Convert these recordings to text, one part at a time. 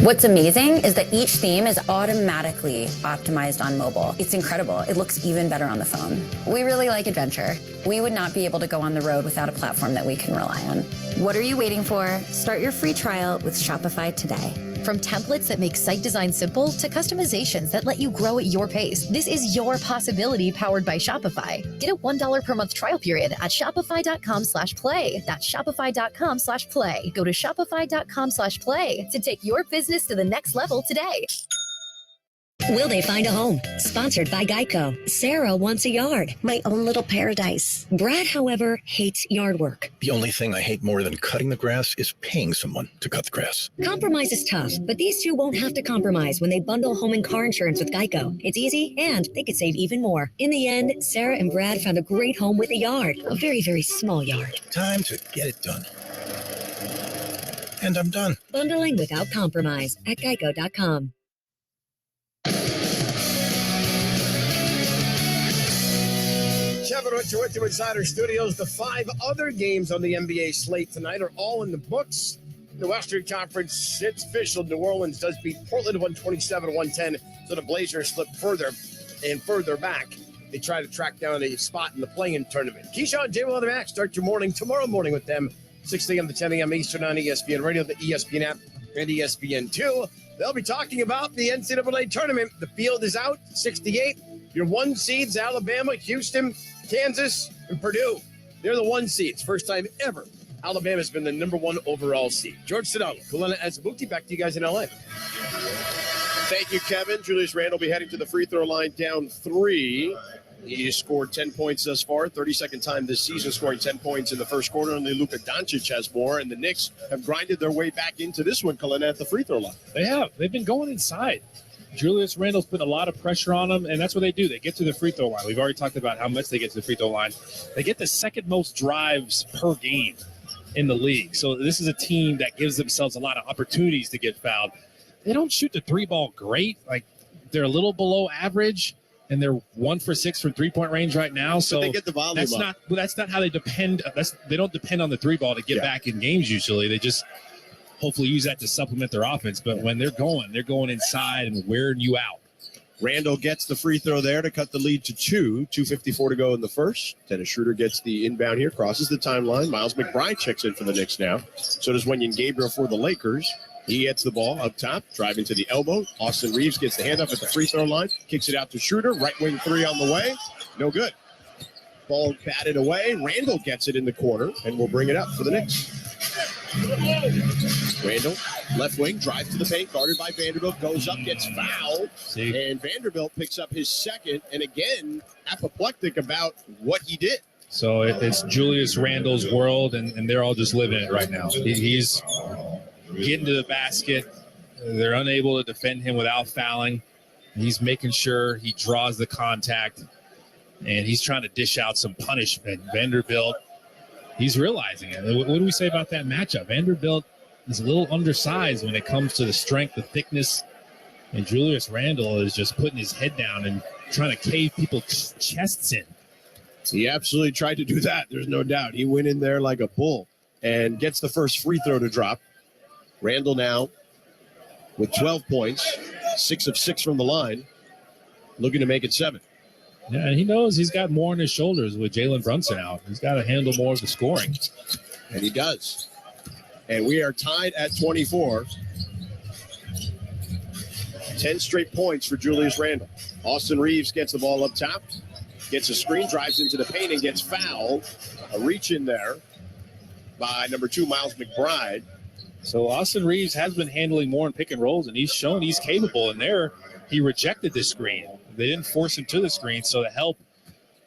What's amazing is that each theme is automatically optimized on mobile. It's incredible. It looks even better on the phone. We really like adventure. We would not be able to go on the road without a platform that we can rely on. What are you waiting for? Start your free trial with Shopify today. From templates that make site design simple to customizations that let you grow at your pace, this is your possibility powered by Shopify. Get a $1 per month trial period at shopify.com/play. That's shopify.com/play. Go to shopify.com/play to take your business to the next level today. Will they find a home? Sponsored by Geico. Sarah wants a yard. My own little paradise. Brad, however, hates yard work. The only thing I hate more than cutting the grass is paying someone to cut the grass. Compromise is tough, but these two won't have to compromise when they bundle home and car insurance with Geico. It's easy, and they could save even more. In the end, Sarah and Brad found a great home with a yard. A very, very small yard. Time to get it done. And I'm done. Bundling without compromise at geico.com. Kevin with you Insider Studios. The 5 other games on the NBA slate tonight are all in the books. The Western Conference, it's official. New Orleans does beat Portland 127-110, so the Blazers slip further and further back. They try to track down a spot in the play-in tournament. Keyshawn, J. Will, and the Max start your morning tomorrow morning with them, 6 a.m. to 10 a.m. Eastern on ESPN Radio, the ESPN app, and ESPN2. They'll be talking about the NCAA tournament. The field is out, 68. Your 1 seeds, Alabama, Houston, Kansas, and Purdue. They're the 1 seeds. First time ever Alabama's been the number 1 overall seed. George Sedano, Kulena Azubuti, back to you guys in L.A. Thank you, Kevin. Julius Randle will be heading to the free throw line down 3. He scored 10 points thus far, 32nd time this season, scoring 10 points in the first quarter. Only Luka Doncic has more, and the Knicks have grinded their way back into this one, Kulena, at the free throw line. They have. They've been going inside. Julius Randle's put a lot of pressure on them, and that's what they do. They get to the free throw line. We've already talked about how much they get to the free throw line. They get the second most drives per game in the league. So this is a team that gives themselves a lot of opportunities to get fouled. They don't shoot the 3-ball great. Like, they're a little below average, and they're 1 for 6 from 3-point range right now. So they get the volume up. That's not how they depend. They don't depend on the 3-ball to get back in games usually. They just hopefully use that to supplement their offense. But when they're going inside and wearing you out. Randle gets the free throw there to cut the lead to 2. 2:54 to go in the first. Dennis Schroeder gets the inbound here, crosses the timeline. Miles McBride checks in for the Knicks now. So does Wenyen Gabriel for the Lakers. He gets the ball up top, driving to the elbow. Austin Reeves gets the handoff at the free throw line, kicks it out to Schroeder. Right wing 3 on the way. No good. Ball batted away. Randle gets it in the corner, and we'll bring it up for the Knicks. Randle, left wing, drives to the paint, guarded by Vanderbilt, goes up, gets fouled, and Vanderbilt picks up his second, and again, apoplectic about what he did. So it's Julius Randle's world, and they're all just living it right now. He's getting to the basket. They're unable to defend him without fouling. He's making sure he draws the contact, and he's trying to dish out some punishment. Vanderbilt, he's realizing it. What do we say about that matchup? Vanderbilt is a little undersized when it comes to the strength, the thickness, and Julius Randle is just putting his head down and trying to cave people's chests in. He absolutely tried to do that. There's no doubt. He went in there like a bull and gets the first free throw to drop. Randle now with 12 points, 6 of 6 from the line, looking to make it 7. Yeah, and he knows he's got more on his shoulders with Jalen Brunson out. He's got to handle more of the scoring. And he does. And we are tied at 24. 10 straight points for Julius Randle. Austin Reeves gets the ball up top, gets a screen, drives into the paint, and gets fouled. A reach in there by number 2, Miles McBride. So Austin Reeves has been handling more in pick and rolls, and he's shown he's capable. And there, he rejected the screen. They didn't force him to the screen, so the help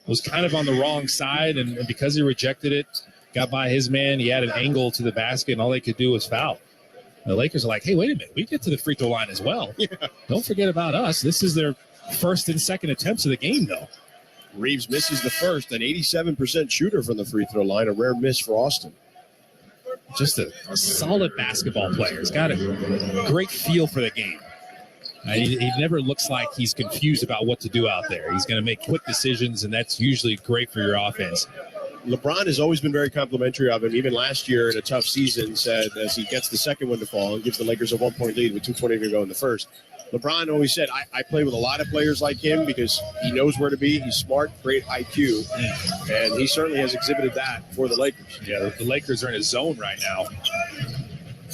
was kind of on the wrong side. And because he rejected it, got by his man, he had an angle to the basket, and all they could do was foul. The Lakers are like, hey, wait a minute. We get to the free throw line as well. Yeah. Don't forget about us. This is their first and second attempts of the game, though. Reeves misses the first, an 87% shooter from the free throw line, a rare miss for Austin. Just a solid basketball player. He's got a great feel for the game. He never looks like he's confused about what to do out there. He's going to make quick decisions, and that's usually great for your offense. LeBron has always been very complimentary of him. Even last year in a tough season, said as he gets the second one to fall and gives the Lakers a 1-point lead with 2:20 to go in the first. LeBron always said, I play with a lot of players like him because he knows where to be. He's smart, great IQ, and he certainly has exhibited that for the Lakers. Yeah, the Lakers are in a zone right now.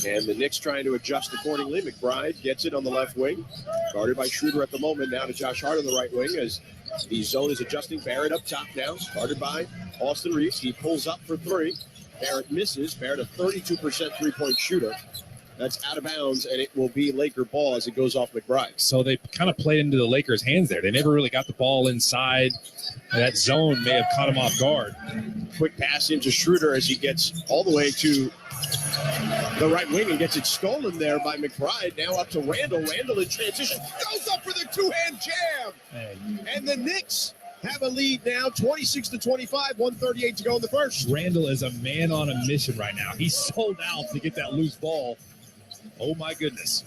And the Knicks trying to adjust accordingly. McBride gets it on the left wing, guarded by Schroeder at the moment. Now to Josh Hart on the right wing as the zone is adjusting. Barrett up top now, guarded by Austin Reeves. He pulls up for three. Barrett misses. Barrett a 32% three-point shooter. That's out of bounds, and it will be Laker ball as it goes off McBride. So they kind of played into the Lakers' hands there. They never really got the ball inside. That zone may have caught him off guard. Quick pass into Schroeder as he gets all the way to the right wing and gets it stolen there by McBride. Now up to Randall. Randall in transition. Goes up for the two-hand jam. And the Knicks have a lead now, 26-25, 1:38 to go in the first. Randall is a man on a mission right now. He's sold out to get that loose ball. Oh, my goodness.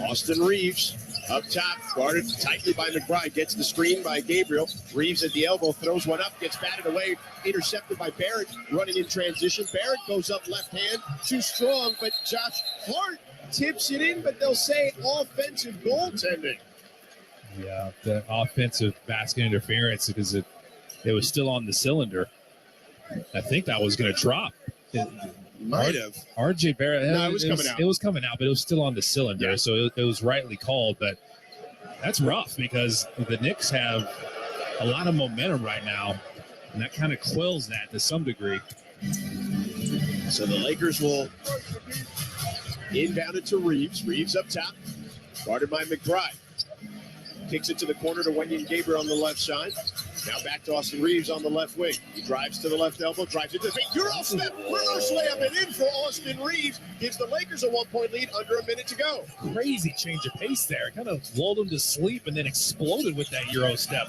Austin Reeves up top, guarded tightly by McBride, gets the screen by Gabriel. Reeves at the elbow, throws one up, gets batted away, intercepted by Barrett, running in transition. Barrett goes up left hand, too strong, but Josh Hart tips it in, but they'll say offensive goaltending. Yeah, the offensive basket interference because it was still on the cylinder. I think that was going to drop. Might have. RJ Barrett. No, it was coming out. It was coming out, but it was still on the cylinder, Yeah. so it was rightly called. But that's rough because the Knicks have a lot of momentum right now, and that kind of quells that to some degree. So the Lakers will inbound it to Reeves. Reeves up top, guarded by McBride. Kicks it to the corner to Wenyen Gabriel on the left side. Now back to Austin Reeves on the left wing. He drives to the left elbow, drives into the paint. Euro step, reverse layup, and in for Austin Reeves. Gives the Lakers a 1-point lead, under a minute to go. Crazy change of pace there. Kind of lulled him to sleep and then exploded with that Euro step.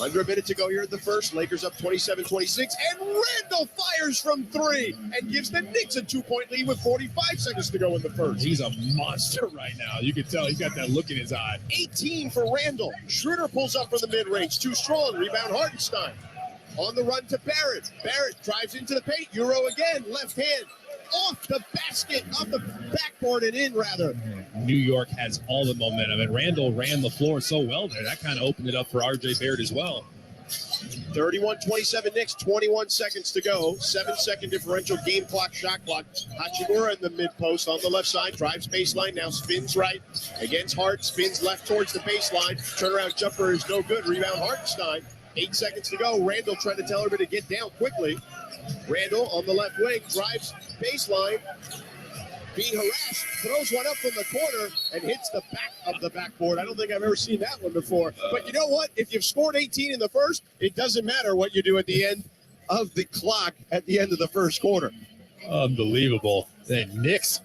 Under a minute to go here at the first. Lakers up 27-26, and Randall fires from three and gives the Knicks a 2-point lead with 45 seconds to go in the first. He's a monster right now. You can tell he's got that look in his eye. 18 for Randall. Schroeder pulls up from the mid-range. Too strong. Rebound Hartenstein. On the run to Barrett. Barrett drives into the paint. Euro again. Left hand. Off the basket. Off the backboard and in, rather. New York has all the momentum, and Randall ran the floor so well there. That kind of opened it up for RJ Barrett as well. 31-27 Knicks, 21 seconds to go. 7-second differential, game clock, shot clock. Hachimura in the mid-post on the left side, drives baseline, now spins right against Hart, spins left towards the baseline. Turnaround jumper is no good. Rebound Hartenstein. 8 seconds to go. Randall trying to tell everybody to get down quickly. Randall on the left wing, drives baseline. Being harassed, throws one up from the corner and hits the back of the backboard. I don't think I've ever seen that one before. But you know what? If you've scored 18 in the first, it doesn't matter what you do at the end of the clock at the end of the first quarter. Unbelievable. The Knicks,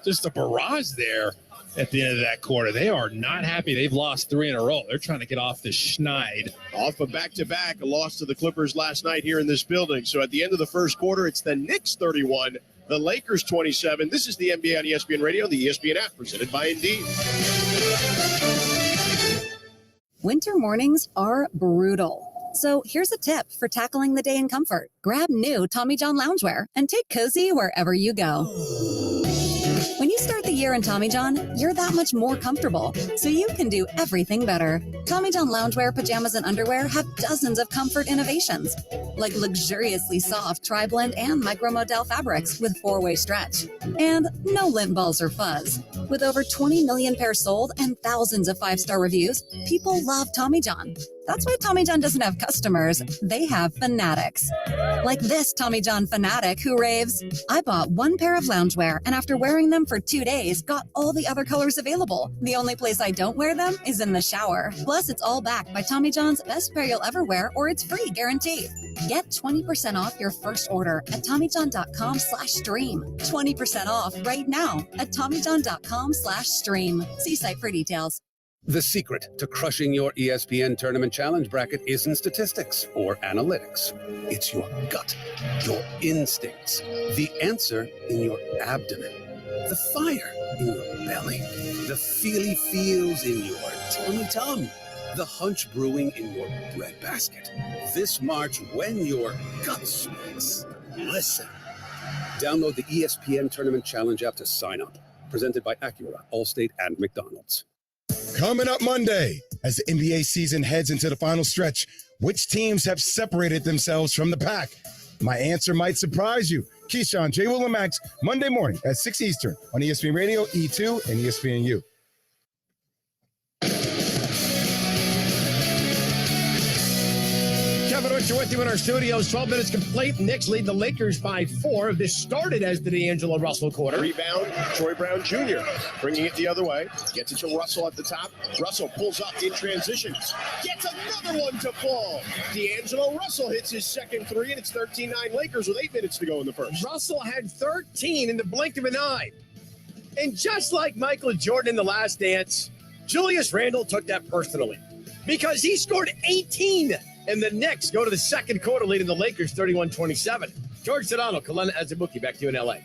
just a barrage there at the end of that quarter. They are not happy. They've lost 3 in a row. They're trying to get off the schneid. Off a back-to-back, a loss to the Clippers last night here in this building. So at the end of the first quarter, it's the Knicks 31, the Lakers 27. This is the NBA on ESPN Radio, the ESPN app, presented by Indeed. Winter mornings are brutal. So here's a tip for tackling the day in comfort. Grab new Tommy John loungewear and take cozy wherever you go. When you start the year in Tommy John, you're that much more comfortable, so you can do everything better. Tommy John loungewear, pajamas, and underwear have dozens of comfort innovations, like luxuriously soft tri-blend and micro-modal fabrics with 4-way stretch. And no lint balls or fuzz. With over 20 million pairs sold and thousands of 5-star reviews, people love Tommy John. That's why Tommy John doesn't have customers. They have fanatics. Like this Tommy John fanatic who raves, I bought 1 pair of loungewear and after wearing them for 2 days, got all the other colors available. The only place I don't wear them is in the shower. Plus, it's all backed by Tommy John's best pair you'll ever wear or it's free guarantee. Get 20% off your first order at TommyJohn.com/stream. 20% off right now at TommyJohn.com/stream. See site for details. The secret to crushing your ESPN Tournament Challenge bracket isn't statistics or analytics. It's your gut, your instincts, the answer in your abdomen, the fire in your belly, the feely feels in your tummy-tum. the hunch brewing in your breadbasket. This March, when your gut speaks, listen. Download the ESPN Tournament Challenge app to sign up. Presented by Acura, Allstate, and McDonald's. Coming up Monday, as the NBA season heads into the final stretch, which teams have separated themselves from the pack? My answer might surprise you. Keyshawn, J. Will, and Max, Monday morning at 6 Eastern on ESPN Radio, E2, and ESPNU. Kevin Richard with you in our studios. 12 minutes complete. Knicks lead the Lakers by 4. This started as the D'Angelo Russell quarter. Rebound, Troy Brown Jr. bringing it the other way. Gets it to Russell at the top. Russell pulls up in transition. Gets another one to fall. D'Angelo Russell hits his second three, and it's 13-9 Lakers with 8 minutes to go in the first. Russell had 13 in the blink of an eye. And just like Michael Jordan in The Last Dance, Julius Randle took that personally because he scored 18. And the Knicks go to the second quarter, leading the Lakers 31-27. George Sedano, Kalena Azubuki, back to you in L.A.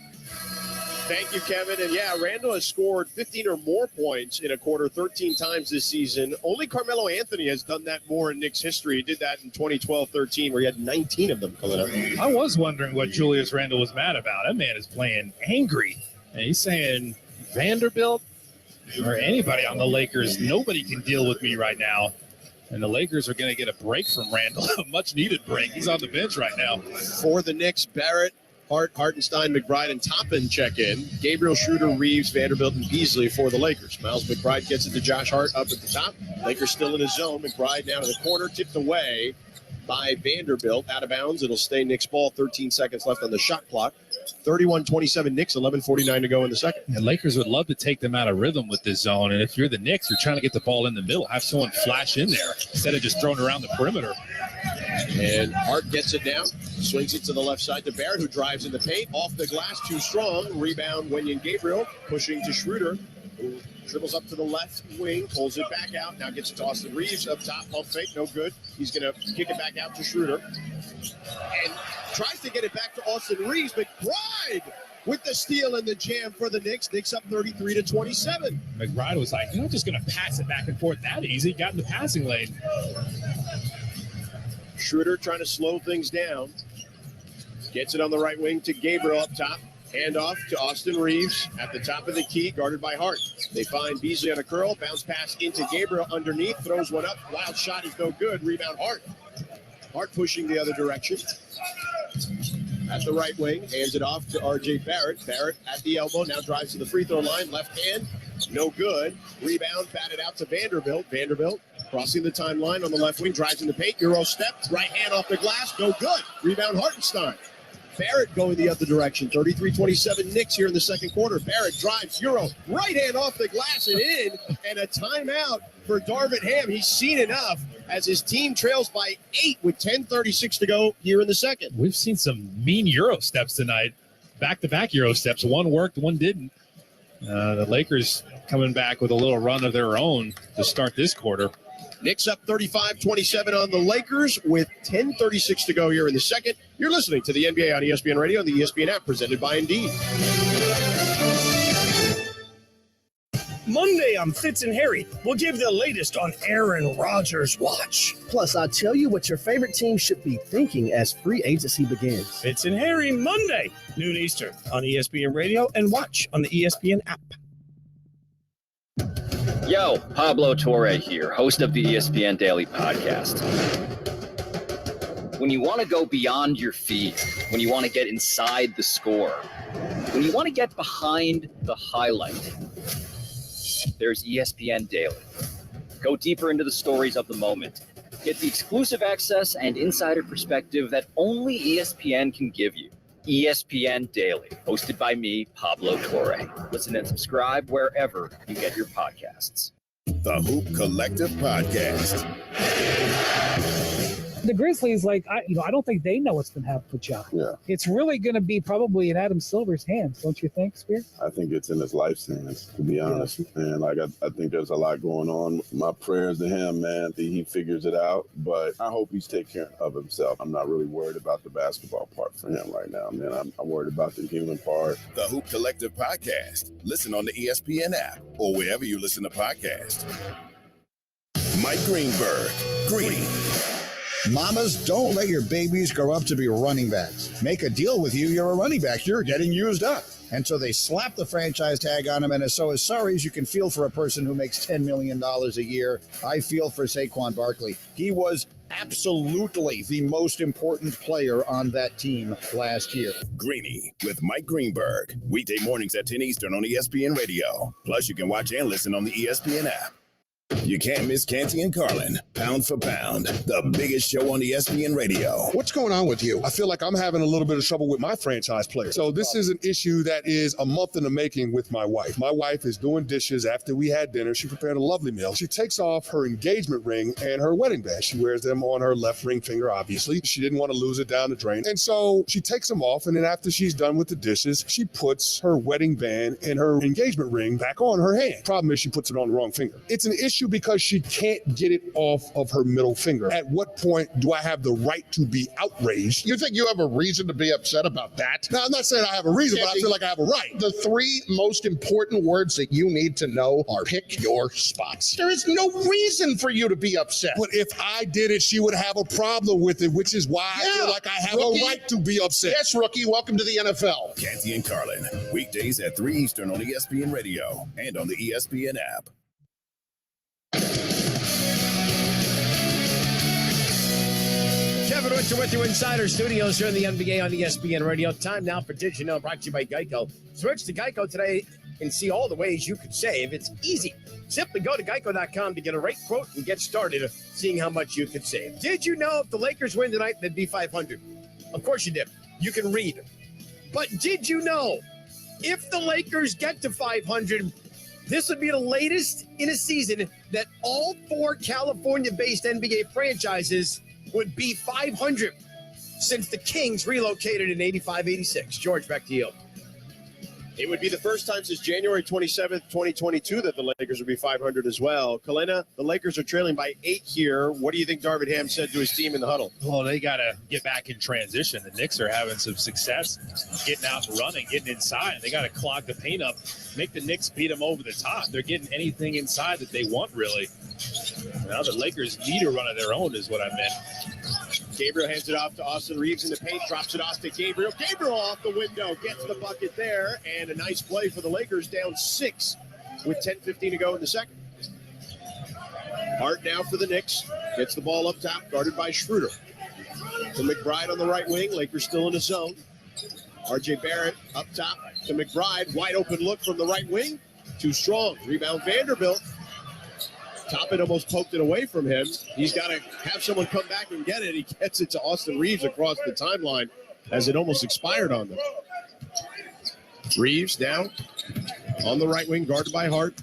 Thank you, Kevin. And yeah, Randall has scored 15 or more points in a quarter 13 times this season. Only Carmelo Anthony has done that more in Knicks history. He did that in 2012-13, where he had 19 of them. Kalena. I was wondering what Julius Randle was mad about. That man is playing angry. And he's saying, Vanderbilt or anybody on the Lakers, nobody can deal with me right now. And the Lakers are going to get a break from Randall, a much-needed break. He's on the bench right now. For the Knicks, Barrett, Hart, Hartenstein, McBride, and Toppin check in. Gabriel, Schroeder, Reeves, Vanderbilt, and Beasley for the Lakers. Miles McBride gets it to Josh Hart up at the top. Lakers still in his zone. McBride down to the corner, tipped away by Vanderbilt. Out of bounds. It'll stay Knicks ball. 13 seconds left on the shot clock. 31-27 Knicks, 11:49 to go in the second. And Lakers would love to take them out of rhythm with this zone. And if you're the Knicks, you're trying to get the ball in the middle. Have someone flash in there instead of just throwing it around the perimeter. And Hart gets it down, swings it to the left side to Barrett, who drives in the paint. Off the glass, too strong. Rebound, Wenyen Gabriel, pushing to Schroeder, who dribbles up to the left wing, pulls it back out. Now gets it to Austin Reeves up top. Pump fake, no good. He's going to kick it back out to Schroeder. And tries to get it back to Austin Reeves. McBride with the steal and the jam for the Knicks. Knicks up 33-27. McBride was like, you're not just going to pass it back and forth that easy. Got in the passing lane. Schroeder trying to slow things down. Gets it on the right wing to Gabriel up top. Handoff to Austin Reeves at the top of the key, guarded by Hart. They find Beasley on a curl. Bounce pass into Gabriel underneath. Throws one up. Wild shot is no good. Rebound Hart. Hart pushing the other direction. At the right wing, hands it off to R.J. Barrett. Barrett at the elbow, now drives to the free throw line. Left hand, no good. Rebound, batted out to Vanderbilt. Vanderbilt crossing the timeline on the left wing, drives in the paint. Euro step, right hand off the glass, no good. Rebound, Hartenstein. Barrett going the other direction. 33-27 Knicks here in the second quarter. Barrett drives, Euro, right hand off the glass and in. And a timeout for Darvin Ham. He's seen enough as his team trails by 8 with 10:36 to go here in the second. We've seen some mean Euro steps tonight. Back-to-back Euro steps. One worked, one didn't. The Lakers coming back with a little run of their own to start this quarter. Knicks up 35-27 on the Lakers with 10:36 to go here in the second. You're listening to the NBA on ESPN Radio and the ESPN app presented by Indeed. Monday on Fitz and Harry, we'll give the latest on Aaron Rodgers' watch. Plus, I'll tell you what your favorite team should be thinking as free agency begins. Fitz and Harry, Monday, noon Eastern, on ESPN Radio and watch on the ESPN app. Yo, Pablo Torre here, host of the ESPN Daily Podcast. When you want to go beyond your feed, when you want to get inside the score, when you want to get behind the highlight, there's ESPN Daily. Go deeper into the stories of the moment. Get the exclusive access and insider perspective that only ESPN can give you. ESPN Daily, hosted by me, Pablo Torre. Listen and subscribe wherever you get your podcasts. The Hoop Collective Podcast. The Grizzlies, I don't think they know what's going to happen with Ja. Yeah. It's really going to be probably in Adam Silver's hands, don't you think, Spear? I think it's in his life's hands, to be honest. And I think there's a lot going on. My prayers to him, man, that he figures it out. But I hope he's taking care of himself. I'm not really worried about the basketball part for him right now, man. I'm worried about the human part. The Hoop Collective Podcast. Listen on the ESPN app or wherever you listen to podcasts. Mike Greenberg. Greeny. Mamas, don't let your babies grow up to be running backs. Make a deal with you, you're a running back, you're getting used up. And so they slap the franchise tag on him, and so as sorry as you can feel for a person who makes $10 million a year, I feel for Saquon Barkley. He was absolutely the most important player on that team last year. Greeny with Mike Greenberg. Weekday mornings at 10 Eastern on ESPN Radio. Plus, you can watch and listen on the ESPN app. You can't miss Canty and Carlin, Pound for Pound, the biggest show on ESPN Radio. What's going on with you? I feel like I'm having a little bit of trouble with my franchise player. So this is an issue that is a month in the making with my wife. My wife is doing dishes after we had dinner. She prepared a lovely meal. She takes off her engagement ring and her wedding band. She wears them on her left ring finger, obviously. She didn't want to lose it down the drain. And so she takes them off, and then after she's done with the dishes, she puts her wedding band and her engagement ring back on her hand. Problem is she puts it on the wrong finger. It's an issue because she can't get it off of her middle finger. At what point do I have the right to be outraged? You think you have a reason to be upset about that? Now, I'm not saying I have a reason, but I feel like I have a right. The three most important words that you need to know are pick your spots. There is no reason for you to be upset. But if I did it, she would have a problem with it, which is why I feel like I have a right to be upset. Yes, rookie, welcome to the NFL. Canty and Carlin, weekdays at 3 Eastern on ESPN Radio and on the ESPN app. Kevin Winter with you Insider Studios here in the NBA on ESPN Radio. Time now for Did You Know, brought to you by Geico. Switch to Geico today and see all the ways you could save. It's easy. Simply go to geico.com to get a rate quote and get started seeing how much you could save. Did you know if the Lakers win tonight, they'd be 500? Of course you did. You can read. But did you know if the Lakers get to 500, this would be the latest in a season that all four California-based NBA franchises would be 500 since the Kings relocated in 85-86. George, back to you. It would be the first time since January 27th, 2022 that the Lakers would be 500 as well. Kalena, the Lakers are trailing by 8 here. What do you think Darvin Ham said to his team in the huddle? Well, they got to get back in transition. The Knicks are having some success getting out and running, getting inside. They got to clog the paint up, make the Knicks beat them over the top. They're getting anything inside that they want, really. Now the Lakers need a run of their own is what I meant. Gabriel hands it off to Austin Reeves in the paint, drops it off to Gabriel. Gabriel off the window, gets the bucket there, and a nice play for the Lakers, down 6 with 10:15 to go in the second. Hart now for the Knicks, gets the ball up top, guarded by Schroeder. To McBride on the right wing, Lakers still in the zone. RJ Barrett up top to McBride, wide open look from the right wing, too strong. Rebound Vanderbilt. Toppin almost poked it away from him. He's got to have someone come back and get it. He gets it to Austin Reeves across the timeline as it almost expired on them. Reeves now on the right wing, guarded by Hart.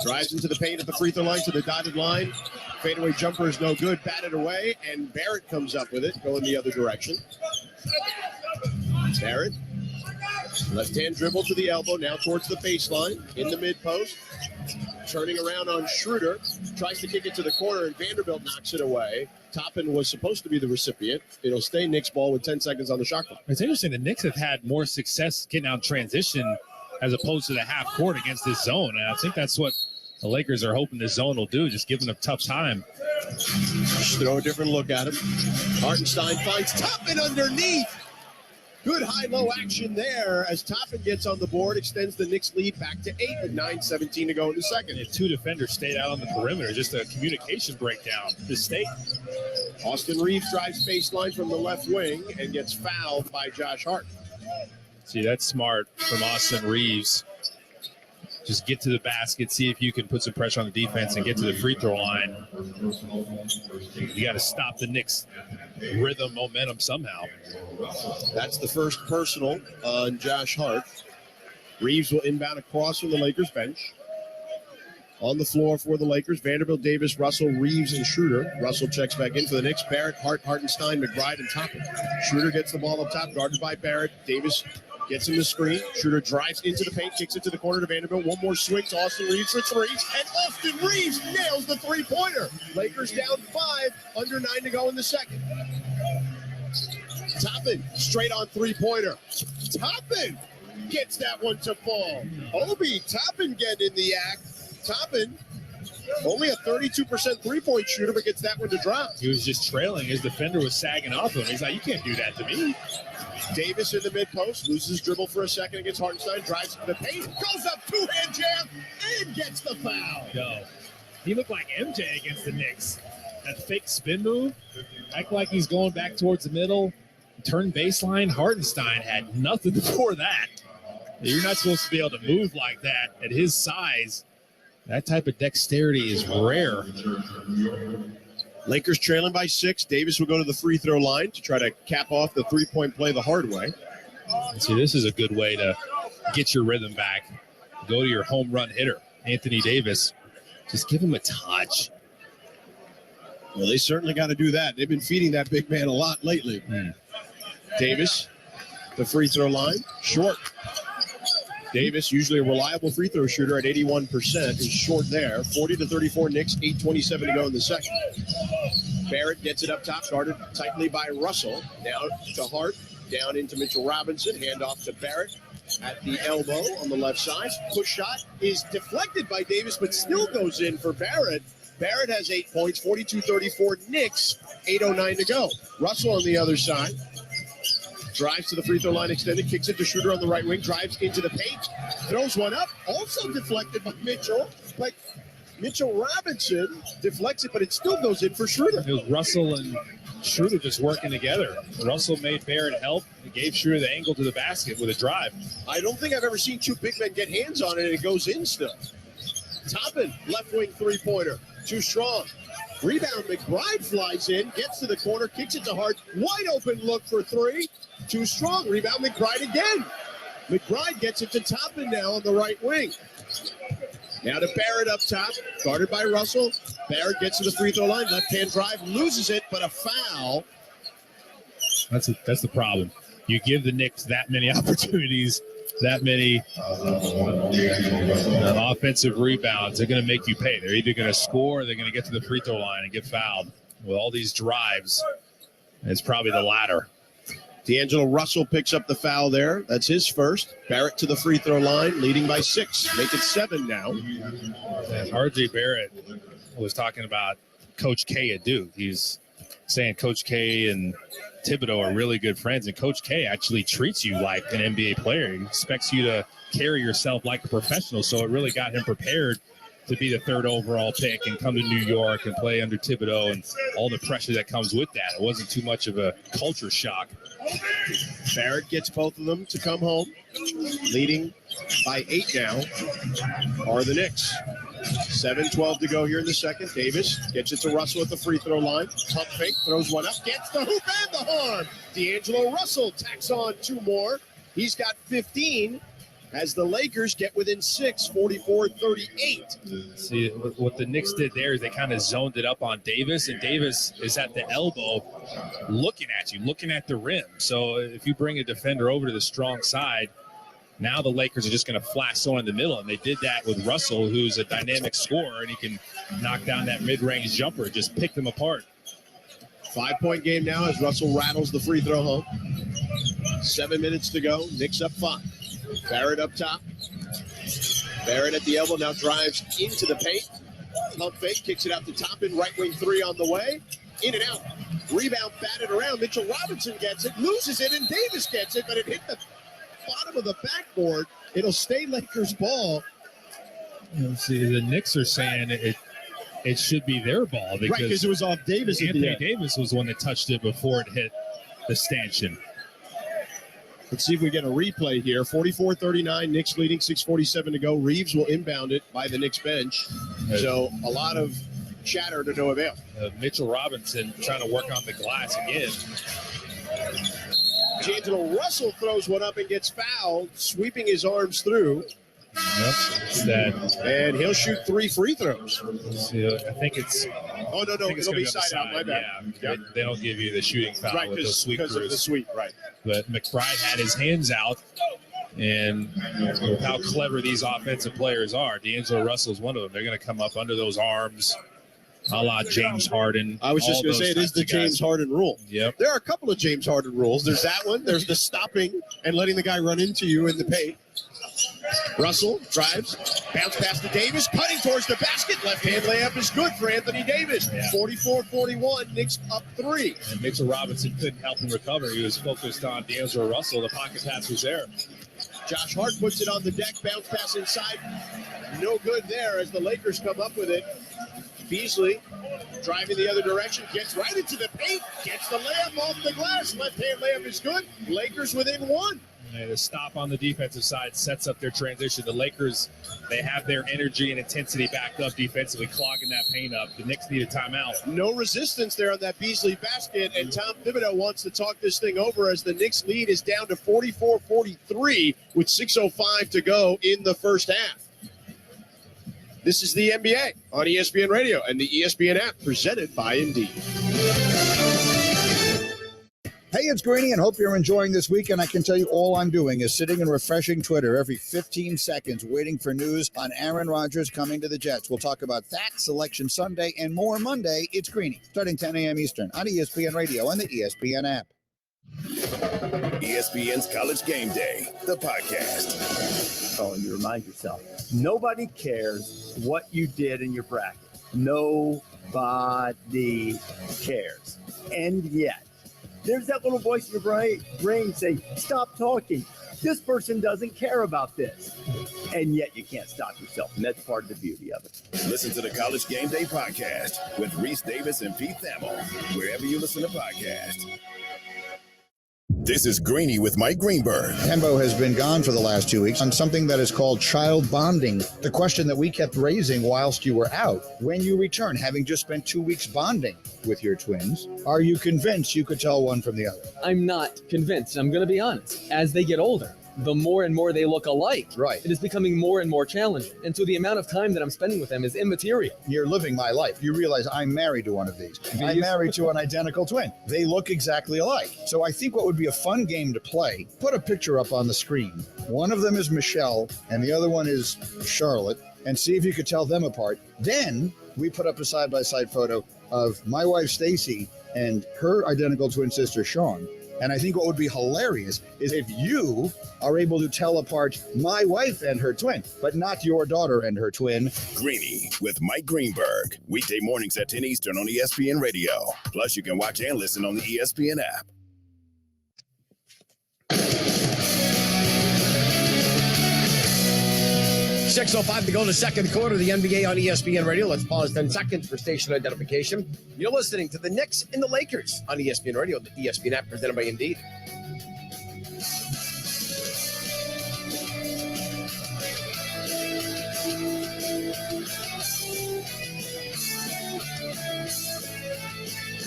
Drives into the paint at the free throw line to the dotted line. Fadeaway jumper is no good. Batted away, and Barrett comes up with it, going the other direction. Barrett, left-hand dribble to the elbow, now towards the baseline, in the mid-post. Turning around on Schroeder, tries to kick it to the corner, and Vanderbilt knocks it away. Toppin was supposed to be the recipient. It'll stay Knicks ball with 10 seconds on the shot clock. It's interesting. The Knicks have had more success getting out transition as opposed to the half court against this zone. And I think that's what the Lakers are hoping this zone will do, just giving them a tough time. Just throw a different look at him. Hartenstein finds Toppin underneath. Good high-low action there as Toppin gets on the board, extends the Knicks lead back to 8 with 9:17 to go in the second. And 2 defenders stayed out on the perimeter, just a communication breakdown. The state. Austin Reeves drives baseline from the left wing and gets fouled by Josh Hart. See, that's smart from Austin Reeves. Just get to the basket, see if you can put some pressure on the defense and get to the free throw line. You got to stop the Knicks' rhythm, momentum somehow. That's the first personal on Josh Hart. Reeves will inbound across from the Lakers bench. On the floor for the Lakers, Vanderbilt, Davis, Russell, Reeves, and Schroeder. Russell checks back in for the Knicks. Barrett, Hart, Hartenstein, McBride, and Toppin. Schroeder gets the ball up top, guarded by Barrett. Davis gets him the screen. Schroeder drives into the paint, kicks it to the corner to Vanderbilt. One more swing to Austin Reeves for 3. And Austin Reeves nails the three-pointer. Lakers down 5, under 9 to go in the second. Toppin, straight on three-pointer. Toppin gets that one to fall. Obi Toppin getting in the act. Toppin Only a 32% three-point shooter, but gets that one to drop. He was just trailing. His defender was sagging off him. He's like, you can't do that to me. Davis in the mid-post, loses dribble for a second against Hartenstein, drives to the paint, goes up, two-hand jam, and gets the foul. Yo, he looked like MJ against the Knicks. That fake spin move, act like he's going back towards the middle, turn baseline. Hartenstein had nothing before that. You're not supposed to be able to move like that at his size. That type of dexterity is rare. Lakers trailing by 6. Davis will go to the free throw line to try to cap off the three-point play the hard way. See, this is a good way to get your rhythm back. Go to your home run hitter, Anthony Davis. Just give him a touch. Well, they certainly got to do that. They've been feeding that big man a lot lately. Davis, the free throw line, short. Davis, usually a reliable free throw shooter at 81%, is short there. 40-34 Knicks, 8:27 to go in the second. Barrett gets it up top, guarded tightly by Russell. Down to Hart, down into Mitchell Robinson. Handoff to Barrett at the elbow on the left side. Push shot is deflected by Davis, but still goes in for Barrett. Barrett has 8 points, 42-34 Knicks, 8:09 to go. Russell on the other side. Drives to the free throw line extended, kicks it to Schroeder on the right wing, drives into the paint, throws one up, also deflected by Mitchell. But Mitchell Robinson deflects it, but it still goes in for Schroeder. It was Russell and Schroeder just working together. Russell made Barrett help. He gave Schroeder the angle to the basket with a drive. I don't think I've ever seen two big men get hands on it and it goes in still. Toppin, left wing three-pointer, too strong. Rebound, McBride flies in, gets to the corner, kicks it to Hart. Wide open look for three. Too strong. Rebound, McBride again. McBride gets it to Toppin now on the right wing. Now to Barrett up top, guarded by Russell. Barrett gets to the free throw line, left-hand drive, loses it, but a foul. That's the problem. You give the Knicks that many opportunities, that many offensive rebounds, they're going to make you pay. They're either going to score or they're going to get to the free throw line and get fouled. With all these drives, it's probably the latter. D'Angelo Russell picks up the foul there. That's his first. Barrett to the free throw line, leading by 6. Make it 7 now. And RJ Barrett was talking about Coach K at Duke. He's saying Coach K and Thibodeau are really good friends, and Coach K actually treats you like an NBA player. He expects you to carry yourself like a professional, so it really got him prepared to be the 3rd overall pick and come to New York and play under Thibodeau and all the pressure that comes with that. It wasn't too much of a culture shock. Barrett gets both of them to come home. Leading by 8 now are the Knicks. 7:12 to go here in the second. Davis gets it to Russell at the free throw line. Pump fake, throws one up, gets the hoop and the harm. D'Angelo Russell tacks on 2 more. He's got 15 as the Lakers get within 6, 44-38. See, what the Knicks did there is they kind of zoned it up on Davis, and Davis is at the elbow looking at you, looking at the rim. So if you bring a defender over to the strong side, now the Lakers are just going to flash someone in the middle, and they did that with Russell, who's a dynamic scorer, and he can knock down that mid-range jumper, just pick them apart. 5-point game now as Russell rattles the free throw home. 7 minutes to go. Knicks up 5. Barrett up top. Barrett at the elbow now drives into the paint. Pump fake, kicks it out the top in right wing 3 on the way. In and out. Rebound batted around. Mitchell Robinson gets it, loses it, and Davis gets it, but it hit the bottom of the backboard. It'll stay Lakers ball. See, the Knicks are saying it should be their ball because it was off Davis. Anthony Davis was the one that touched it before it hit the stanchion. Let's see if we get a replay here. 44-39, Knicks leading, 6:47 to go. Reeves will inbound it by the Knicks bench. So a lot of chatter to no avail. Mitchell Robinson trying to work on the glass again. D'Angelo Russell throws one up and gets fouled, sweeping his arms through. And he'll shoot 3 free throws. See, I think it's... Oh, no, it'll be side out, my bad. Yeah, they don't give you the shooting foul with the sweep because of the sweep, right. But McBride had his hands out, and with how clever these offensive players are, D'Angelo Russell's one of them. They're going to come up under those arms, a la James Harden. I was just going to say, it is the James Harden rule. Yep. There are a couple of James Harden rules. There's that one. There's the stopping and letting the guy run into you in the paint. Russell drives, bounce pass to Davis, cutting towards the basket. Left-hand layup is good for Anthony Davis. 44-41, Knicks up 3. And Mitchell Robinson couldn't help him recover. He was focused on D'Angelo Russell. The pocket pass was there. Josh Hart puts it on the deck, bounce pass inside. No good there as the Lakers come up with it. Beasley driving the other direction, gets right into the paint, gets the layup off the glass. Left-hand layup is good. Lakers within 1. And a stop on the defensive side sets up their transition. The Lakers, they have their energy and intensity backed up defensively, clogging that paint up. The Knicks need a timeout. No resistance there on that Beasley basket, and Tom Thibodeau wants to talk this thing over as the Knicks lead is down to 44-43 with 6:05 to go in the first half. This is the NBA on ESPN Radio and the ESPN app presented by Indeed. Hey, it's Greeny, and hope you're enjoying this weekend. I can tell you all I'm doing is sitting and refreshing Twitter every 15 seconds, waiting for news on Aaron Rodgers coming to the Jets. We'll talk about that, Selection Sunday, and more Monday. It's Greeny, starting 10 a.m. Eastern on ESPN Radio and the ESPN app. ESPN's College Game Day, the podcast. Oh, and you remind yourself, nobody cares what you did in your bracket. Nobody cares. And yet, there's that little voice in your brain saying, stop talking. This person doesn't care about this. And yet you can't stop yourself. And that's part of the beauty of it. Listen to the College Game Day podcast with Reese Davis and Pete Thamel, wherever you listen to podcasts. This is Greeny with Mike Greenberg. Tembo has been gone for the last 2 weeks on something that is called child bonding. The question that we kept raising whilst you were out. When you return, having just spent 2 weeks bonding with your twins, are you convinced you could tell one from the other? I'm not convinced. I'm going to be honest. As they get older, the more and more they look alike. Right. It is becoming more and more challenging. And so the amount of time that I'm spending with them is immaterial. You're living my life. You realize I'm married to one of these. I'm married to an identical twin. They look exactly alike. So I think what would be a fun game to play, put a picture up on the screen. One of them is Michelle and the other one is Charlotte, and see if you could tell them apart. Then we put up a side-by-side photo of my wife, Stacy, and her identical twin sister, Sean. And I think what would be hilarious is if you are able to tell apart my wife and her twin, but not your daughter and her twin. Greeny with Mike Greenberg. Weekday mornings at 10 Eastern on ESPN Radio. Plus, you can watch and listen on the ESPN app. .05 to go in the second quarter of the NBA on ESPN Radio. Let's pause 10 seconds for station identification. You're listening to the Knicks and the Lakers on ESPN Radio, the ESPN app presented by Indeed.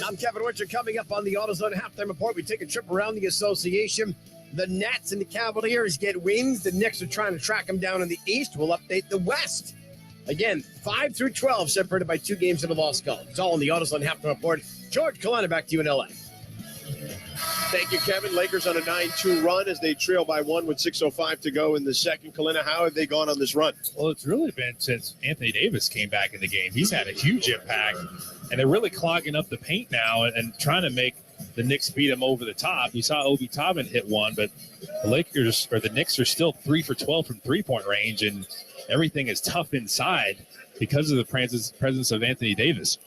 I'm Kevin Winter. Coming up on the AutoZone Halftime Report, we take a trip around the association. The Nats and the Cavaliers get wins. The Knicks are trying to track them down in the East. We'll update the West. Again, 5 through 12, separated by 2 games in the lost column. It's all in the AutoZone Halftime Report. George Kalana, back to you in L.A. Thank you, Kevin. Lakers on a 9-2 run as they trail by 1 with 6:05 to go in the second. Kalina, how have they gone on this run? Well, it's really been since Anthony Davis came back in the game. He's had a huge impact, and they're really clogging up the paint now and trying to make the Knicks beat him over the top. You saw Obi Toppin hit one, but the Knicks are still 3 for 12 from three-point range, and everything is tough inside because of the presence of Anthony Davis.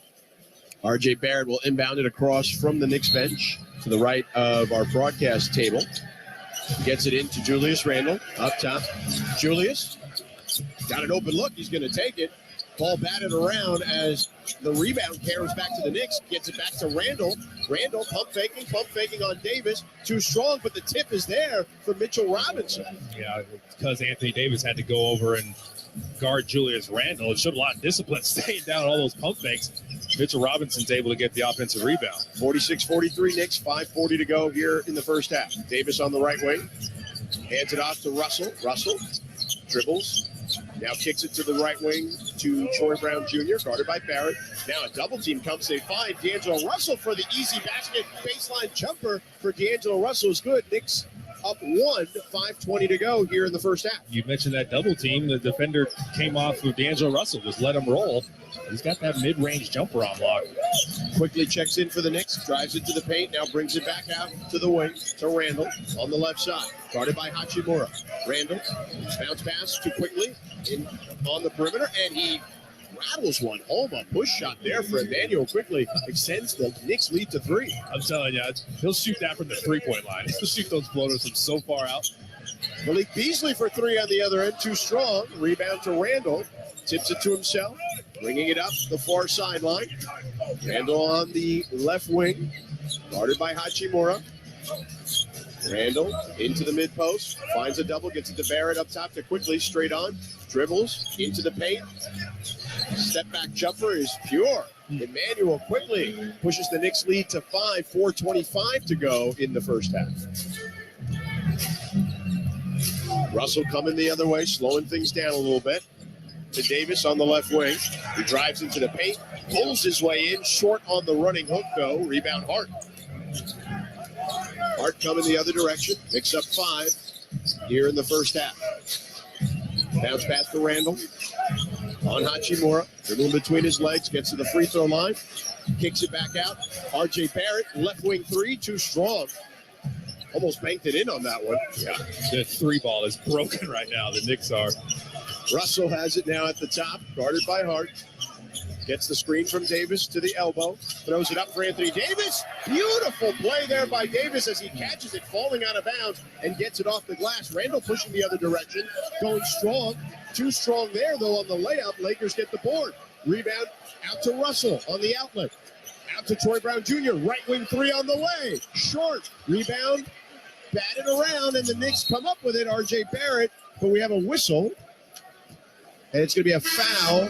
R.J. Barrett will inbound it across from the Knicks bench to the right of our broadcast table. Gets it into Julius Randle up top. Julius got an open look. He's going to take it. Ball batted around as the rebound carries back to the Knicks. Gets it back to Randle. Randle pump faking on Davis. Too strong, but the tip is there for Mitchell Robinson. Yeah, because Anthony Davis had to go over and guard Julius Randle. It showed a lot of discipline staying down all those pump fakes. Mitchell Robinson's able to get the offensive rebound. 46-43 Knicks, 5:40 to go here in the first half. Davis on the right wing. Hands it off to Russell. Russell dribbles. Now kicks it to the right wing to Troy Brown Jr., guarded by Barrett. Now a double team comes. They find D'Angelo Russell for the easy basket. Baseline jumper for D'Angelo Russell is good. Knicks up 1, 5:20 to go here in the first half. You mentioned that double team. The defender came off with D'Angelo Russell, just let him roll. He's got that mid-range jumper on lock. Quickly checks in for the Knicks, drives into the paint, now brings it back out to the wing to Randall on the left side. Guarded by Hachimura. Randall, bounce pass too quickly in on the perimeter, and he rattles one home. A push shot there for Emmanuel quickly extends the Knicks lead to 3. I'm telling you, he'll shoot that from the three-point line. He'll shoot those floaters from so far out. Malik Beasley for 3 on the other end, too strong. Rebound to Randall. Tips it to himself, bringing it up the far sideline. Randall on the left wing, guarded by Hachimura. Randall into the mid post, finds a double, gets it to Barrett up top to quickly, straight on, dribbles into the paint. Step back jumper is pure. Emmanuel quickly pushes the Knicks lead to 5, 4:25 to go in the first half. Russell coming the other way, slowing things down a little bit. To Davis on the left wing. He drives into the paint, pulls his way in, short on the running hook though. Rebound Hart. Hart coming the other direction, picks up 5 here in the first half. Bounce pass to Randall on Hachimura. Dribbling between his legs, gets to the free throw line, kicks it back out. RJ Barrett, left wing 3, too strong. Almost banked it in on that one. Yeah, the 3 ball is broken right now. The Knicks are. Russell has it now at the top, guarded by Hart. Gets the screen from Davis to the elbow. Throws it up for Anthony Davis. Beautiful play there by Davis as he catches it falling out of bounds and gets it off the glass. Randall pushing the other direction, going strong. Too strong there, though, on the layup. Lakers get the board. Rebound out to Russell on the outlet. Out to Troy Brown Jr. Right wing 3 on the way. Short. Rebound. Batted around, and the Knicks come up with it. RJ Barrett, but we have a whistle. And it's going to be a foul,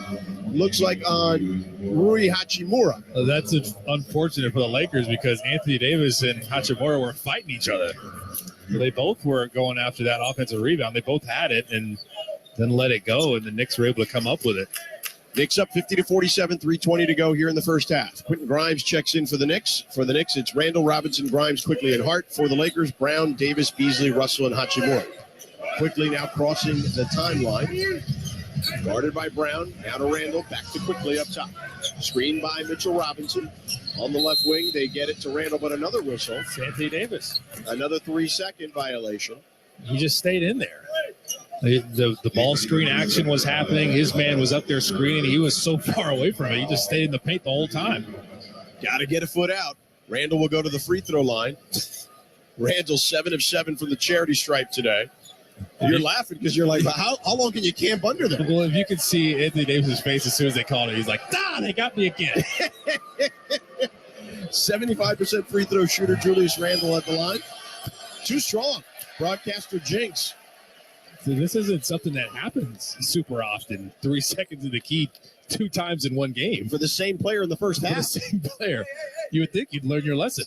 looks like on Rui Hachimura. That's unfortunate for the Lakers because Anthony Davis and Hachimura were fighting each other. They both were going after that offensive rebound. They both had it and then let it go, and the Knicks were able to come up with it. Knicks up 50-47, 3:20 to go here in the first half. Quentin Grimes checks in for the Knicks. For the Knicks, it's Randall, Robinson, Grimes, quickly, and Hart. For the Lakers, Brown, Davis, Beasley, Russell, and Hachimura. Quickly now crossing the timeline. Guarded by Brown, now to Randall, back to quickly up top. Screened by Mitchell Robinson. On the left wing, they get it to Randall, but another whistle. It's Anthony Davis. Another 3-second violation. He just stayed in there. The ball screen action was happening. His man was up there screening. He was so far away from it. He just stayed in the paint the whole time. Got to get a foot out. Randall will go to the free throw line. Randall 7 of 7 from the charity stripe today. You're laughing because you're like, how long can you camp under there? Well, if you could see Anthony Davis' face as soon as they called it, he's like, they got me again. 75% free throw shooter Julius Randle at the line. Too strong. Broadcaster jinx. So this isn't something that happens super often. 3 seconds in the key 2 times in one game. For the same player in the first half. For the same player. You would think you'd learn your lesson.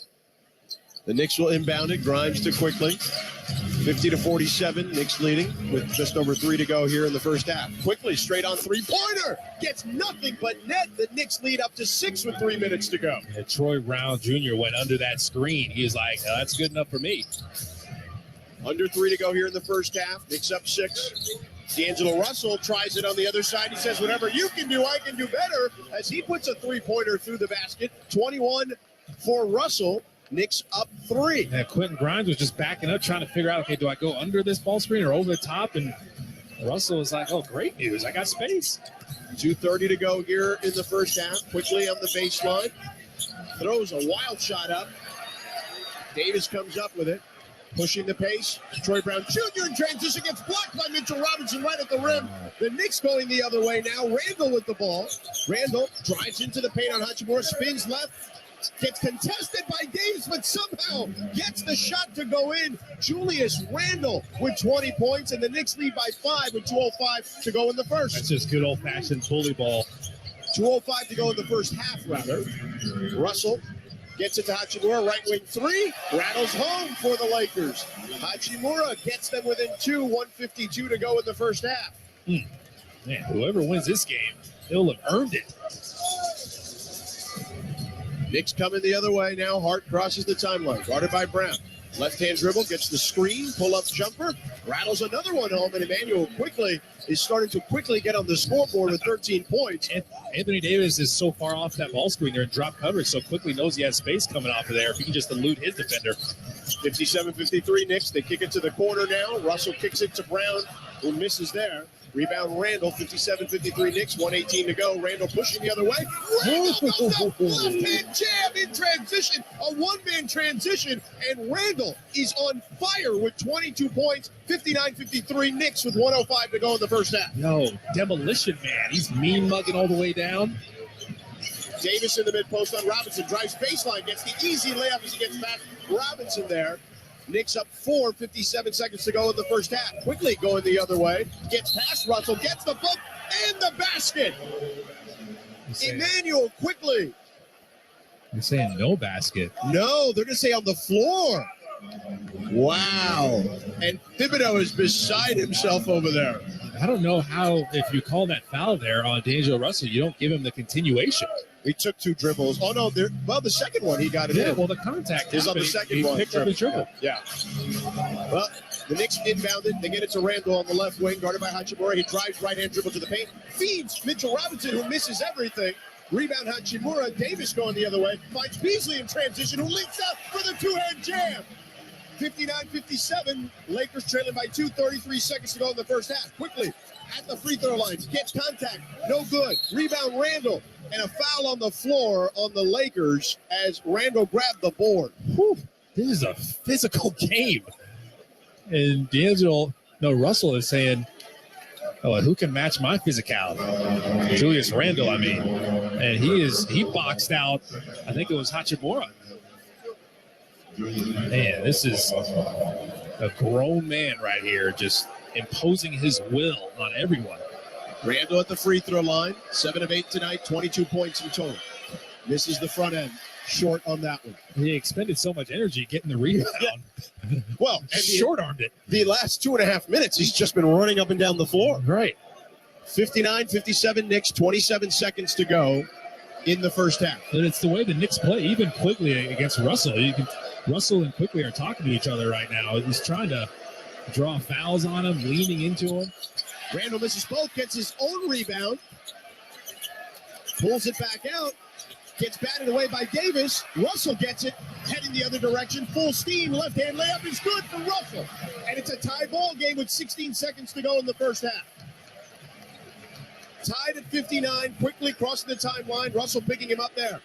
The Knicks will inbound it. Grimes to quickly. 50-47. Knicks leading with just over 3 to go here in the first half. Quickly, straight on three-pointer. Gets nothing but net. The Knicks lead up to 6 with 3 minutes to go. And Troy Brown Jr. went under that screen. He was like, that's good enough for me. Under 3 to go here in the first half. Knicks up 6. D'Angelo Russell tries it on the other side. He says, whatever you can do, I can do better. As he puts a three-pointer through the basket. 21 for Russell. Knicks up 3. And Quentin Grimes was just backing up, trying to figure out, okay, do I go under this ball screen or over the top? And Russell was like, oh, great news. I got space. 2:30 to go here in the first half. Quickly on the baseline. Throws a wild shot up. Davis comes up with it. Pushing the pace. Troy Brown Jr. in transition gets blocked by Mitchell Robinson right at the rim. The Knicks going the other way now. Randall with the ball. Randall drives into the paint on Hachimura. Spins left. Gets contested by Davis, but somehow gets the shot to go in. Julius Randle with 20 points, and the Knicks lead by 5 with 2:05 to go in the first. That's just good old-fashioned bully ball. 2:05 to go in the first half, rather. Russell gets it to Hachimura, right wing 3. Rattles home for the Lakers. Hachimura gets them within 2, 1:52 to go in the first half. Man, whoever wins this game, they'll have earned it. Knicks coming the other way now. Hart crosses the timeline. Guarded by Brown. Left-hand dribble, gets the screen, pull-up jumper, rattles another one home, and Emmanuel quickly is starting to quickly get on the scoreboard with 13 points. Anthony Davis is so far off that ball screen there in drop coverage, so quickly knows he has space coming off of there. If he can just elude his defender. 57-53 Knicks. They kick it to the corner now. Russell kicks it to Brown, who misses there. Rebound Randall, 57-53 Knicks, 1:18 to go. Randall pushing the other way. Randall goes up, left-hand jab in transition, a one-man transition, and Randall is on fire with 22 points, 59-53 Knicks with 1:05 to go in the first half. Yo, demolition man. He's mean mugging all the way down. Davis in the mid-post on Robinson, drives baseline, gets the easy layup as he gets back. Robinson there. Knicks up 4, 57 seconds to go in the first half. Quickly going the other way. Gets past Russell, gets the book, and the basket. Emmanuel quickly. You're saying no basket. No, they're going to say on the floor. Wow. And Thibodeau is beside himself over there. I don't know how, if you call that foul there on D'Angelo Russell, you don't give him the continuation. He took 2 dribbles. Oh, no. Well, the second one, he got it in. Yeah, well, the contact is on the second one. He picked up his dribble. Yeah. Well, the Knicks inbounded. They get it to Randall on the left wing, guarded by Hachimura. He drives right-hand dribble to the paint. Feeds Mitchell Robinson, who misses everything. Rebound Hachimura. Davis going the other way. Finds Beasley in transition, who leaks out for the two-hand jam. 59-57. Lakers trailing by 2, 33 seconds to go in the first half. Quickly at the free throw lines. Gets contact. No good. Rebound Randall. And a foul on the floor on the Lakers as Randall grabbed the board. Whew. This is a physical game. And Russell is saying, oh, who can match my physicality? Julius Randle, I mean. And he boxed out, I think it was Hachimura. Man, this is a grown man right here, just imposing his will on everyone. Randall at the free throw line, 7 of 8 tonight, 22 points in total. Misses the front end, short on that one. He expended so much energy getting the rebound. Yeah. Well, and short-armed it. The last 2.5 minutes, he's just been running up and down the floor. Right. 59-57 Knicks, 27 seconds to go in the first half. And it's the way the Knicks play, even quickly against Russell. Russell and Quickly are talking to each other right now. He's trying to draw fouls on him, leaning into him. Randall misses both, gets his own rebound, pulls it back out, gets batted away by Davis. Russell gets it, heading the other direction, full steam, left-hand layup is good for Russell. And it's a tie ball game with 16 seconds to go in the first half. Tied at 59, Quickly crossing the timeline, Russell picking him up there.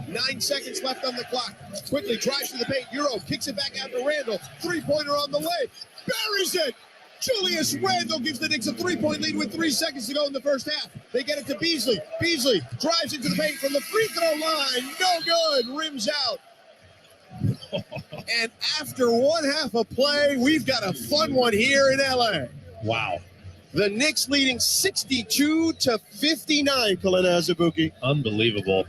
9 seconds left on the clock. Quickly drives to the paint, Euro kicks it back out to Randall. Three-pointer on the way, buries it! Julius Randle gives the Knicks a 3-point lead with 3 seconds to go in the first half. They get it to Beasley. Beasley drives into the paint from the free throw line. No good. Rims out. And after one half of play, we've got a fun one here in LA. Wow. The Knicks leading 62-59, Kalina Azubuike. Unbelievable.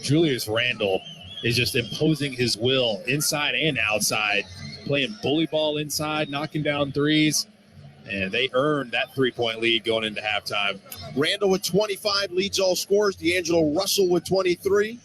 Julius Randle is just imposing his will inside and outside, playing bully ball inside, knocking down threes, and they earned that 3-point lead going into halftime. Randall with 25 leads all scorers. D'Angelo Russell with 23.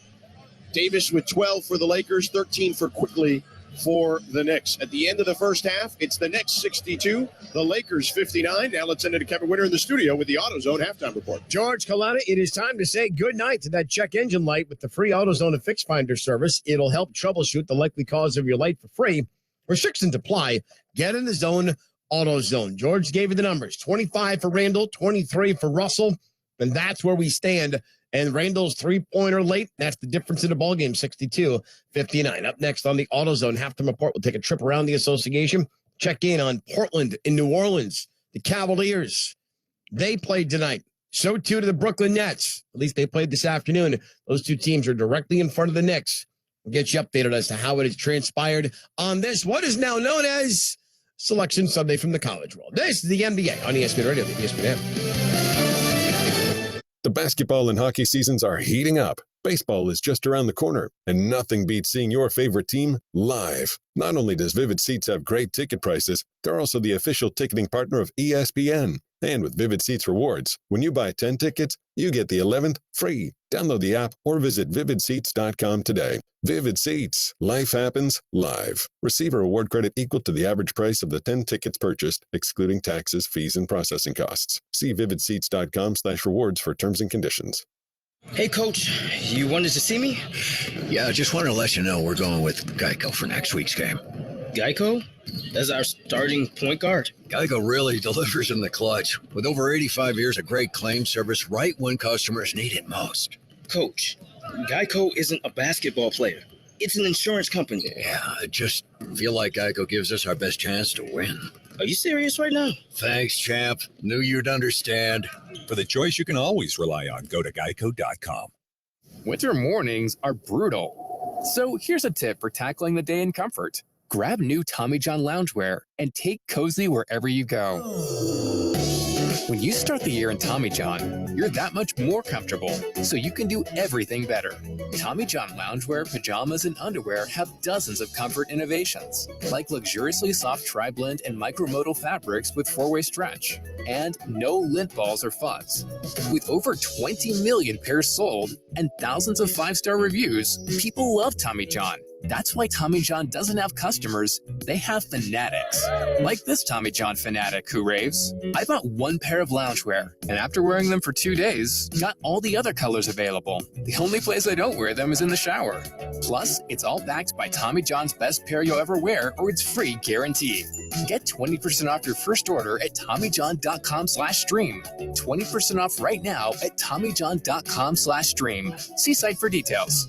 Davis with 12 for the Lakers, 13 for Quickly for the Knicks. At the end of the first half, it's the Knicks 62, the Lakers 59. Now let's send it to Kevin Winter in the studio with the AutoZone halftime report. George Kalana, it is time to say goodnight to that check engine light with the free AutoZone and Fix Finder service. It'll help troubleshoot the likely cause of your light for free. Restrictions apply. Get in the zone, AutoZone. George gave you the numbers. 25 for Randall, 23 for Russell, and that's where we stand. And Randall's three-pointer late. That's the difference in the ballgame, 62-59. Up next on the AutoZone halftime report, we'll take a trip around the association, check in on Portland and New Orleans. The Cavaliers, they played tonight. So too to the Brooklyn Nets. At least they played this afternoon. Those two teams are directly in front of the Knicks. We'll get you updated as to how it has transpired on this, what is now known as Selection Sunday from the College World. This is the NBA on ESPN Radio, the ESPN app. The basketball and hockey seasons are heating up. Baseball is just around the corner, and nothing beats seeing your favorite team live. Not only does Vivid Seats have great ticket prices, they're also the official ticketing partner of ESPN. And with Vivid Seats rewards, when you buy 10 tickets, you get the 11th free. Download the app or visit vividseats.com today. Vivid Seats. Life happens live. Receive a reward credit equal to the average price of the 10 tickets purchased, excluding taxes, fees, and processing costs. See vividseats.com/rewards for terms and conditions. Hey, Coach, you wanted to see me? Yeah, I just wanted to let you know we're going with Geico for next week's game. Geico? As our starting point guard? Geico really delivers in the clutch, with over 85 years of great claim service right when customers need it most. Coach, Geico isn't a basketball player. It's an insurance company. Yeah, I just feel like Geico gives us our best chance to win. Are you serious right now? Thanks, champ. Knew you'd understand. For the choice you can always rely on, go to geico.com. Winter mornings are brutal. So here's a tip for tackling the day in comfort. Grab new Tommy John loungewear and take cozy wherever you go. When you start the year in Tommy John, you're that much more comfortable, so you can do everything better. Tommy John loungewear, pajamas, and underwear have dozens of comfort innovations, like luxuriously soft tri-blend and micromodal fabrics with 4-way stretch, and no lint balls or fuzz. With over 20 million pairs sold and thousands of 5-star reviews, people love Tommy John. That's why Tommy John doesn't have customers, they have fanatics. Like this Tommy John fanatic who raves, I bought one pair of loungewear, and after wearing them for 2 days, got all the other colors available. The only place I don't wear them is in the shower. Plus, it's all backed by Tommy John's best pair you'll ever wear, or it's free guaranteed. Get 20% off your first order at TommyJohn.com/stream. 20% off right now at TommyJohn.com/stream. See site for details.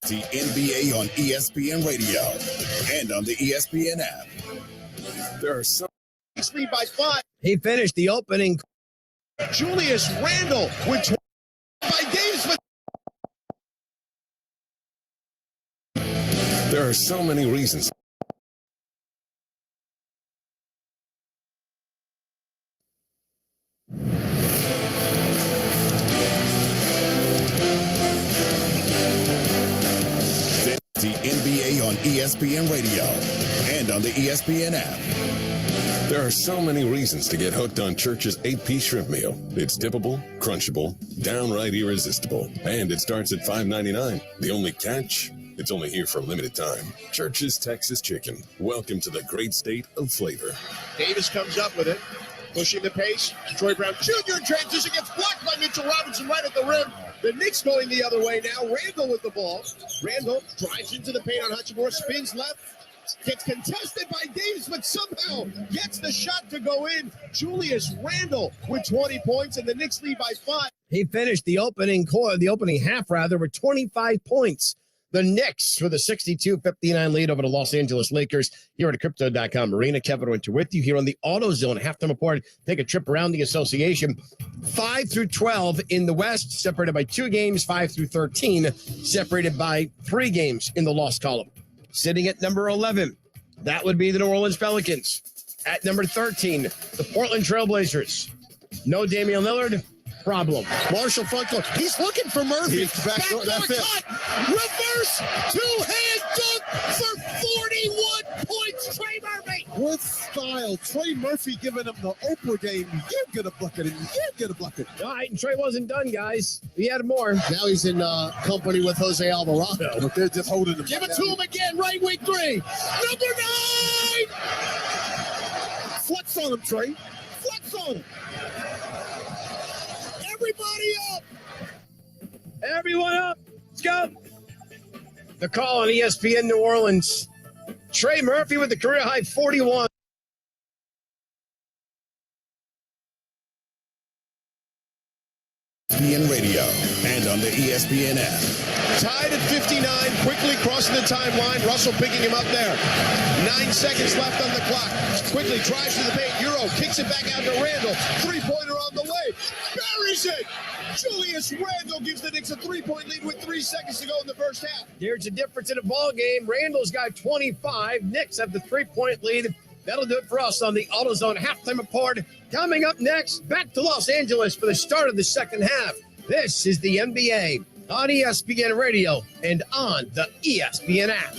The NBA on ESPN Radio and on the ESPN app. There are some. Lead by 5. He finished the opening. Julius Randle with by Davis. There are so many reasons. The NBA on ESPN Radio and on the ESPN app. There are so many reasons to get hooked on Church's 8-piece shrimp meal. It's dippable, crunchable, downright irresistible, and it starts at $5.99. The only catch? It's only here for a limited time. Church's Texas Chicken. Welcome to the great state of flavor. Davis comes up with it, pushing the pace. Troy Brown Jr. in transition gets blocked by Mitchell Robinson right at the rim. The Knicks going the other way now. Randle with the ball. Randle drives into the paint on Hachimura, spins left, gets contested by Davis, but somehow gets the shot to go in. Julius Randle with 20 points, and the Knicks lead by 5. He finished the opening half with 25 points. The Knicks with a 62-59 lead over the Los Angeles Lakers here at Crypto.com Arena. Kevin Winter with you here on the AutoZone halftime report. Take a trip around the association. 5 through 12 in the West, separated by 2 games. 5 through 13, separated by 3 games in the loss column. Sitting at number 11, that would be the New Orleans Pelicans. At number 13, the Portland Trailblazers. No Damian Lillard. Problem. Marshall front court. He's looking for Murphy. Backdoor cut. Reverse two-hand dunk for 41 points. Trey Murphy. With style. Trey Murphy giving him the Oprah game. You get a bucket and you get a bucket. All right, and Trey wasn't done, guys. He had more. Now he's in company with Jose Alvarado. But they're just holding him. Give it to him again. Right wing 3. Number 9. Flex on him, Trey. Flex on him. Everybody up! Everyone up! Let's go! The call on ESPN New Orleans. Trey Murphy with the career high 41. ESPN Radio and on the ESPN app. Tied at 59, quickly crossing the timeline. Russell picking him up there. 9 seconds left on the clock. Quickly drives to the paint. Euro kicks it back out to Randle. Three-pointer on the way. Buries it. Julius Randle gives the Knicks a 3-point lead with 3 seconds to go in the first half. There's a difference in the ball game. Randle's got 25. Knicks have the 3-point lead. That'll do it for us on the AutoZone halftime report. Coming up next, back to Los Angeles for the start of the second half. This is the NBA on ESPN Radio and on the ESPN app.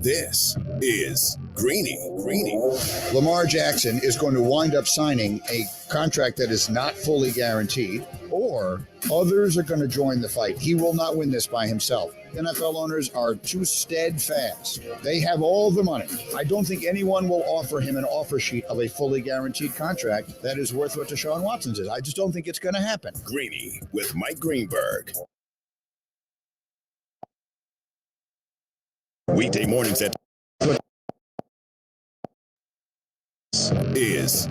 This is Greeny. Lamar Jackson is going to wind up signing a contract that is not fully guaranteed, or others are going to join the fight. He will not win this by himself. NFL owners are too steadfast. They have all the money. I don't think anyone will offer him an offer sheet of a fully guaranteed contract that is worth what Deshaun Watson's is. I just don't think it's going to happen. Greeny with Mike Greenberg. Weekday mornings at is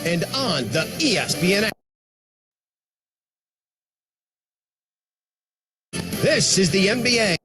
and on the ESPN app. This is the NBA.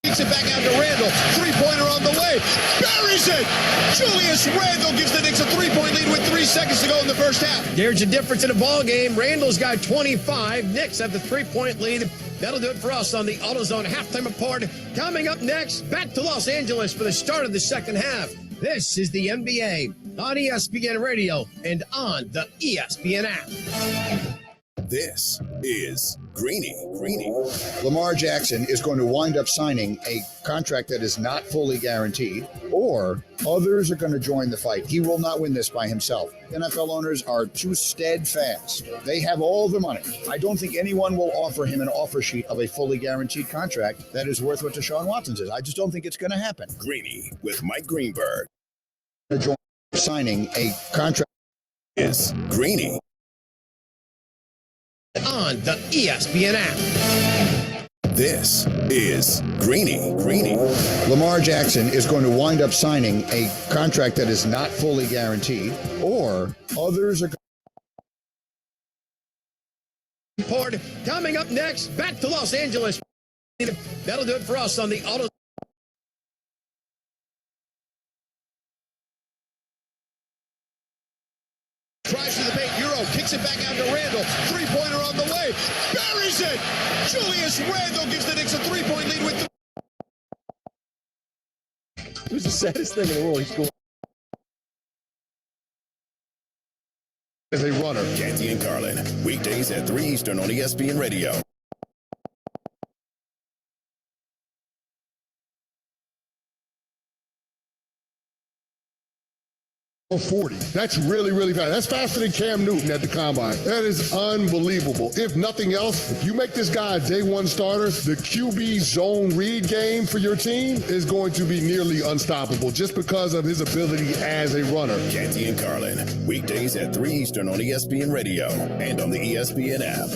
Kicks it back out to Randall. Three-pointer on the way. Buries it. Julius Randall gives the Knicks a three-point lead with 3 seconds to go in the first half. There's a difference in the ball game. Randall's got 25. Knicks have the three-point lead. That'll do it for us on the AutoZone halftime report. Coming up next, back to Los Angeles for the start of the second half. This is the NBA on ESPN Radio and on the ESPN app. This is Greeny. Lamar Jackson is going to wind up signing a contract that is not fully guaranteed, or others are going to join the fight. He will not win this by himself. NFL owners are too steadfast. They have all the money. I don't think anyone will offer him an offer sheet of a fully guaranteed contract that is worth what Deshaun Watson's is. I just don't think it's going to happen. Greeny with Mike Greenberg. Signing a contract is Greeny on the ESPN app. This is Greeny. Lamar Jackson is going to wind up signing a contract that is not fully guaranteed, or others are coming up next, back to Los Angeles. That'll do it for us on the Auto. Tries to the paint. Euro kicks it back out to Randall. Three-pointer on the way. Buries it. Julius Randall gives the Knicks a three-point lead with. It was the saddest thing in the world. He scored. As a runner, Canty and Carlin, weekdays at 3 Eastern on ESPN Radio. 40. That's really fast. That's faster than Cam Newton at the combine. That is unbelievable. If nothing else, if you make this guy a day one starter, the QB zone read game for your team is going to be nearly unstoppable just because of his ability as a runner. Canty and Carlin, weekdays at 3 Eastern on ESPN Radio and on the ESPN app.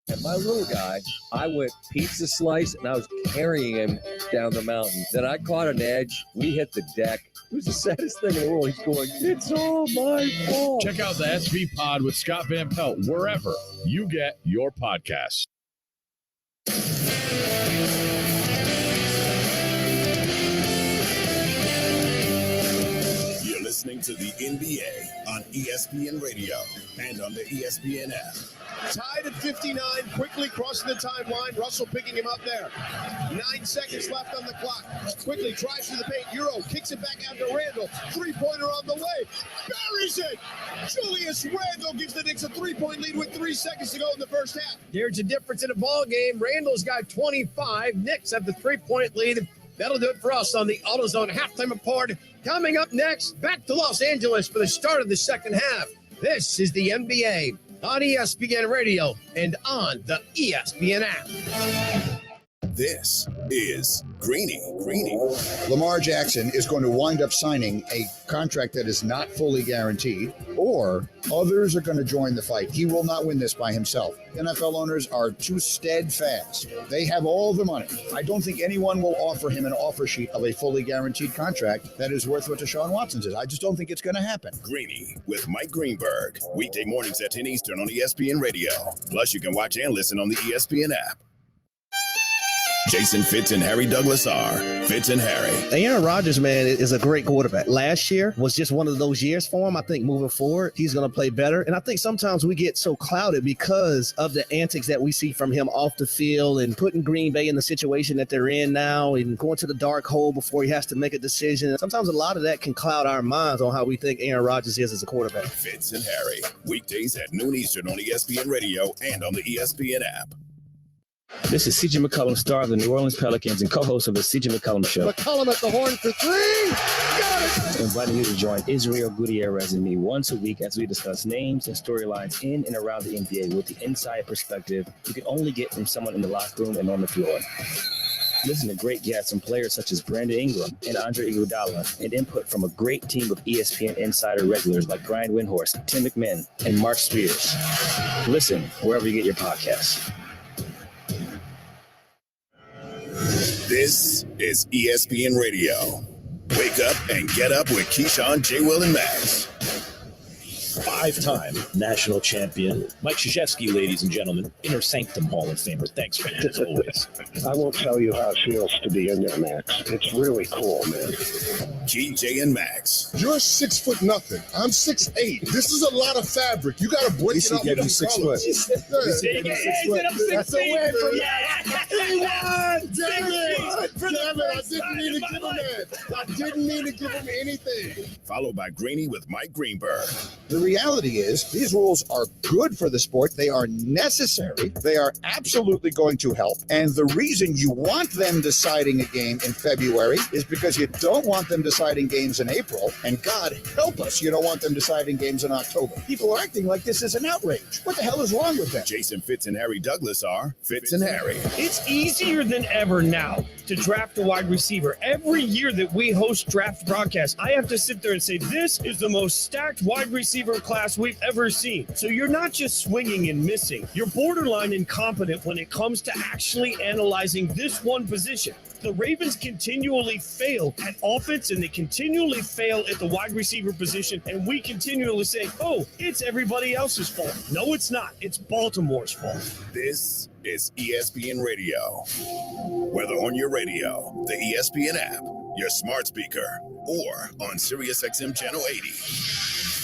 And my little guy, I went pizza slice and I was carrying him down the mountain. Then I caught an edge. We hit the deck. It was the saddest thing in the world. He's going, it's all my fault. Check out the SV Pod with Scott Van Pelt wherever you get your podcasts. You're listening to the NBA on ESPN Radio and on the ESPN app. Tied at 59, quickly crossing the timeline. Russell picking him up there. 9 seconds left on the clock. Quickly drives to the paint. Euro kicks it back out to Randall. Three-pointer on the way. Buries it. Julius Randall gives the Knicks a three-point lead with 3 seconds to go in the first half. There's a difference in the ball game. Randall's got 25. Knicks have the three-point lead. That'll do it for us on the AutoZone halftime report. Coming up next, back to Los Angeles for the start of the second half. This is the NBA on ESPN Radio and on the ESPN app. This is Greeny. Lamar Jackson is going to wind up signing a contract that is not fully guaranteed, or others are going to join the fight. He will not win this by himself. NFL owners are too steadfast. They have all the money. I don't think anyone will offer him an offer sheet of a fully guaranteed contract that is worth what Deshaun Watson's is. I just don't think it's going to happen. Greeny with Mike Greenberg, weekday mornings at 10 Eastern on ESPN Radio. Plus, you can watch and listen on the ESPN app. Jason Fitz and Harry Douglas are Fitz and Harry. Aaron Rodgers, man, is a great quarterback. Last year was just one of those years for him. I think moving forward, he's going to play better. And I think sometimes we get so clouded because of the antics that we see from him off the field and putting Green Bay in the situation that they're in now and going to the dark hole before he has to make a decision. Sometimes a lot of that can cloud our minds on how we think Aaron Rodgers is as a quarterback. Fitz and Harry, weekdays at noon Eastern on ESPN Radio and on the ESPN app. This is C.J. McCollum, star of the New Orleans Pelicans and co-host of the C.J. McCollum Show. McCollum at the horn for three. Got it. Inviting you to join Israel Gutierrez and me once a week as we discuss names and storylines in and around the NBA with the inside perspective you can only get from someone in the locker room and on the floor. Listen to great guests from players such as Brandon Ingram and Andre Iguodala, and input from a great team of ESPN Insider regulars like Brian Windhorst, Tim McMahon, and Mark Spears. Listen wherever you get your podcasts. This is ESPN Radio. Wake up and get up with Keyshawn, J. Will, and Max. Five-time national champion Mike Krzyzewski, ladies and gentlemen, Inner Sanctum Hall of Famer. Thanks, man, as always. I won't tell you how it feels to be in there, Max. It's really cool, man. Key, J, and Max. You're 6 foot nothing. I'm 6'8". This is a lot of fabric. You got to break it up with them 6 foot. That's a win for Max. He won! Damn it! I didn't mean to give him that. I didn't mean to give him anything. Followed by Greeny with Mike Greenberg. The reality is these rules are good for the sport. They are necessary. They are absolutely going to help. And the reason you want them deciding a game in February is because you don't want them deciding games in April. And God help us, you don't want them deciding games in October. People are acting like this is an outrage. What the hell is wrong with that? Jason Fitz and Harry Douglas are Fitz and Harry. It's easier than ever now to draft a wide receiver. Every year that we host draft broadcasts, I have to sit there and say, this is the most stacked wide receiver class we've ever seen. So you're not just swinging and missing. You're borderline incompetent when it comes to actually analyzing this one position. The Ravens continually fail at offense and they continually fail at the wide receiver position. And we continually say, oh, it's everybody else's fault. No, it's not. It's Baltimore's fault. This is ESPN Radio. Whether on your radio, the ESPN app, your smart speaker, or on SiriusXM Channel 80.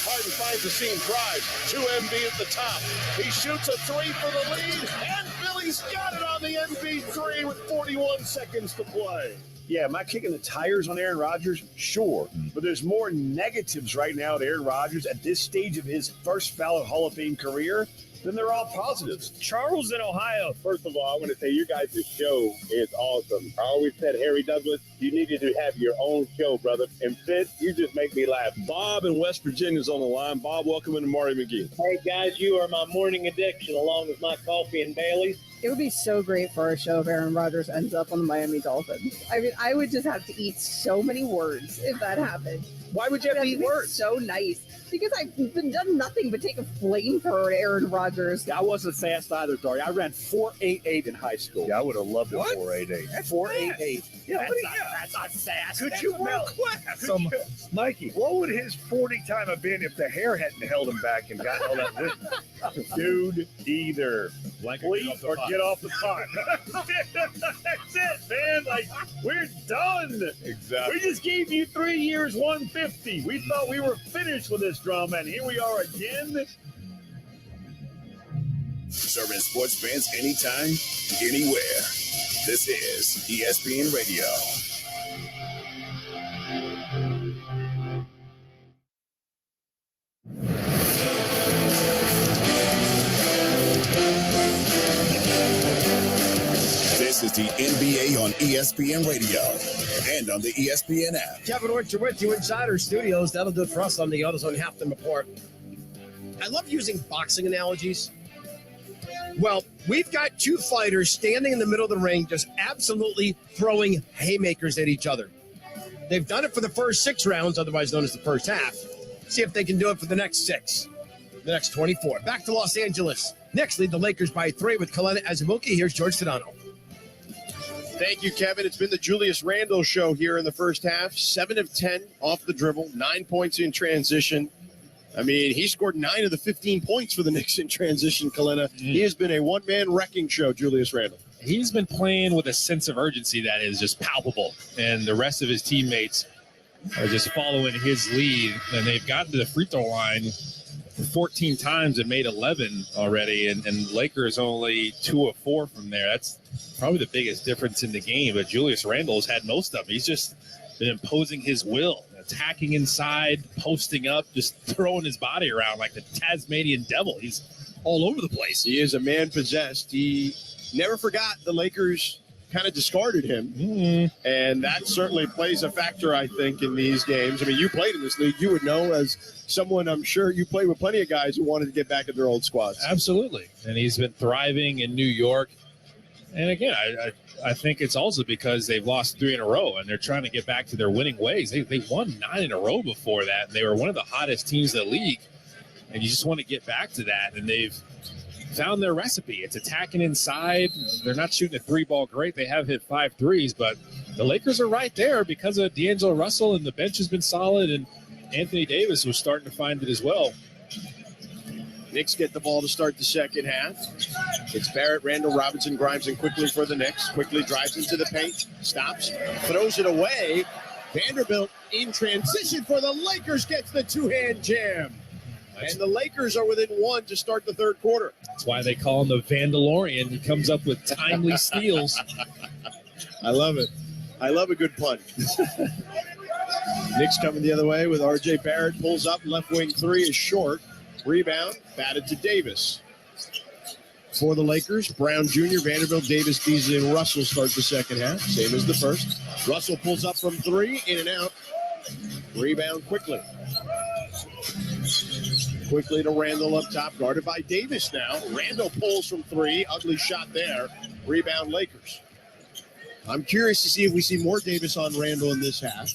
Harden finds the seam, drives, 2MB at the top. He shoots a three for the lead, and Billy's got it on the MB3 with 41 seconds to play. Yeah, am I kicking the tires on Aaron Rodgers? Sure. But there's more negatives right now to Aaron Rodgers at this stage of his first ballot Hall of Fame career than they're all positives. Charles in Ohio. First of all, I want to say you guys' show is awesome. I always said, Harry Douglas, you needed to have your own show, brother. And Fitz, you just make me laugh. Bob in West Virginia's on the line. Bob, welcome into Marty McGee. Hey, guys, you are my morning addiction along with my coffee and Bailey's. It would be so great for a show if Aaron Rodgers ends up on the Miami Dolphins. I mean, I would just have to eat so many words if that happened. Why would you have to eat words? So nice. Because I've been done nothing but take a flamethrower at Aaron Rodgers. I wasn't fast either, Dory. I ran 4.88 in high school. Yeah, I would have loved a 4.88. 4.88. Yeah, that's not fast. Could you work Mikey, what would his 40 time have been if the hair hadn't held him back and gotten all that wisdom? Dude, either bleep or get off the pot. That's it, man. Like, we're done. Exactly. We just gave you 3 years, 150. We thought we were finished with this drama, and here we are again. Serving sports fans anytime, anywhere. This is ESPN Radio. This is the NBA on ESPN Radio and on the ESPN app. Kevin Orchard with you, Insider Studios. That'll do it for us on the AutoZone Halftime Report. I love using boxing analogies. Well, we've got two fighters standing in the middle of the ring just absolutely throwing haymakers at each other. They've done it for the first 6 rounds, otherwise known as the first half. See if they can do it for the next 6, the next 24. Back to Los Angeles. Knicks lead the Lakers by 3 with Kalena Azubuike. Here's George Sedano. Thank you, Kevin. It's been the Julius Randle show here in the first half. 7 of 10 off the dribble, 9 points in transition. I mean, he scored 9 of the 15 points for the Knicks in transition, Kalena. He has been a one-man wrecking show, Julius Randle. he's been playing with a sense of urgency that is just palpable, and the rest of his teammates are just following his lead, and they've gotten to the free throw line 14 times and made 11 already, and Lakers only 2 of 4 from there. That's probably the biggest difference in the game, but Julius Randle's had most of them. He's just been imposing his will, attacking inside, posting up, just throwing his body around like the Tasmanian devil. He's all over the place. He is a man possessed. He never forgot the Lakers kind of discarded him, and that certainly plays a factor, I think, in these games. I mean, you played in this league. You would know, as someone, I'm sure you played with plenty of guys who wanted to get back at their old squads. Absolutely. And he's been thriving in New York. And again, I think it's also because they've lost 3 in a row, and they're trying to get back to their winning ways. They won 9 in a row before that, and they were one of the hottest teams in the league. And you just want to get back to that, and they've found their recipe. It's attacking inside. They're not shooting a 3-ball great. They have hit 5 threes, but the Lakers are right there because of D'Angelo Russell, and the bench has been solid, and Anthony Davis was starting to find it as well. Knicks get the ball to start the second half. It's Barrett, Randall, Robinson, Grimes, and Quickly for the Knicks. Quickly drives into the paint, stops, throws it away. Vanderbilt in transition for the Lakers, gets the 2-hand jam. And the Lakers are within 1 to start the third quarter. That's why they call him the Vandalorian. He comes up with timely steals. I love it. I love a good pun. Knicks coming the other way with R.J. Barrett. Pulls up, left wing 3 is short. Rebound, batted to Davis. For the Lakers, Brown Jr., Vanderbilt, Davis, Beasley, and Russell start the second half. Same as the first. Russell pulls up from 3, in and out. Rebound quickly. Quickly to Randall up top, guarded by Davis now. Randall pulls from 3. Ugly shot there. Rebound Lakers. I'm curious to see if we see more Davis on Randall in this half.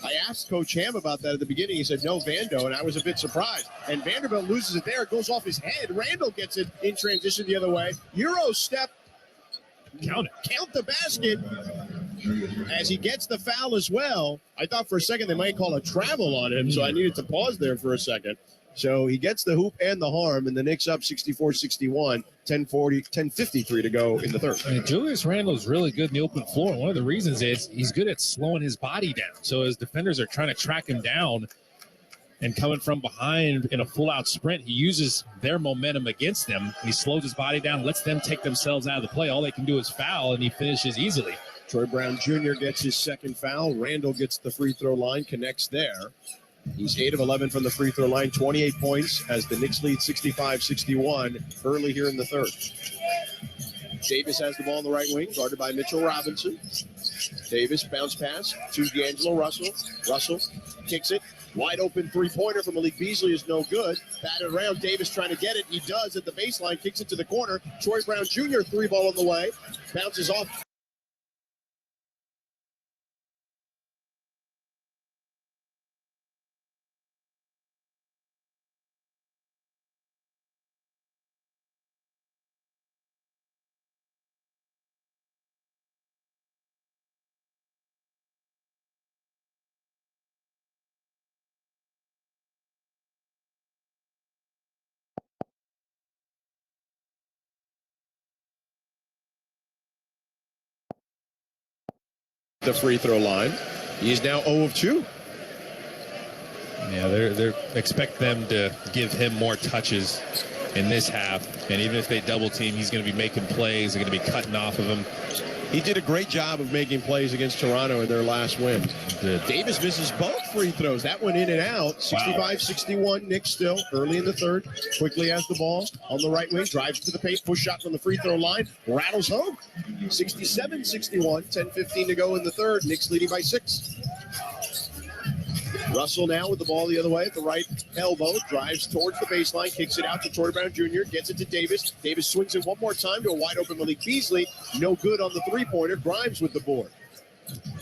I asked Coach Ham about that at the beginning. He said, no, Vando, and I was a bit surprised. And Vanderbilt loses it there. It goes off his head. Randall gets it in transition the other way. Euro step. Count it. Count the basket. As he gets the foul as well. I thought for a second they might call a travel on him, so I needed to pause there for a second. So he gets the hoop and the harm, and the Knicks up 64-61, 10:53 to go in the third. I mean, Julius Randle is really good in the open floor, and one of the reasons is he's good at slowing his body down. So as defenders are trying to track him down and coming from behind in a full-out sprint, he uses their momentum against them. He slows his body down, lets them take themselves out of the play. All they can do is foul, and he finishes easily. Troy Brown Jr. gets his second foul. Randall gets the free throw line, connects there. He's 8 of 11 from the free throw line, 28 points as the Knicks lead 65-61 early here in the third. Davis has the ball on the right wing, guarded by Mitchell Robinson. Davis, bounce pass to D'Angelo Russell. Russell kicks it. Wide open three-pointer from Malik Beasley is no good. Batted around, Davis trying to get it. He does at the baseline, kicks it to the corner. Troy Brown Jr., 3-ball on the way. Bounces off. The free throw line. He's now 0 of 2. Yeah, they expect them to give him more touches in this half. And even if they double team, he's going to be making plays. They're going to be cutting off of him. He did a great job of making plays against Toronto in their last win. Davis misses both free throws. That went in and out. 65-61. Knicks still early in the third. Quickly has the ball on the right wing. Drives to the paint. Push shot from the free throw line. Rattles home. 67-61. 10:15 to go in the third. Knicks leading by 6. Russell now with the ball the other way at the right elbow. Drives towards the baseline. Kicks it out to Troy Brown Jr. Gets it to Davis. Davis swings it one more time to a wide open Malik Beasley. No good on the three-pointer. Grimes with the board.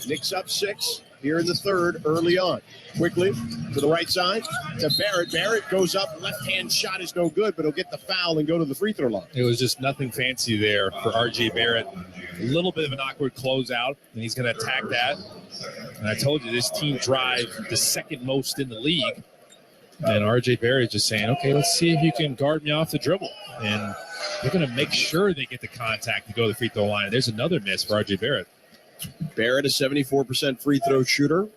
Knicks up 6 here in the third early on. Quickly to the right side to Barrett. Barrett goes up. Left-hand shot is no good, but he'll get the foul and go to the free throw line. It was just nothing fancy there for R.J. Barrett. A little bit of an awkward closeout, and he's going to attack that. And I told you, this team drive the second most in the league. And R.J. Barrett just saying, okay, let's see if you can guard me off the dribble. And they're going to make sure they get the contact to go to the free throw line. There's another miss for R.J. Barrett. Barrett, a 74% free throw shooter,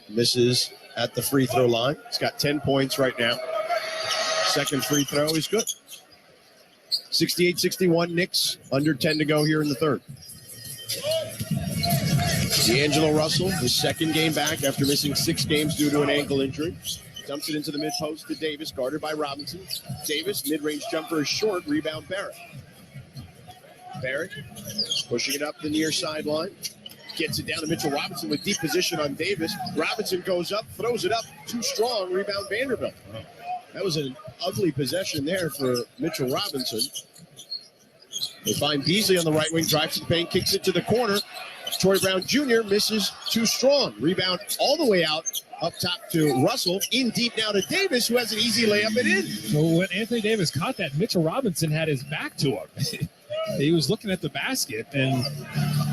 misses at the free throw line. He's got 10 points right now. Second free throw is good. 68-61 Knicks, under 10 to go here in the third. D'Angelo Russell, his second game back after missing 6 games due to an ankle injury. Dumps it into the mid-post to Davis, guarded by Robinson. Davis, mid-range jumper is short, rebound Barrett. Barrett pushing it up the near sideline. Gets it down to Mitchell Robinson with deep position on Davis. Robinson goes up, throws it up, too strong, rebound Vanderbilt. That was an ugly possession there for Mitchell Robinson. They find Beasley on the right wing, drives to the paint, kicks it to the corner. Troy Brown Jr. misses, too strong. Rebound all the way out, up top to Russell. In deep now to Davis, who has an easy layup and in. So when Anthony Davis caught that, Mitchell Robinson had his back to him. He was looking at the basket, and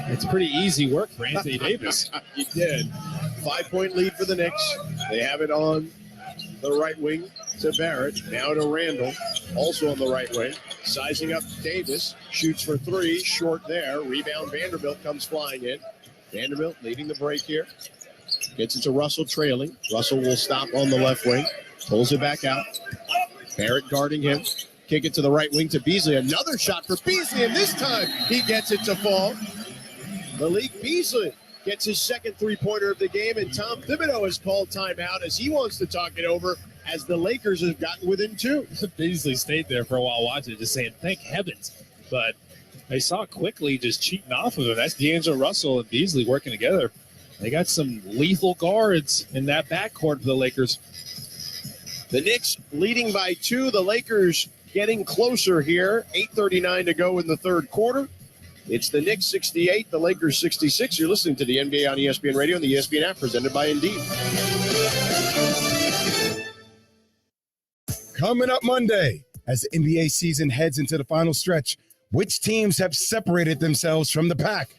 it's pretty easy work for Anthony Davis. He did. 5-point lead for the Knicks. They have it on the right wing to Barrett. Now to Randall, also on the right wing. Sizing up Davis, shoots for 3, short there. Rebound Vanderbilt comes flying in. Vanderbilt leading the break here. Gets it to Russell trailing. Russell will stop on the left wing. Pulls it back out. Barrett guarding him. Kick it to the right wing to Beasley. Another shot for Beasley, and this time he gets it to fall. Malik Beasley gets his second three-pointer of the game, and Tom Thibodeau has called timeout as he wants to talk it over as the Lakers have gotten within 2. Beasley stayed there for a while watching it, just saying, thank heavens. But I saw quickly just cheating off of him. That's D'Angelo Russell and Beasley working together. They got some lethal guards in that backcourt for the Lakers. The Knicks leading by 2. The Lakers getting closer here. 8:39 to go in the third quarter. It's the Knicks 68, the Lakers 66. You're listening to the NBA on ESPN Radio and the ESPN app, presented by Indeed. Coming up Monday, as the NBA season heads into the final stretch, which teams have separated themselves from the pack?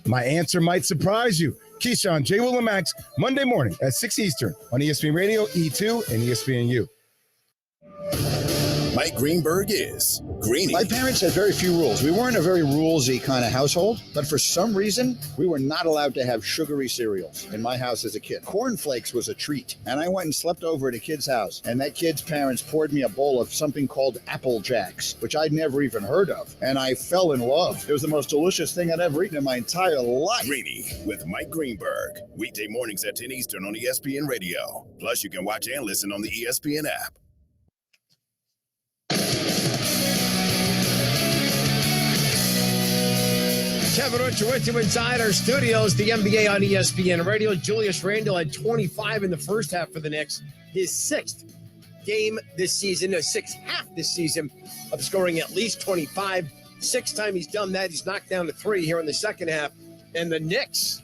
My answer might surprise you. Keyshawn, J. Will, and Max, Monday morning at 6 Eastern on ESPN Radio, E2, and ESPNU. Mike Greenberg is Greeny. My parents had very few rules. We weren't a very rulesy kind of household, but for some reason, we were not allowed to have sugary cereals in my house as a kid. Corn Flakes was a treat, and I went and slept over at a kid's house, and that kid's parents poured me a bowl of something called Apple Jacks, which I'd never even heard of, and I fell in love. It was the most delicious thing I'd ever eaten in my entire life. Greeny with Mike Greenberg, weekday mornings at 10 Eastern on ESPN Radio. Plus, you can watch and listen on the ESPN app. Kevin Richard with you inside our studios, the NBA on ESPN Radio. Julius Randle had 25 in the first half for the Knicks. His 6th game this season, a 6th half this season of scoring at least 25. 6th time he's done that. He's knocked down to 3 here in the second half. And the Knicks,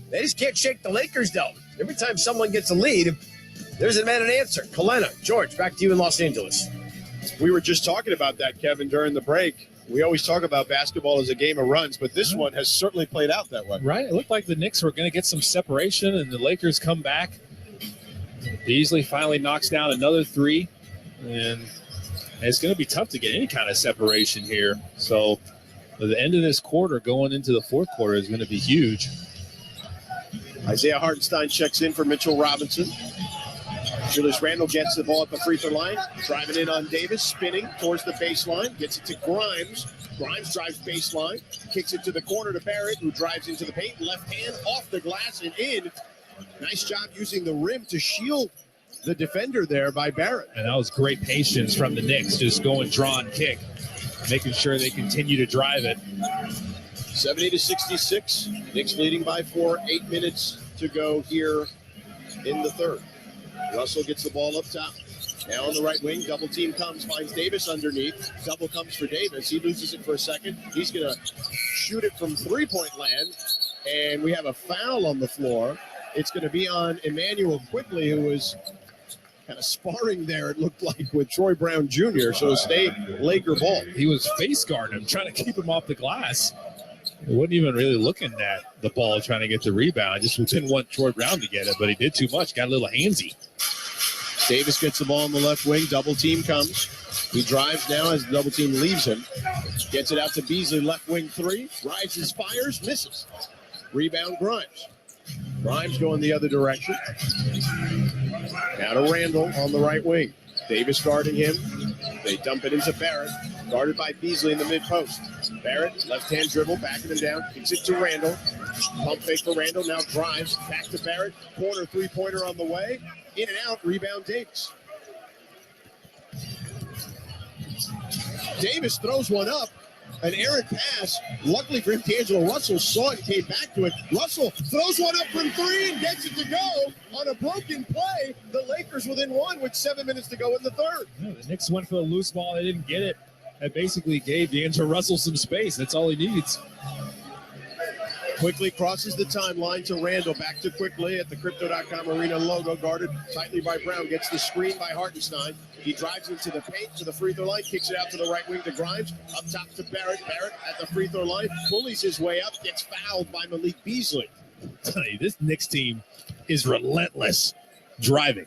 they just can't shake the Lakers down. Every time someone gets a lead, there's a man an answer. Kalena, George, back to you in Los Angeles. We were just talking about that, Kevin, during the break. We always talk about basketball as a game of runs, but this one has certainly played out that way. Right. It looked like the Knicks were going to get some separation, and the Lakers come back. Beasley finally knocks down another 3, and it's going to be tough to get any kind of separation here. So the end of this quarter going into the fourth quarter is going to be huge. Isaiah Hartenstein checks in for Mitchell Robinson. Julius Randle gets the ball at the free throw line, driving in on Davis, spinning towards the baseline, gets it to Grimes. Grimes drives baseline, kicks it to the corner to Barrett, who drives into the paint, left hand off the glass and in. Nice job using the rim to shield the defender there by Barrett. And that was great patience from the Knicks, just going draw and kick, making sure they continue to drive it. 70-66, Knicks leading by 4, 8 minutes to go here in the third. Russell gets the ball up top. Now on the right wing, double team comes, finds Davis underneath. Double comes for Davis. He loses it for a second. He's going to shoot it from three-point land. And we have a foul on the floor. It's going to be on Emmanuel Quickly, who was kind of sparring there, it looked like, with Troy Brown Jr. So stay Laker ball. He was face guarding him, trying to keep him off the glass. He wasn't even really looking at the ball, trying to get the rebound. Just didn't want Troy Brown to get it, but he did too much. Got a little handsy. Davis gets the ball on the left wing. Double team comes. He drives now as the double team leaves him. Gets it out to Beasley, left wing three. Rises, fires, misses. Rebound, Grimes. Grimes going the other direction. Now to Randall on the right wing. Davis guarding him. They dump it into Barrett. Guarded by Beasley in the mid-post. Barrett, left-hand dribble, backing him down. Kicks it to Randall. Pump fake for Randall, now drives. Back to Barrett. Corner three-pointer on the way. In and out, rebound Davis. Davis throws one up. An errant pass. Luckily for him, D'Angelo Russell saw it and came back to it. Russell throws one up from three and gets it to go on a broken play. The Lakers within one with 7 minutes to go in the third. Yeah, the Knicks went for the loose ball. They didn't get it. That basically gave D'Angelo Russell some space. That's all he needs. Quickly crosses the timeline to Randall. Back to Quickly at the Crypto.com Arena logo. Guarded tightly by Brown. Gets the screen by Hartenstein. He drives into the paint to the free throw line. Kicks it out to the right wing to Grimes. Up top to Barrett. Barrett at the free throw line. Bullies his way up. Gets fouled by Malik Beasley. I tell you, this Knicks team is relentless driving.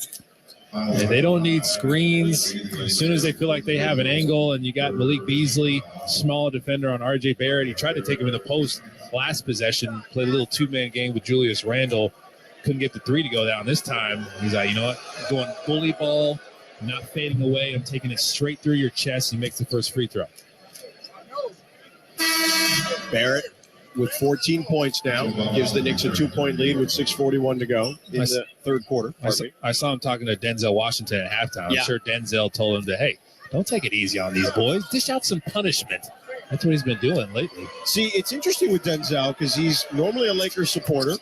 And they don't need screens. As soon as they feel like they have an angle, and you got Malik Beasley, small defender on R.J. Barrett. He tried to take him in the post last possession, played a little two-man game with Julius Randle. Couldn't get the three to go down this time. He's like, you know what? I'm going bully ball, not fading away. I'm taking it straight through your chest. He makes the first free throw. Barrett with 14 points now gives the Knicks a 2-point lead with 6:41 to go in the third quarter. I saw him talking to Denzel Washington at halftime. Yeah. I'm sure Denzel told him to, hey, don't take it easy on these boys. Dish out some punishment. That's what he's been doing lately. See, it's interesting with Denzel because he's normally a Lakers supporter,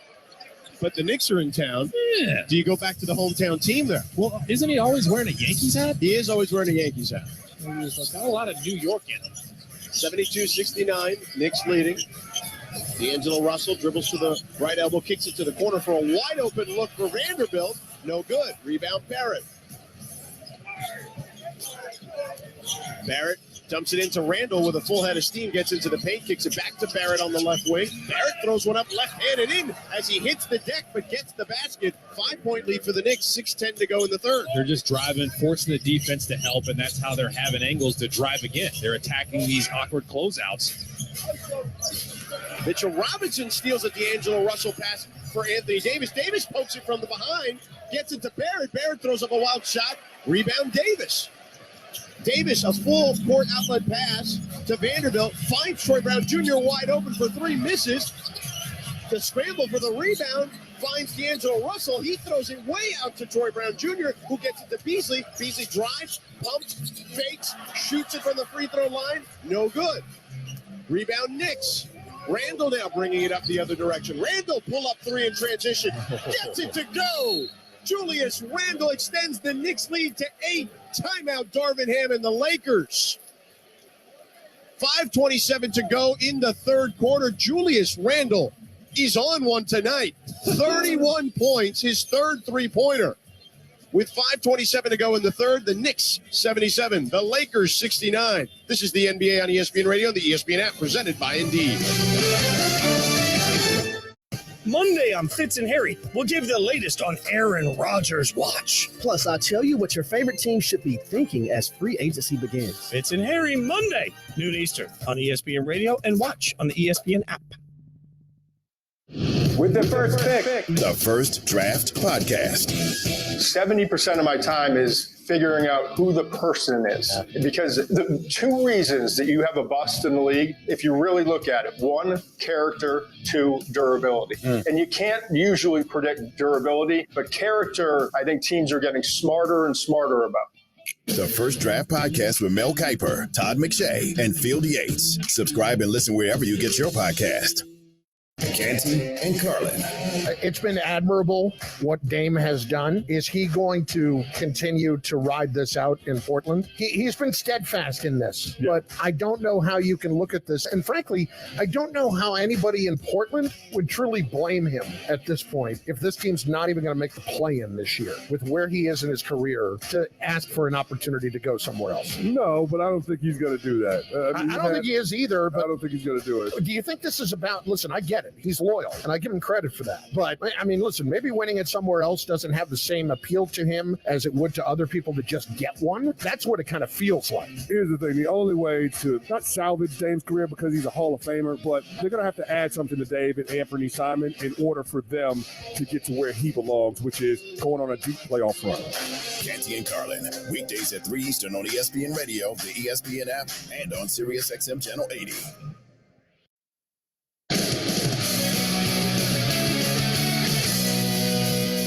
but the Knicks are in town. Yeah. Do you go back to the hometown team there? Well, isn't he always wearing a Yankees hat? He is always wearing a Yankees hat. He's got a lot of New York in him. 72-69, Knicks leading. D'Angelo Russell dribbles to the right elbow, kicks it to the corner for a wide open look for Vanderbilt. No good. Rebound Barrett. Barrett dumps it into Randall with a full head of steam, gets into the paint, kicks it back to Barrett on the left wing. Barrett throws one up left-handed in as he hits the deck but gets the basket. 5-point lead for the Knicks, 6:10 to go in the third. They're just driving, forcing the defense to help, and that's how they're having angles to drive again. They're attacking these awkward closeouts. Mitchell Robinson steals a D'Angelo Russell pass for Anthony Davis. Davis pokes it from the behind, gets it to Barrett. Barrett throws up a wild shot. Rebound Davis. Davis, a full court outlet pass to Vanderbilt. Finds Troy Brown Jr. wide open for three, misses. The scramble for the rebound finds D'Angelo Russell. He throws it way out to Troy Brown Jr., who gets it to Beasley. Beasley drives, pumps, fakes, shoots it from the free throw line. No good. Rebound Knicks. Randall now bringing it up the other direction. Randall pull up three in transition. Gets it to go. Julius Randle extends the Knicks lead to 8. Timeout, Darvin Ham and the Lakers. 5:27 to go in the third quarter. Julius Randle is on one tonight. 31 points, his third three-pointer. With 5:27 to go in the third, the Knicks 77, the Lakers 69. This is the NBA on ESPN Radio, the ESPN app, presented by Indeed. Monday on Fitz and Harry, we'll give you the latest on Aaron Rodgers' watch. Plus, I'll tell you what your favorite team should be thinking as free agency begins. Fitz and Harry, Monday, noon Eastern, on ESPN Radio and watch on the ESPN app. With the first pick, The First Draft Podcast. 70% of my time is figuring out who the person is. Because the two reasons that you have a bust in the league, if you really look at it: one, character; two, durability. And you can't usually predict durability, but character, I think teams are getting smarter and smarter about. The First Draft Podcast with Mel Kiper, Todd McShay, and Field Yates. Subscribe and listen wherever you get your podcast. Canty and Carlin. It's been admirable what Dame has done. Is he going to continue to ride this out in Portland? He's been steadfast in this, but I don't know how you can look at this. And frankly, I don't know how anybody in Portland would truly blame him at this point if this team's not even going to make the play-in this year with where he is in his career to ask for an opportunity to go somewhere else. No, but I don't think he's going to do that. I don't think he is either. But I don't think he's going to do it. Do you think this is about, listen, I get it. it. He's loyal, and I give him credit for that. But, I mean, listen, maybe winning it somewhere else doesn't have the same appeal to him as it would to other people that just get one. That's what it kind of feels like. Here's the thing. The only way to not salvage Dame's career because he's a Hall of Famer, but they're going to have to add something to Dave and Anthony Simon in order for them to get to where he belongs, which is going on a deep playoff run. Canty and Carlin, weekdays at 3 Eastern on ESPN Radio, the ESPN app, and on Sirius XM Channel 80.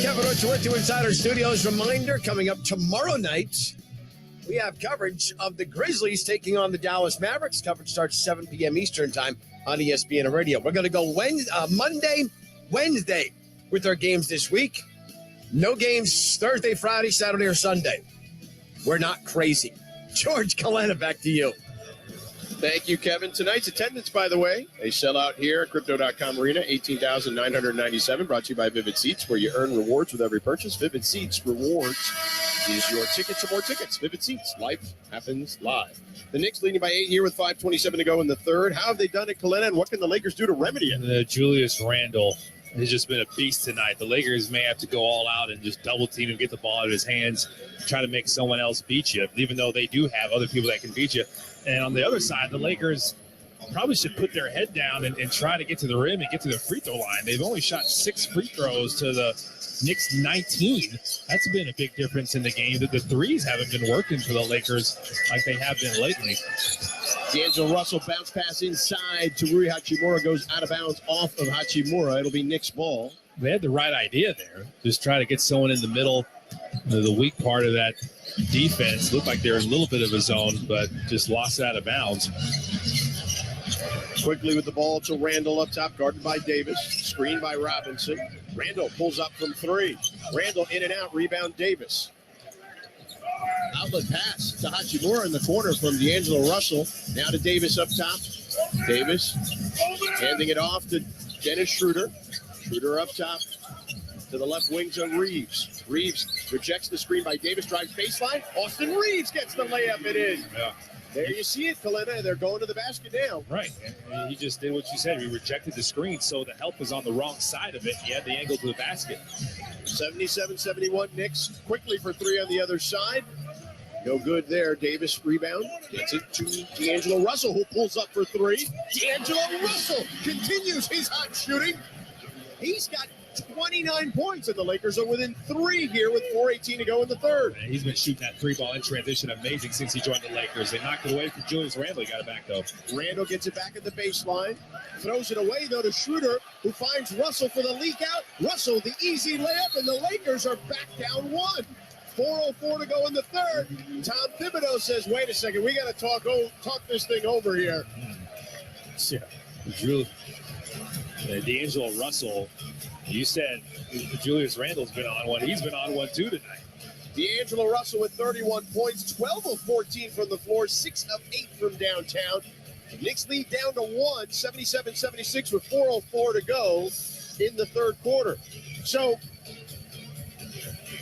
Kevin Ochoa Insider Studios. Reminder, coming up tomorrow night, we have coverage of the Grizzlies taking on the Dallas Mavericks. Coverage starts 7 p.m. Eastern time on ESPN Radio. We're going to go Monday, Wednesday with our games this week. No games Thursday, Friday, Saturday, or Sunday. We're not crazy. George Kalena, back to you. Thank you, Kevin. Tonight's attendance, by the way, a sellout here at Crypto.com Arena, 18,997, brought to you by Vivid Seats, where you earn rewards with every purchase. Vivid Seats rewards is your ticket to more tickets. Vivid Seats, life happens live. The Knicks leading by 8 here with 5:27 to go in the third. How have they done it, Kalena, and what can the Lakers do to remedy it? Julius Randle has just been a beast tonight. The Lakers may have to go all out and just double team him, get the ball out of his hands, try to make someone else beat you, even though they do have other people that can beat you. And on the other side, the Lakers probably should put their head down and try to get to the rim and get to the free throw line. They've only shot 6 free throws to the Knicks 19. That's been a big difference in the game. That the threes haven't been working for the Lakers like they have been lately. D'Angelo Russell bounce pass inside to Rui Hachimura, goes out of bounds off of Hachimura. It'll be Knicks ball. They had the right idea there. Just try to get someone in the middle, the weak part of that defense. Looked like they were in a little bit of a zone, but just lost it out of bounds. Quickly with the ball to Randall up top, guarded by Davis. Screened by Robinson. Randall pulls up from 3. Randall in and out, rebound Davis. Outlet pass to Hachimura in the corner from D'Angelo Russell. Now to Davis up top. Davis handing it off to Dennis Schroeder. Schroeder up top to the left wing to Reeves. Reeves rejects the screen by Davis, drives baseline. Austin Reeves gets the layup. It is. Yeah. There you see it, Kalena. They're going to the basket now. Right. And he just did what you said. He rejected the screen, so the help was on the wrong side of it. He had the angle to the basket. 77-71 Knicks. Quickly for 3 on the other side. No good there. Davis rebound. Gets it to D'Angelo Russell, who pulls up for 3. D'Angelo Russell continues his hot shooting. He's got 29 points, and the Lakers are within 3 here with 4:18 to go in the third. Man, he's been shooting that 3-ball in transition amazing since he joined the Lakers. They knocked it away from Julius Randle. He got it back, though. Randle gets it back at the baseline. Throws it away, though, to Schroeder, who finds Russell for the leak out. Russell, the easy layup, and the Lakers are back down 1. 4:04 to go in the third. Tom Thibodeau says, wait a second, we got to talk this thing over here. Yeah. D'Angelo Russell, you said Julius Randle's been on one. He's been on one, too, tonight. D'Angelo Russell with 31 points, 12 of 14 from the floor, 6 of 8 from downtown. Knicks lead down to 1, 77-76 with 4:04 to go in the third quarter. So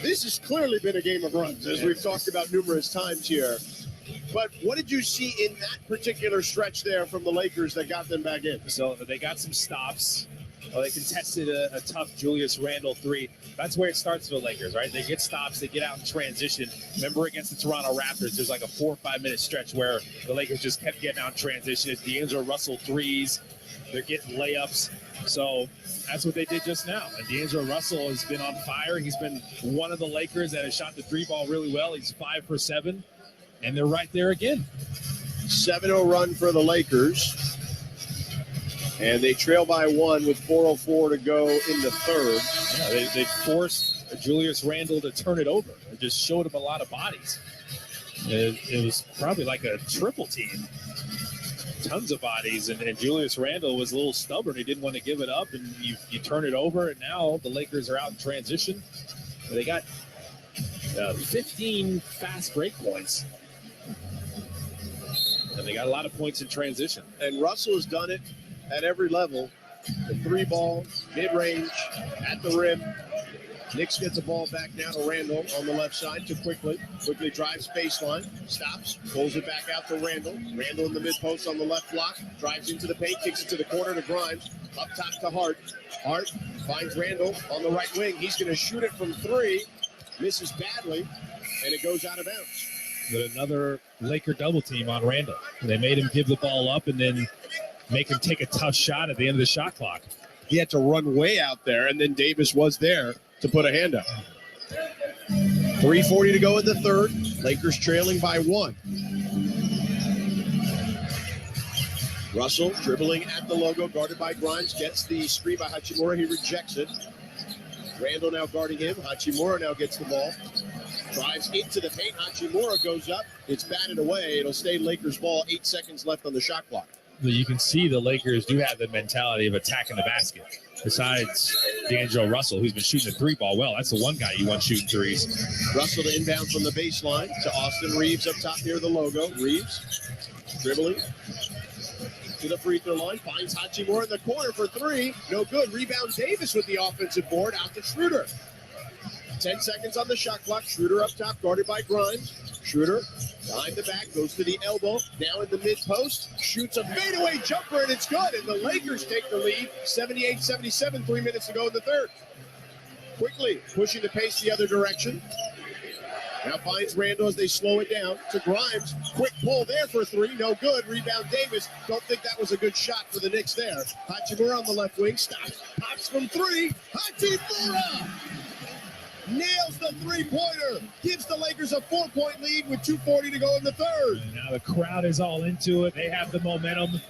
this has clearly been a game of runs, as we've talked about numerous times here. But what did you see in that particular stretch there from the Lakers that got them back in? So they got some stops. They contested a tough Julius Randle 3. That's where it starts for the Lakers, right? They get stops, they get out in transition. Remember against the Toronto Raptors, there's like a 4 or 5 minute stretch where the Lakers just kept getting out in transition. It's D'Angelo Russell 3s. They're getting layups. So that's what they did just now. And D'Angelo Russell has been on fire. He's been one of the Lakers that has shot the 3-ball really well. He's 5 for 7. And they're right there again. 7-0 run for the Lakers. And they trail by 1 with 4:04 to go in the third. Yeah, they forced Julius Randle to turn it over. It just showed him a lot of bodies. It was probably like a triple team. Tons of bodies, and Julius Randle was a little stubborn. He didn't want to give it up, and you turn it over, and now the Lakers are out in transition. They got 15 fast break points. And they got a lot of points in transition. And Russell has done it at every level. The 3-ball, mid-range, at the rim. Knicks gets the ball back now to Randall on the left side to Quickly. Quickly drives baseline, stops, pulls it back out to Randall. Randall in the mid-post on the left block, drives into the paint, kicks it to the corner to Grimes. Up top to Hart. Hart finds Randall on the right wing. He's going to shoot it from three. Misses badly, and it goes out of bounds. But another Laker double team on Randall. They made him give the ball up and then make him take a tough shot at the end of the shot clock. He had to run way out there, and then Davis was there to put a hand up. 3:40 to go in the third. Lakers trailing by 1. Russell dribbling at the logo, guarded by Grimes, gets the screen by Hachimura. He rejects it. Randall now guarding him. Hachimura now gets the ball. Drives into the paint. Hachimura goes up. It's batted away. It'll stay Lakers ball. 8 seconds left on the shot clock. You can see the Lakers do have the mentality of attacking the basket. Besides D'Angelo Russell, who's been shooting the three ball well. That's the one guy you want shooting threes. Russell to inbound from the baseline to Austin Reeves up top near the logo. Reeves dribbling to the free throw line. Finds Hachimura in the corner for three. No good. Rebound Davis with the offensive board out to Schroeder. 10 seconds on the shot clock. Schroeder up top, guarded by Grimes. Schroeder behind the back, goes to the elbow. Now in the mid-post, shoots a fadeaway jumper, and it's good. And the Lakers take the lead, 78-77, 3 minutes to go in the third. Quickly pushing the pace the other direction. Now finds Randall as they slow it down to Grimes. Quick pull there for three, no good. Rebound Davis. Don't think that was a good shot for the Knicks there. Hachimura on the left wing, stops, pops from three. Hachimura nails the three-pointer, gives the Lakers a 4-point lead with 2:40 to go in the third. And now the crowd is all into it. They have the momentum.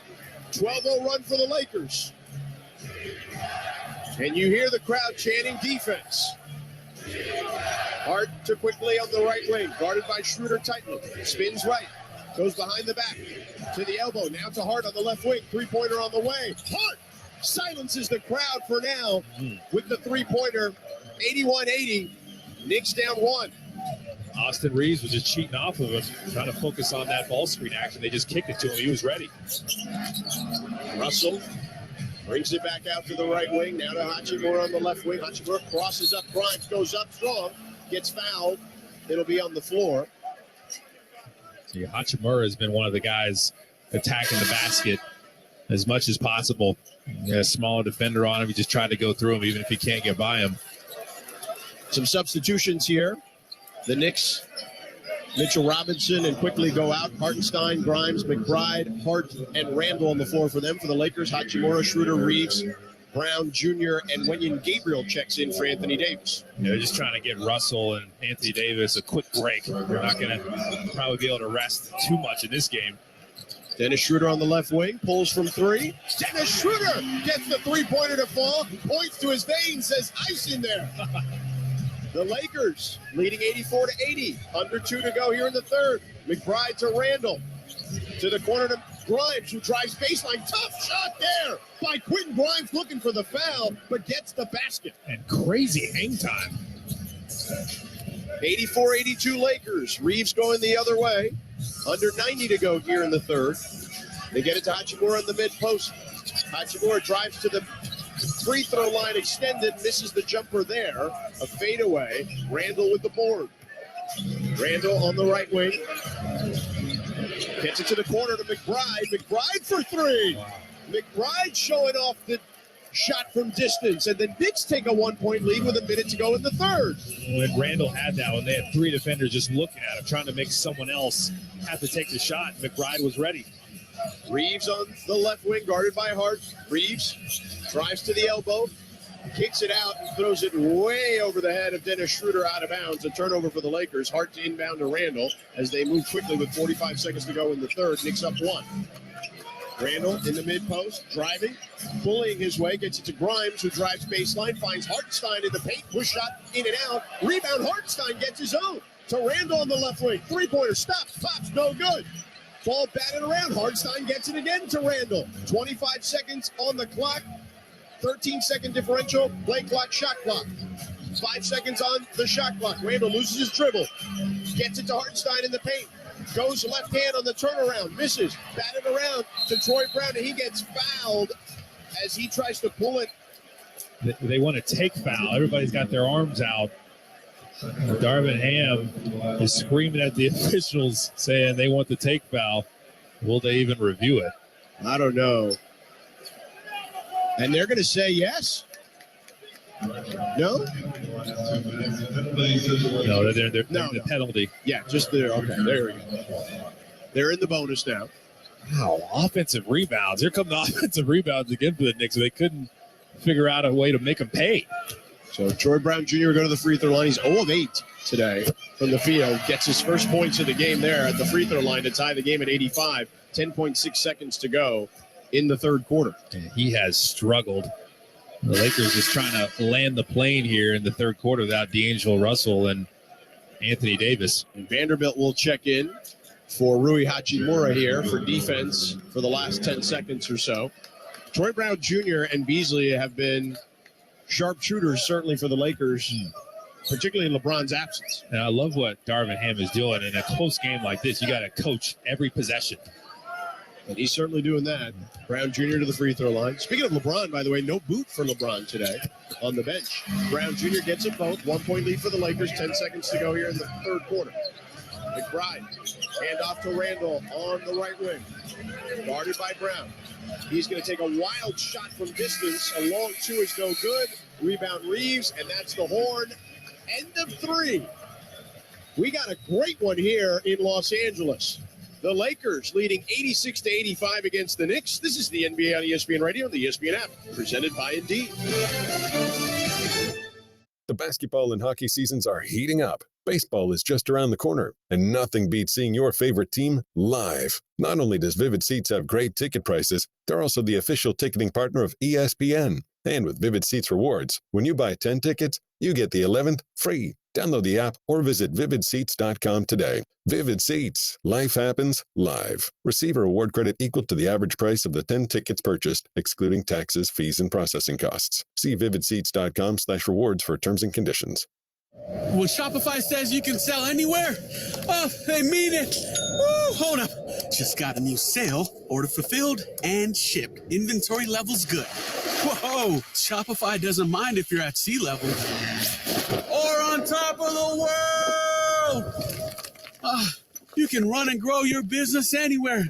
12-0 run for the Lakers. And you hear the crowd chanting defense. Hart to Quickly on the right wing, guarded by Schroeder tightly. Spins right, goes behind the back, to the elbow, now to Hart on the left wing. Three-pointer on the way. Hart silences the crowd for now with the three-pointer. 81-80, Knicks down 1. Austin Reeves was just cheating off of him, trying to focus on that ball screen action. They just kicked it to him. He was ready. Russell brings it back out to the right wing. Now to Hachimura on the left wing. Hachimura crosses up. Grimes goes up strong. Gets fouled. It'll be on the floor. See, Hachimura has been one of the guys attacking the basket as much as possible. A smaller defender on him. He just tried to go through him, even if he can't get by him. Some substitutions here. The Knicks, Mitchell Robinson, and Quickly go out. Hartenstein, Grimes, McBride, Hart, and Randall on the floor for them. For the Lakers, Hachimura, Schroeder, Reeves, Brown Jr., and Wenyen Gabriel checks in for Anthony Davis. They're just trying to get Russell and Anthony Davis a quick break. They're not going to probably be able to rest too much in this game. Dennis Schroeder on the left wing, pulls from three. Dennis Schroeder gets the three-pointer to fall, points to his vein, says ice in there. The Lakers leading 84-80. Under 2 to go here in the third. McBride to Randall. To the corner to Grimes, who drives baseline. Tough shot there by Quentin Grimes, looking for the foul, but gets the basket. And crazy hang time. 84-82 Lakers. Reeves going the other way. Under 90 to go here in the third. They get it to Hachimura in the mid-post. Hachimura drives to the free throw line extended, misses the jumper there. A fadeaway. Randall with the board. Randall on the right wing. Gets it to the corner to McBride. McBride for three. Wow. McBride showing off the shot from distance. And the Knicks take a 1-point lead with a minute to go in the third. When Randall had that one, they had three defenders just looking at him, trying to make someone else have to take the shot. McBride was ready. Reeves on the left wing, guarded by Hart. Reeves drives to the elbow, kicks it out, and throws it way over the head of Dennis Schroeder out of bounds. A turnover for the Lakers. Hart to inbound to Randall as they move quickly with 45 seconds to go in the third. Knicks up 1. Randall in the mid-post, driving, bullying his way, gets it to Grimes, who drives baseline, finds Hartenstein in the paint, push shot in and out. Rebound, Hartenstein gets his own. To Randall on the left wing, three-pointer, stops, pops, no good. Ball batted around. Hartenstein gets it again to Randall. 25 seconds on the clock. 13-second differential. Play clock, shot clock. 5 seconds on the shot clock. Randall loses his dribble. Gets it to Hartenstein in the paint. Goes left hand on the turnaround. Misses. Batted around to Troy Brown, and he gets fouled as he tries to pull it they want to take foul. Everybody's got their arms out. Darvin Ham is screaming at the officials saying they want the take foul. Will they even review it? I don't know. And they're going to say yes? No? No, they're the penalty. Yeah, just there. Okay, there we go. They're in the bonus now. Wow, offensive rebounds. Here come the offensive rebounds again for the Knicks. They couldn't figure out a way to make them pay. So Troy Brown Jr. will go to the free throw line. He's 0 of 8 today from the field. Gets his first points of the game there at the free throw line to tie the game at 85. 10.6 seconds to go in the third quarter. And he has struggled. The Lakers just trying to land the plane here in the third quarter without D'Angelo Russell and Anthony Davis. And Vanderbilt will check in for Rui Hachimura here for defense for the last 10 seconds or so. Troy Brown Jr. and Beasley have been sharpshooters, certainly for the Lakers, particularly in LeBron's absence. And I love what Darvin Ham is doing. In a close game like this, you got to coach every possession. And he's certainly doing that. Brown Jr. to the free throw line. Speaking of LeBron, by the way, no boot for LeBron today on the bench. Brown Jr. gets them both. 1 point lead for the Lakers. 10 seconds to go here in the third quarter. McBride, hand off to Randall on the right wing. Guarded by Brown. He's going to take a wild shot from distance. A long two is no good. Rebound Reeves, and that's the horn. End of three. We got a great one here in Los Angeles. The Lakers leading 86-85 against the Knicks. This is the NBA on ESPN Radio and the ESPN app, presented by Indeed. The basketball and hockey seasons are heating up. Baseball is just around the corner, and nothing beats seeing your favorite team live. Not only does Vivid Seats have great ticket prices, they're also the official ticketing partner of ESPN. And with Vivid Seats Rewards, when you buy 10 tickets, you get the 11th free. Download the app or visit vividseats.com today. Vivid Seats. Life happens live. Receive a reward credit equal to the average price of the 10 tickets purchased, excluding taxes, fees, and processing costs. See vividseats.com/rewards for terms and conditions. When Shopify says you can sell anywhere, oh, they mean it. Woo, hold up. Just got a new sale. Order fulfilled and shipped. Inventory levels good. Whoa, Shopify doesn't mind if you're at sea level or on top of the world. You can run and grow your business anywhere.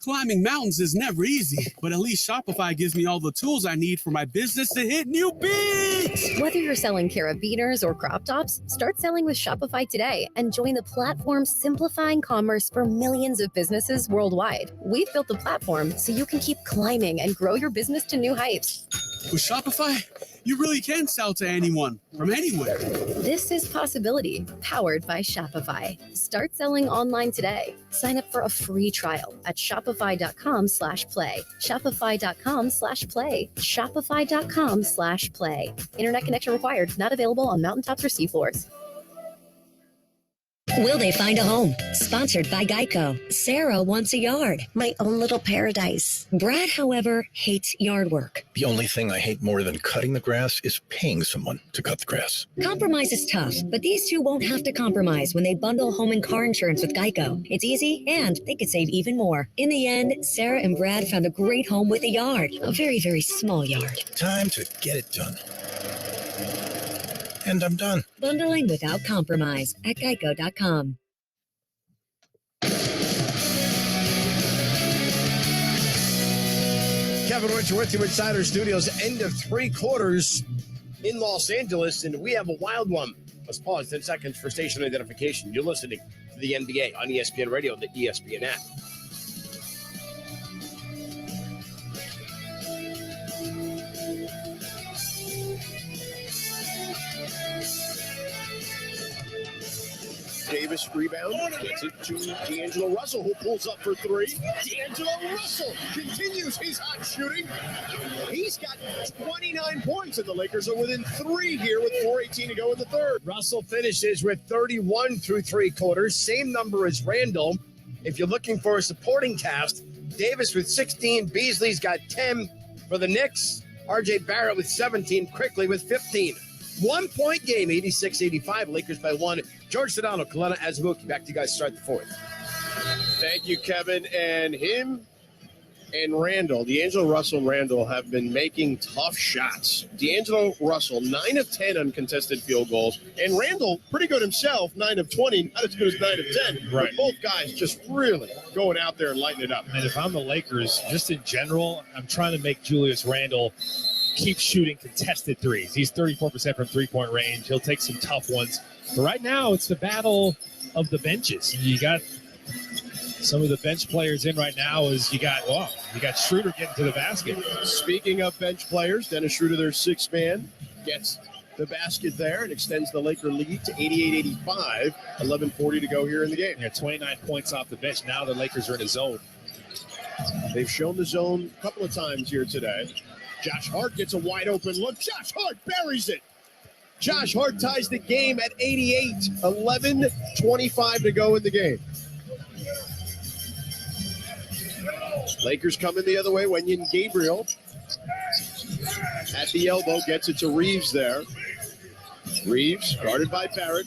Climbing mountains is never easy, but at least Shopify gives me all the tools I need for my business to hit new peaks. Whether you're selling carabiners or crop tops, start selling with Shopify today and join the platform simplifying commerce for millions of businesses worldwide. We've built the platform so you can keep climbing and grow your business to new heights. With Shopify, you really can sell to anyone from anywhere. This is Possibility, powered by Shopify. Start selling online today. Sign up for a free trial at shopify.com/play. Shopify.com/play. Shopify.com/play. Internet connection required. Not available on mountaintops or seafloors. Will they find a home? Sponsored by Geico. Sarah wants a yard. My own little paradise. Brad, however, hates yard work. The only thing I hate more than cutting the grass is paying someone to cut the grass. Compromise is tough, but these two won't have to compromise when they bundle home and car insurance with Geico. It's easy, and they could save even more. In the end, Sarah and Brad found a great home with a yard. A very, very small yard. Time to get it done. And I'm done. Bundling without compromise at geico.com. Kevin Richard with you Insider Studios, end of three quarters in Los Angeles, and we have a wild one. Let's pause 10 seconds for station identification. You're listening to the NBA on ESPN Radio and the ESPN app. Davis rebound, gets it to D'Angelo Russell, who pulls up for three. D'Angelo Russell continues his hot shooting. He's got 29 points, and the Lakers are within three here with 4:18 to go in the third. Russell finishes with 31 through three quarters, same number as Randall. If you're looking for a supporting cast, Davis with 16, Beasley's got 10 for the Knicks. RJ Barrett with 17, Quickly with 15. 1 point game, 86-85, Lakers by one. George Sedano, Kalena Azubuike, back to you guys to start the fourth. Thank you, Kevin. And him and Randall. D'Angelo Russell and Randall have been making tough shots. D'Angelo Russell, 9 of 10 uncontested field goals. And Randall, pretty good himself, 9 of 20, not as good as 9 of 10. Right. But both guys just really going out there and lighting it up. And if I'm the Lakers, just in general, I'm trying to make Julius Randle keep shooting contested threes. He's 34% from three-point range. He'll take some tough ones. But right now, it's the battle of the benches. You got some of the bench players in right now. You got Schroeder getting to the basket. Speaking of bench players, Dennis Schroeder, their sixth man, gets the basket there and extends the Laker lead to 88-85. 11:40 to go here in the game. Yeah, 29 points off the bench. Now the Lakers are in a zone. They've shown the zone a couple of times here today. Josh Hart gets a wide open look. Josh Hart buries it. Josh Hart ties the game at 88. 11:25 to go in the game. Lakers coming the other way. Wenyen Gabriel at the elbow gets it to Reeves there. Reeves guarded by Barrett.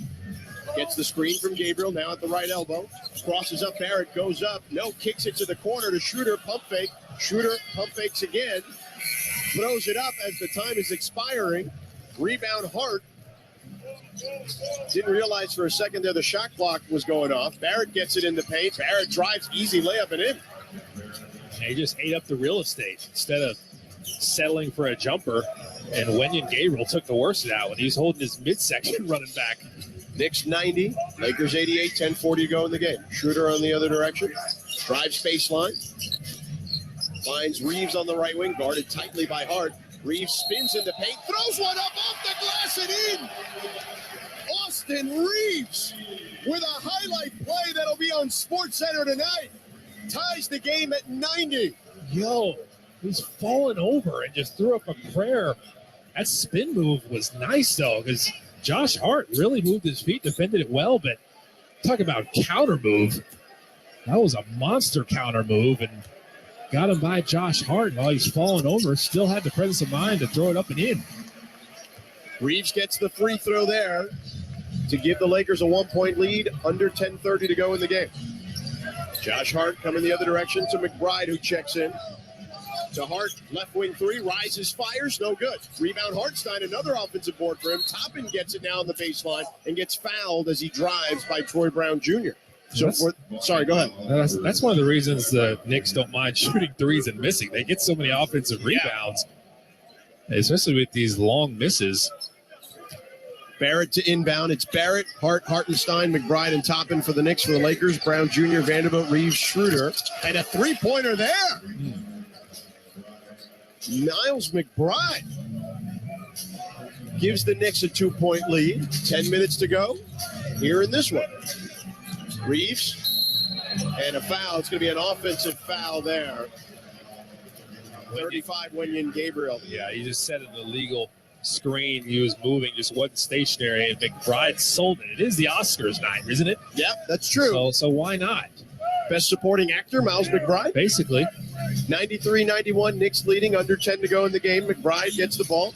Gets the screen from Gabriel, now at the right elbow. Crosses up, Barrett goes up. No, kicks it to the corner to Schroeder, pump fake. Schroeder pump fakes again. Throws it up as the time is expiring. Rebound Hart. Didn't realize for a second there the shot clock was going off. Barrett gets it in the paint. Barrett drives, easy layup and in. He just ate up the real estate instead of settling for a jumper. And Wenyen Gabriel took the worst of that one. He's holding his midsection running back. Knicks 90, Lakers 88, 10:40 to go in the game. Schroeder on the other direction. Drives baseline. Finds Reeves on the right wing, guarded tightly by Hart. Reeves spins in the paint, throws one up off the glass and in. Austin Reeves with a highlight play that'll be on SportsCenter tonight. Ties the game at 90. Yo, he's fallen over and just threw up a prayer. That spin move was nice, though, because Josh Hart really moved his feet, defended it well, but talk about counter move. That was a monster counter move, and got him by Josh Hart while he's falling over. Still had the presence of mind to throw it up and in. Reeves gets the free throw there to give the Lakers a 1-point lead. Under 10:30 to go in the game. Josh Hart coming the other direction to McBride, who checks in. To Hart, left wing three, rises, fires, no good. Rebound Hartenstein, another offensive board for him. Toppin gets it now on the baseline and gets fouled as he drives by Troy Brown Jr. Sorry, go ahead. That's one of the reasons the Knicks don't mind shooting threes and missing. They get so many offensive rebounds, especially with these long misses. Barrett to inbound. It's Barrett, Hart, Hartenstein, McBride, and Toppin for the Knicks. For the Lakers, Brown Jr., Vanderbilt, Reeves, Schroeder. And a three-pointer there. Niles McBride gives the Knicks a 2-point lead. 10 minutes to go here in this one. Reeves and a foul. It's going to be an offensive foul there. 35, Wenyen Gabriel. Yeah, he just set an illegal screen. He was moving, just wasn't stationary, and McBride sold it. It is the Oscars night, isn't it? Yep, that's true. So why not? Best supporting actor, Miles McBride. Basically. 93-91, Knicks leading, under 10 to go in the game. McBride gets the ball.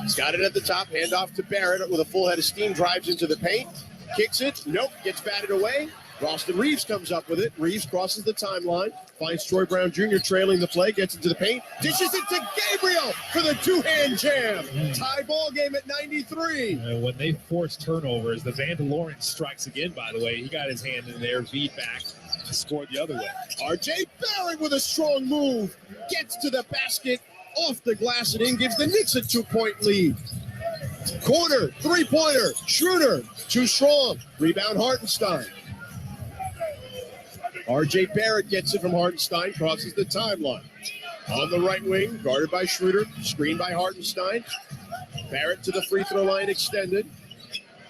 He's got it at the top, handoff to Barrett with a full head of steam, drives into the paint, kicks it, nope, gets batted away. Ralston Reeves comes up with it. Reeves crosses the timeline, finds Troy Brown Jr. trailing the play, gets into the paint, dishes it to Gabriel for the two-hand jam. Tie ball game at 93. When they force turnovers, the Vandaloran strikes again, by the way. He got his hand in there, beat back, scored the other way. R.J. Barrett with a strong move, gets to the basket, off the glass and in, gives the Knicks a 2-point lead. Corner, three-pointer, Schroeder, too strong. Rebound Hartenstein. R.J. Barrett gets it from Hartenstein, crosses the timeline. On the right wing, guarded by Schroeder, screened by Hartenstein. Barrett to the free throw line extended.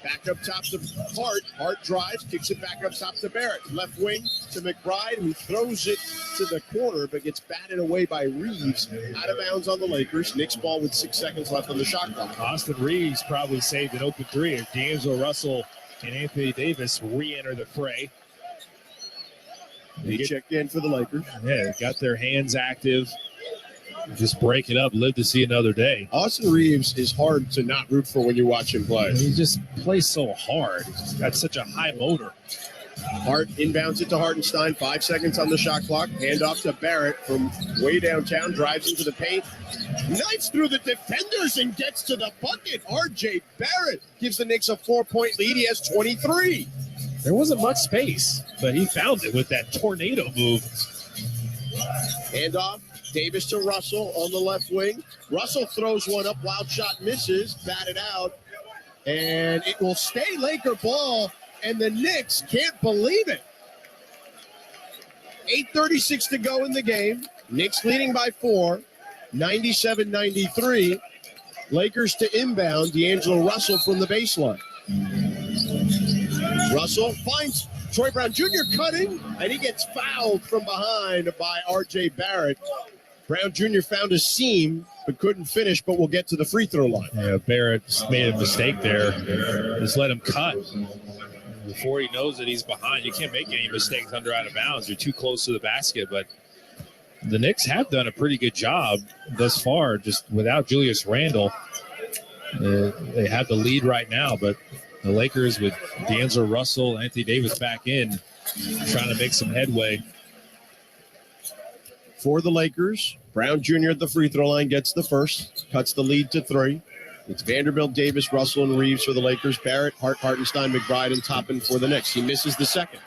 Back up top to Hart. Hart drives, kicks it back up top to Barrett. Left wing to McBride, who throws it to the corner, but gets batted away by Reeves. Out of bounds on the Lakers. Knicks ball with 6 seconds left on the shot clock. Austin Reeves probably saved an open three as D'Angelo Russell and Anthony Davis re-enter the fray. They checked in for the Lakers. Yeah, got their hands active. Just break it up, live to see another day. Austin Reeves is hard to not root for when you watch him play. He just plays so hard. He's got such a high motor. Hart inbounds it to Hartenstein. 5 seconds on the shot clock. Handoff to Barrett from way downtown. Drives into the paint. Knifes through the defenders and gets to the bucket. R.J. Barrett gives the Knicks a 4-point lead. He has 23. There wasn't much space, but he found it with that tornado move. Handoff. Davis to Russell on the left wing. Russell throws one up. Wild shot misses. Batted out. And it will stay Laker ball. And the Knicks can't believe it. 8:36 to go in the game. Knicks leading by 4. 97-93. Lakers to inbound. D'Angelo Russell from the baseline. Russell finds Troy Brown Jr. cutting, and he gets fouled from behind by R.J. Barrett. Brown Jr. found a seam, but couldn't finish, but we'll get to the free throw line. Yeah, Barrett made a mistake there. Just let him cut. Before he knows that he's behind, you can't make any mistakes under out of bounds. You're too close to the basket, but the Knicks have done a pretty good job thus far, just without Julius Randle. They have the lead right now, but the Lakers with D'Angelo Russell, Anthony Davis back in, trying to make some headway. For the Lakers, Brown Jr. at the free throw line gets the first, cuts the lead to 3. It's Vanderbilt, Davis, Russell, and Reeves for the Lakers. Barrett, Hart, Hartenstein, McBride, and Toppin for the Knicks. He misses the second.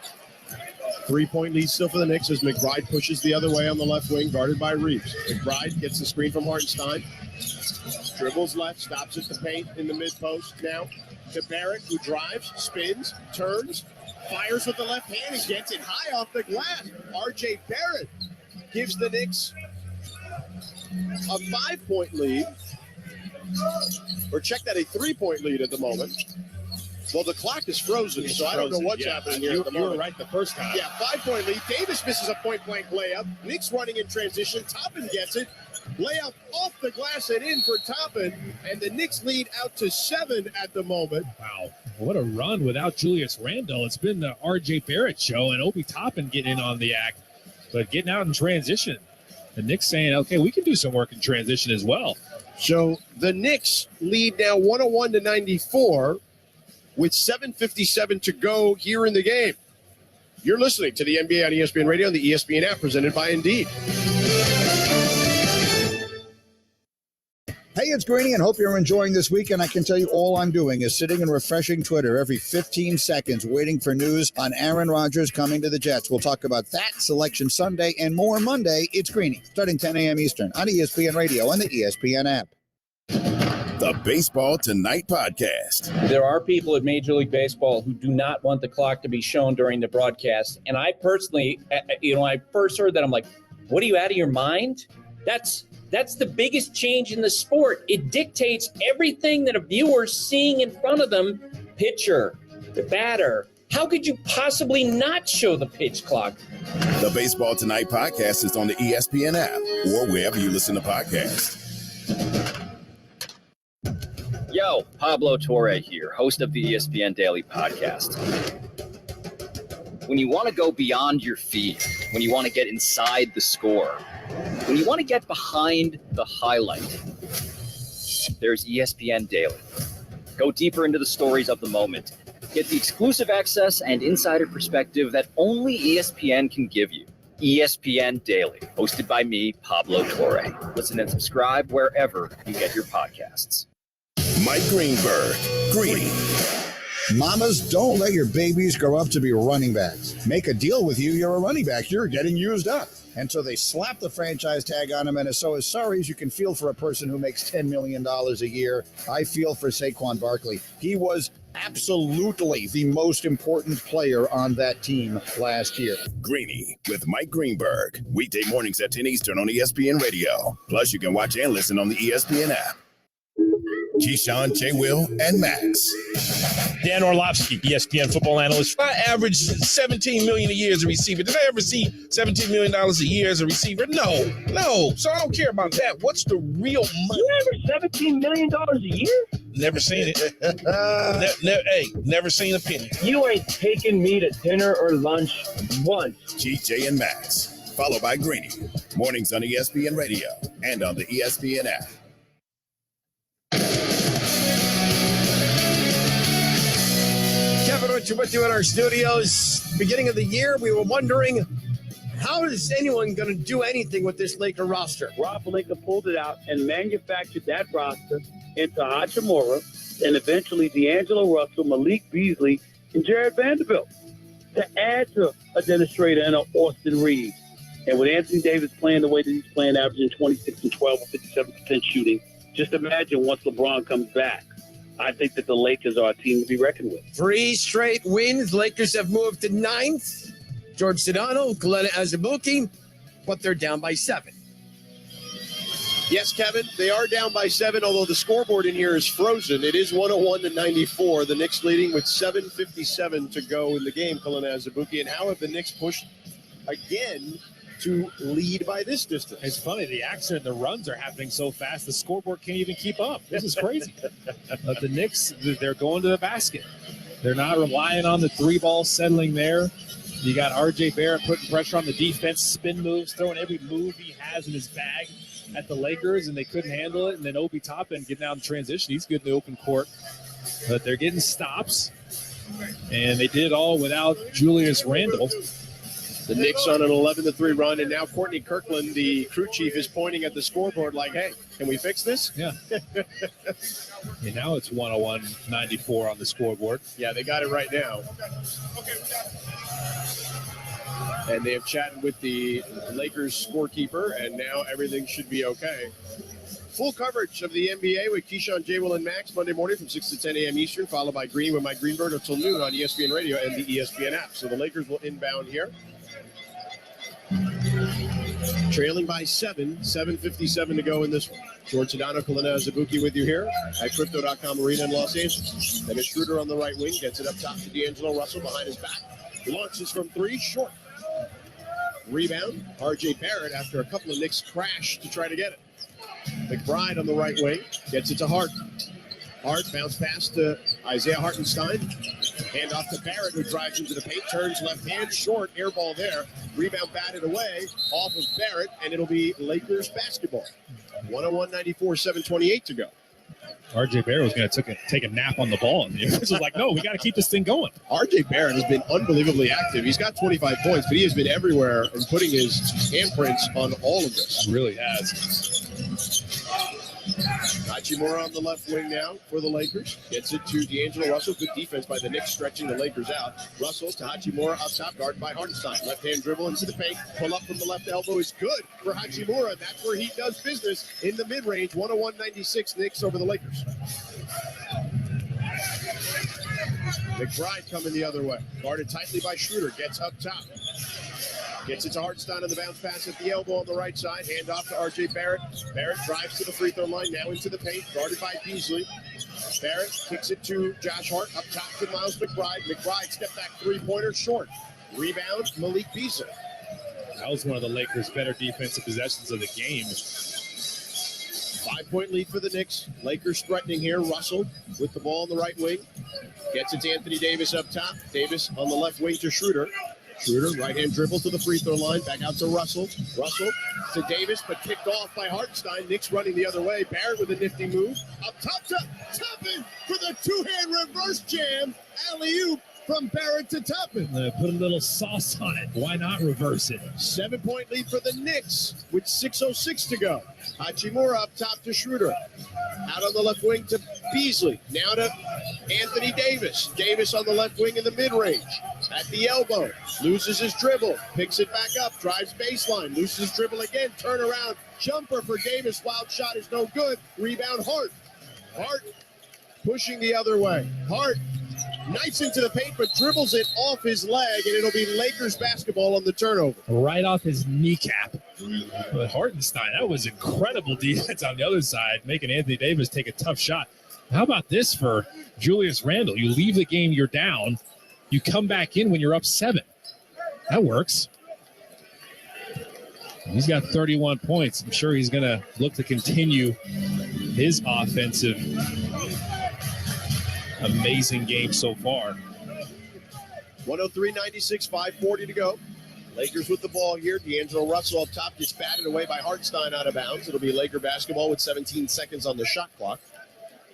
3-point lead still for the Knicks as McBride pushes the other way on the left wing, guarded by Reeves. McBride gets the screen from Hartenstein. Dribbles left, stops at the paint in the mid-post now. To Barrett, who drives, spins, turns, fires with the left hand, and gets it high off the glass. R.J. Barrett gives the Knicks a 5-point lead. Or check that, a 3-point lead at the moment. Well, the clock is frozen, so I don't know what's happening here at the moment. You were right the first time. Yeah, 5-point lead. Davis misses a point-blank layup. Knicks running in transition. Toppin gets it. Layup off the glass and in for Toppin. And the Knicks lead out to 7 at the moment. Wow, what a run without Julius Randle. It's been the R.J. Barrett show and Obi Toppin getting in on the act. But getting out in transition. The Knicks saying, okay, we can do some work in transition as well. So the Knicks lead now 101-94 with 7:57 to go here in the game. You're listening to the NBA on ESPN Radio and the ESPN app presented by Indeed. Hey, it's Greeny, and hope you're enjoying this weekend. I can tell you all I'm doing is sitting and refreshing Twitter every 15 seconds, waiting for news on Aaron Rodgers coming to the Jets. We'll talk about that, Selection Sunday, and more Monday. It's Greeny, starting 10 a.m. Eastern on ESPN Radio and the ESPN app. The Baseball Tonight podcast. There are people at Major League Baseball who do not want the clock to be shown during the broadcast. And I personally, when I first heard that, I'm like, what, are you out of your mind? That's the biggest change in the sport. It dictates everything that a viewer's seeing in front of them. Pitcher, the batter. How could you possibly not show the pitch clock? The Baseball Tonight podcast is on the ESPN app or wherever you listen to podcasts. Yo, Pablo Torre here, host of the ESPN Daily Podcast. When you want to go beyond your feed, when you want to get inside the score, when you want to get behind the highlight, there's ESPN Daily. Go deeper into the stories of the moment. Get the exclusive access and insider perspective that only ESPN can give you. ESPN Daily, hosted by me, Pablo Torre. Listen and subscribe wherever you get your podcasts. Mike Greenberg, Greeny. Mamas, don't let your babies grow up to be running backs. Make a deal with you, you're a running back, you're getting used up. And so they slap the franchise tag on him, and so as sorry as you can feel for a person who makes $10 million a year, I feel for Saquon Barkley. He was absolutely the most important player on that team last year. Greeny with Mike Greenberg. Weekday mornings at 10 Eastern on ESPN Radio. Plus, you can watch and listen on the ESPN app. Keyshawn, J. Will, and Max. Dan Orlovsky, ESPN football analyst. I average $17 million a year as a receiver. Did I ever see $17 million a year as a receiver? No. So I don't care about that. What's the real money? You average $17 million a year? Never seen it. Never seen a penny. You ain't taking me to dinner or lunch once. GJ and Max, followed by Greeny. Mornings on ESPN Radio and on the ESPN app. Kevin Richard with you in our studios. Beginning of the year, we were wondering, how is anyone going to do anything with this Laker roster? Rob Pelinka pulled it out and manufactured that roster into Hachimura and eventually D'Angelo Russell, Malik Beasley, and Jared Vanderbilt to add to a Dennis Schrader and a Austin Reeves. And with Anthony Davis playing the way that he's playing, averaging 26 and 12 with 57% shooting, just imagine once LeBron comes back. I think that the Lakers are a team to be reckoned with. 3 straight wins. Lakers have moved to 9th. George Sedano, Kalena Azubuike, but they're down by 7. Yes, Kevin, they are down by 7, although the scoreboard in here is frozen. It is 101-94. The Knicks leading with 7:57 to go in the game, Kalena Azubuike. And how have the Knicks pushed again to lead by this distance? It's funny, the action and the runs are happening so fast, the scoreboard can't even keep up. This is crazy. But the Knicks, they're going to the basket. They're not relying on the 3-ball settling there. You got R.J. Barrett putting pressure on the defense, spin moves, throwing every move he has in his bag at the Lakers, and they couldn't handle it. And then Obi Toppin getting out in transition. He's good in the open court. But they're getting stops, and they did it all without Julius Randle. The Knicks on an 11-3 run, and now Courtney Kirkland, the crew chief, is pointing at the scoreboard like, hey, can we fix this? Yeah. And now it's 101-94 on the scoreboard. Yeah, they got it right now. And they have chatted with the Lakers scorekeeper, and now everything should be okay. Full coverage of the NBA with Keyshawn, J. Will, and Max Monday morning from 6 to 10 a.m. Eastern, followed by Green with Mike Greenberg until noon on ESPN Radio and the ESPN app. So the Lakers will inbound here. Trailing by 7, 7:57 to go in this one. George Sedano, Kalena Azubuike with you here at Crypto.com Arena in Los Angeles. Dennis Schroeder on the right wing, gets it up top to D'Angelo Russell behind his back. Launches from 3, short. Rebound, R.J. Barrett after a couple of Knicks crash to try to get it. McBride on the right wing, gets it to Hart. Hart bounce pass to Isaiah Hartenstein. Hand off to Barrett, who drives into the paint, turns left hand, short, air ball there. Rebound batted away off of Barrett, and it'll be Lakers basketball. 101-94, 7:28 to go. R.J. Barrett was going to take a nap on the ball. And the officials was like, no, we got to keep this thing going. R.J. Barrett has been unbelievably active. He's got 25 points, but he has been everywhere and putting his handprints on all of this. He really has. Hachimura on the left wing now for the Lakers. Gets it to D'Angelo Russell. Good defense by the Knicks, stretching the Lakers out. Russell to Hachimura up top, guarded by Hartenstein. Left-hand dribble into the paint. Pull up from the left elbow is good for Hachimura. That's where he does business in the mid-range. 101-96 Knicks over the Lakers. McBride coming the other way. Guarded tightly by Schroeder. Gets up top. Gets it to Hartenstein on the bounce pass at the elbow on the right side. Hand off to R.J. Barrett. Barrett drives to the free throw line, now into the paint, guarded by Beasley. Barrett kicks it to Josh Hart, up top to Miles McBride. McBride step back three-pointer, short. Rebound, Malik Beasley. That was one of the Lakers' better defensive possessions of the game. 5-point lead for the Knicks. Lakers threatening here. Russell with the ball on the right wing. Gets it to Anthony Davis up top. Davis on the left wing to Schroeder. Schroeder, right-hand dribble to the free throw line. Back out to Russell. Russell to Davis, but kicked off by Hartenstein. Knicks running the other way. Barrett with a nifty move. Up top to Toppin for the two-hand reverse jam. Alley-oop from Barrett to Toppin. Put a little sauce on it. Why not reverse it? 7-point lead for the Knicks with 6:06 to go. Hachimura up top to Schroeder. Out on the left wing to Beasley. Now to Anthony Davis. Davis on the left wing in the mid-range. At the elbow. Loses his dribble. Picks it back up. Drives baseline. Loses his dribble again. Turn around. Jumper for Davis. Wild shot is no good. Rebound Hart. Hart pushing the other way. Hart knifes into the paint, but dribbles it off his leg, and it'll be Lakers basketball on the turnover. Right off his kneecap. But Hartenstein, that was incredible defense on the other side, making Anthony Davis take a tough shot. How about this for Julius Randle? You leave the game, you're down. You come back in when you're up 7. That works. He's got 31 points. I'm sure he's going to look to continue his offensive amazing game so far. 103-96, 5:40 to go. Lakers with the ball here. D'Angelo Russell up top gets batted away by Hartenstein out of bounds. It'll be Laker basketball with 17 seconds on the shot clock.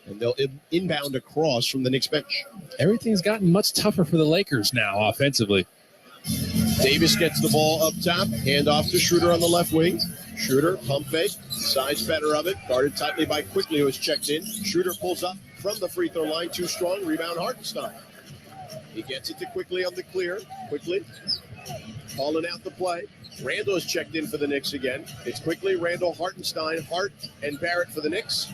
And they'll inbound across from the Knicks bench. Everything's gotten much tougher for the Lakers now offensively. Davis gets the ball up top, hand off to Schroeder on the left wing. Schroeder, pump fake, size better of it, guarded tightly by Quickly, who is checked in. Schroeder pulls up from the free throw line, too strong, rebound Hartenstein. He gets it to Quickly on the clear. Quickly calling out the play. Randall is checked in for the Knicks again. It's Quickly, Randall, Hartenstein, Hart, and Barrett for the Knicks.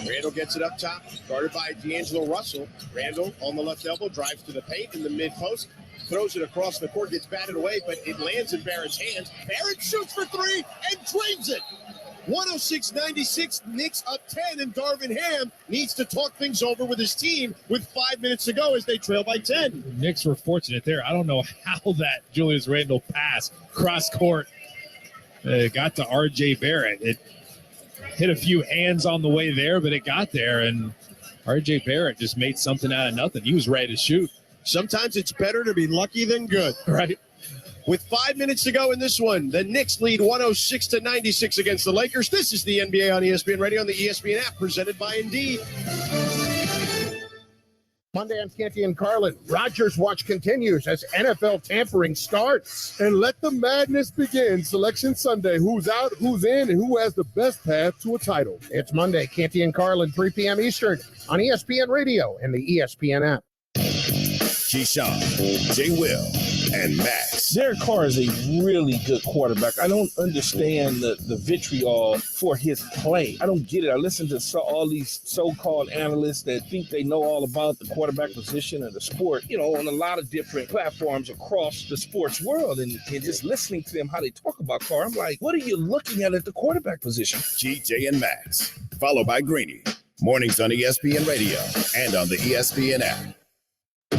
Randall gets it up top, guarded by D'Angelo Russell. Randall on the left elbow, drives to the paint in the mid-post, throws it across the court, gets batted away, but it lands in Barrett's hands. Barrett shoots for three and drains it. 106-96, Knicks up 10, and Darvin Ham needs to talk things over with his team with 5 minutes to go as they trail by 10. The Knicks were fortunate there. I don't know how that Julius Randle pass cross court got to R.J. Barrett. It hit a few hands on the way there, but it got there, and R.J. Barrett just made something out of nothing. He was ready to shoot. Sometimes it's better to be lucky than good. Right. With 5 minutes to go in this one, the Knicks lead 106-96 against the Lakers. This is the NBA on ESPN Radio on the ESPN app, presented by Indeed. Monday on Canty and Carlin. Rogers Watch continues as NFL tampering starts. And let the madness begin. Selection Sunday. Who's out, who's in, and who has the best path to a title. It's Monday, Canty and Carlin, 3 p.m. Eastern on ESPN Radio and the ESPN app. Keyshawn, J. Will, and Max. Derek Carr is a really good quarterback. I don't understand the vitriol for his play. I don't get it. I listen to all these so-called analysts that think they know all about the quarterback position and the sport, on a lot of different platforms across the sports world. And just listening to them, how they talk about Carr, I'm like, what are you looking at the quarterback position? GJ and Max, followed by Greeny. Mornings on ESPN Radio and on the ESPN app.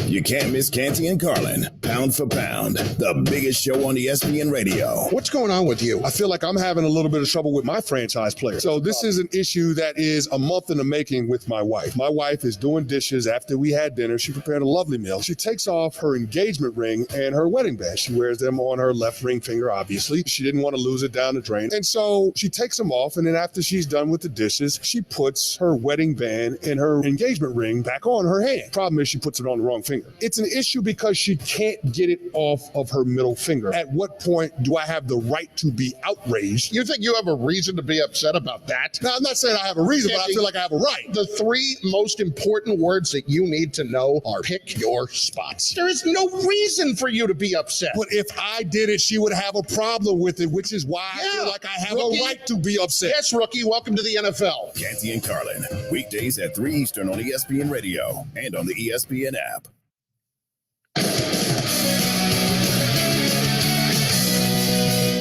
You can't miss Canty and Carlin, pound for pound, the biggest show on ESPN Radio. What's going on with you? I feel like I'm having a little bit of trouble with my franchise player. So this is an issue that is a month in the making with my wife. My wife is doing dishes after we had dinner. She prepared a lovely meal. She takes off her engagement ring and her wedding band. She wears them on her left ring finger, obviously. She didn't want to lose it down the drain. And so she takes them off, and then after she's done with the dishes, she puts her wedding band and her engagement ring back on her hand. Problem is she puts it on the wrong finger. It's an issue because she can't get it off of her middle finger. At what point do I have the right to be outraged? You think you have a reason to be upset about that? Now, I'm not saying I have a reason, but I feel like I have a right. The 3 most important words that you need to know are pick your spots. There is no reason for you to be upset. But if I did it, she would have a problem with it, which is why I feel like I have a right to be upset. Yes, rookie, welcome to the NFL. Canty and Carlin, weekdays at 3 Eastern on ESPN Radio and on the ESPN app.